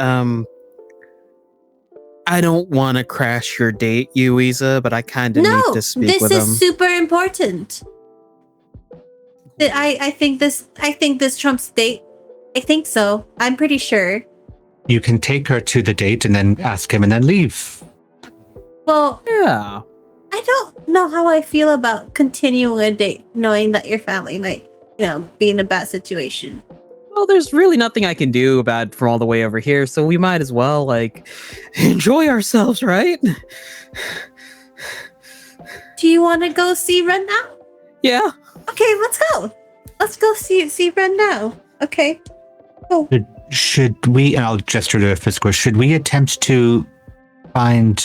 I don't want to crash your date, Yuiza, but I kind of need to speak with him. This is super important. I think this trumps date. I think so. I'm pretty sure. You can take her to the date and then ask him and then leave. Well, yeah. I don't know how I feel about continuing a date knowing that your family might, be in a bad situation. well, there's really nothing I can do about it from all the way over here, so we might as well, like, enjoy ourselves, right? Do you want to go see Ren now? Yeah. Okay, let's go. Let's go see Ren now. Okay. Oh. Should we, and I'll gesture to Fisscourth, should we attempt to find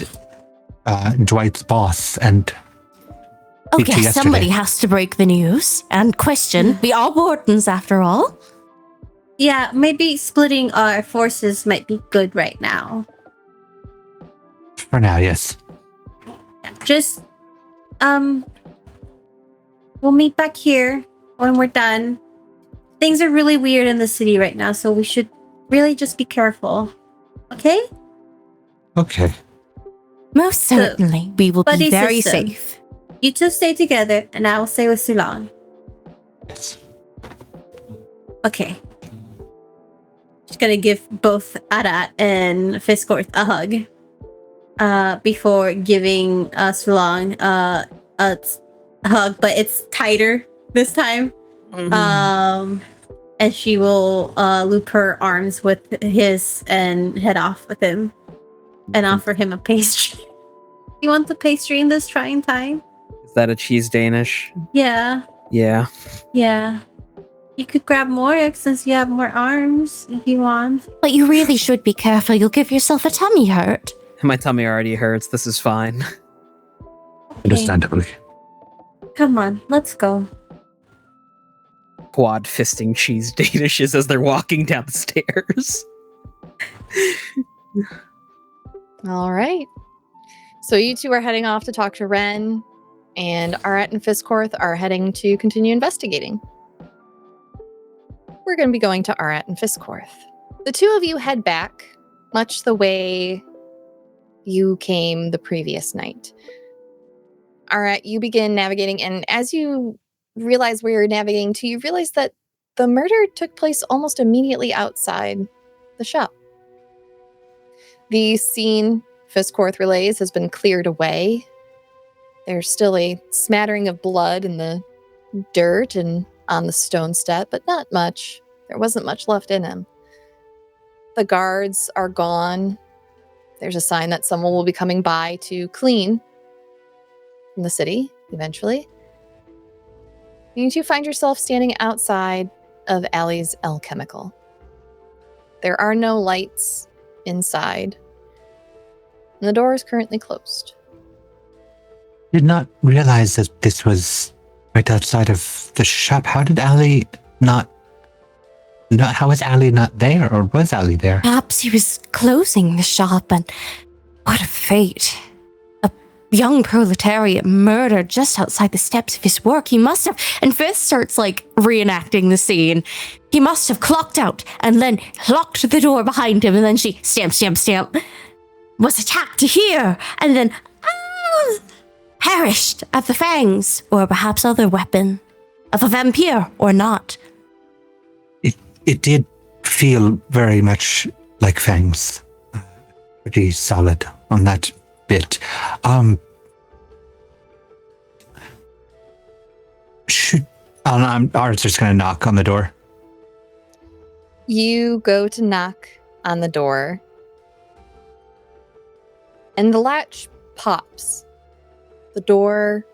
Dwight's boss and Oh, speak to yes, yesterday? somebody has to break the news and question. We are wardens, after all. Yeah, maybe splitting our forces might be good right now. For now, yes. Just, we'll meet back here when we're done. Things are really weird in the city right now, so we should really just be careful. Okay? Okay. Most certainly, we will be buddy very system. safe. You two stay together, and I will stay with Sulan. Yes. Okay. Just gonna give both Arat and Fisscourth a hug. Before giving Sulan a hug, but it's tighter this time. Mm-hmm. And she will loop her arms with his and head off with him and offer him a pastry. You want the pastry in this trying time? Is that a cheese Danish? Yeah. Yeah. Yeah. You could grab more since you have more arms if you want. But you really should be careful. You'll give yourself a tummy hurt. My tummy already hurts. This is fine. Understandably. Come on, let's go. Quad fisting cheese Danishes as they're walking down the stairs. All right. So you two are heading off to talk to Ren, and Arat and Fisscourth are heading to continue investigating. We're going to be going to Arat and Fisscourth. The two of you head back, much the way you came the previous night. Arat, you begin navigating, and as you realize where you're navigating to, you realize that the murder took place almost immediately outside the shop. The scene Fisscourth relays has been cleared away. There's still a smattering of blood in the dirt and on the stone step, but not much. There wasn't much left in him. The guards are gone. There's a sign that someone will be coming by to clean in the city eventually. You two find yourself standing outside of Allie's Alchemical. There are no lights inside, and the door is currently closed. Did not realize that this was right outside of the shop. How did Allie not how was Allie not there, or was Allie there? Perhaps he was closing the shop, and what a fate. A young proletariat murdered just outside the steps of his work. He must have, and Fifth starts like reenacting the scene. He must have clocked out and then locked the door behind him, and then she stamp, was attacked here, and then perished at the fangs, or perhaps other weapon of a vampire, or not. It did feel very much like fangs. Pretty solid on that bit. Art's just gonna knock on the door. You go to knock on the door, and the latch pops. The door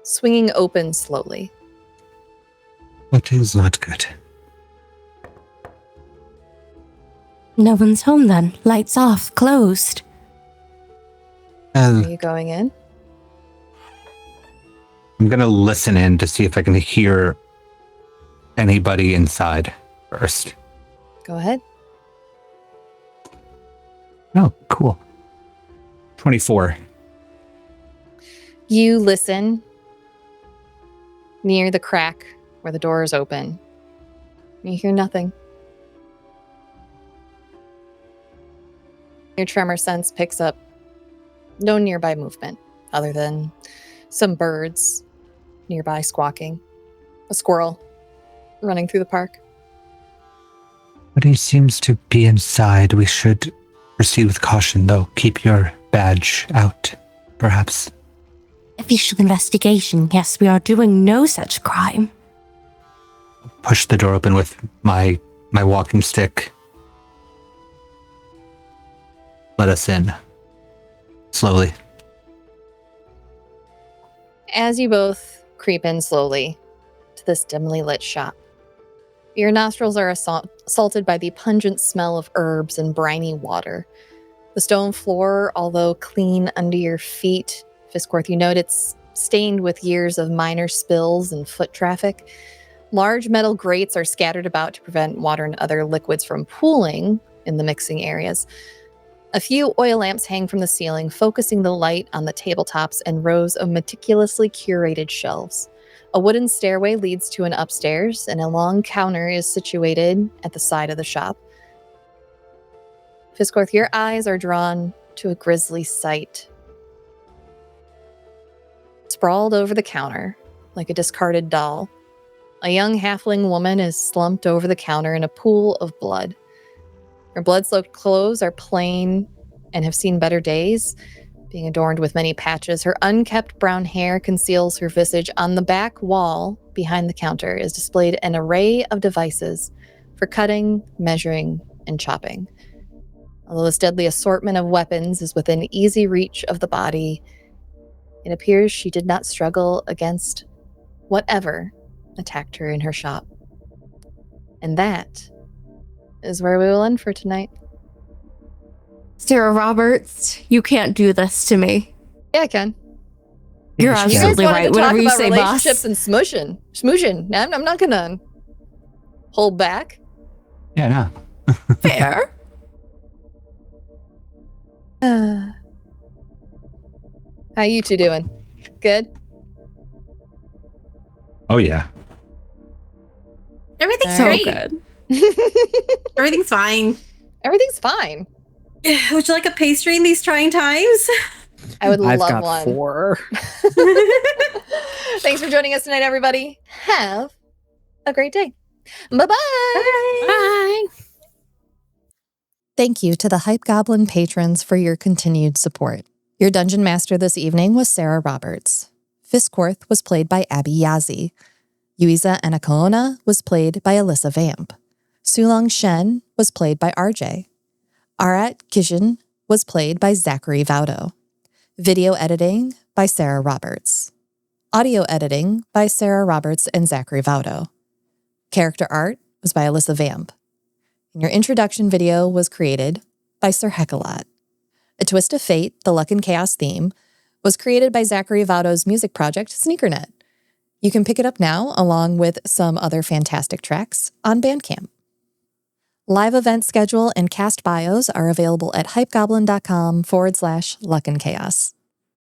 swinging open slowly. That is not good. No one's home then. Lights off, closed. Are you going in? I'm gonna listen in to see if I can hear anybody inside first. Go ahead. Oh, cool. 24. You listen near the crack where the door is open. You hear nothing. Your tremor sense picks up no nearby movement other than some birds nearby squawking, a squirrel running through the park. But he seems to be inside. We should proceed with caution, though. Keep your badge out, perhaps. Official investigation. Yes, we are doing no such crime. Push the door open with my my walking stick. Let us in. Slowly. As you both creep in slowly to this dimly lit shop, your nostrils are assaulted by the pungent smell of herbs and briny water. The stone floor, although clean under your feet, Fisscourth, you note it's stained with years of minor spills and foot traffic. Large metal grates are scattered about to prevent water and other liquids from pooling in the mixing areas. A few oil lamps hang from the ceiling, focusing the light on the tabletops and rows of meticulously curated shelves. A wooden stairway leads to an upstairs, and a long counter is situated at the side of the shop. Fisscourth, your eyes are drawn to a grisly sight. Sprawled over the counter, like a discarded doll, a young halfling woman is slumped over the counter in a pool of blood. Her blood-soaked clothes are plain and have seen better days, being adorned with many patches. Her unkempt brown hair conceals her visage. On the back wall, behind the counter, is displayed an array of devices for cutting, measuring, and chopping. Although this deadly assortment of weapons is within easy reach of the body, it appears she did not struggle against whatever attacked her in her shop. And that is where we will end for tonight. Sarah Roberts, you can't do this to me. Yeah, I can. You're You guys absolutely wanted right. to talk Whatever you about say, relationships boss. and smooshing. I'm not gonna hold back. Yeah, no. Fair. How you two doing? Good? Oh, yeah. Everything's So great. good. Everything's fine. Everything's fine. Would you like a pastry in these trying times? I would I've love got one. 4. Thanks for joining us tonight, everybody. Have a great day. Bye-bye. Bye. Thank you to the Hype Goblin patrons for your continued support. Your Dungeon Master this evening was Sara Roberts. Fisscourth was played by Abby Yazzie. Yuiza Anacaona was played by Alessa Vamp. Sulong Shen was played by RJ. Arat Kshizhin was played by Zachary Vaudo. Video editing by Sara Roberts. Audio editing by Sara Roberts and Zachary Vaudo. Character art was by Alessa Vamp. And your introduction video was created by SirHeckALot. A Twist of Fate, the Luck and Chaos theme, was created by Zachary Vaudo's music project, Sneakernet. You can pick it up now, along with some other fantastic tracks, on Bandcamp. Live event schedule and cast bios are available at hypegoblin.com/luckandchaos.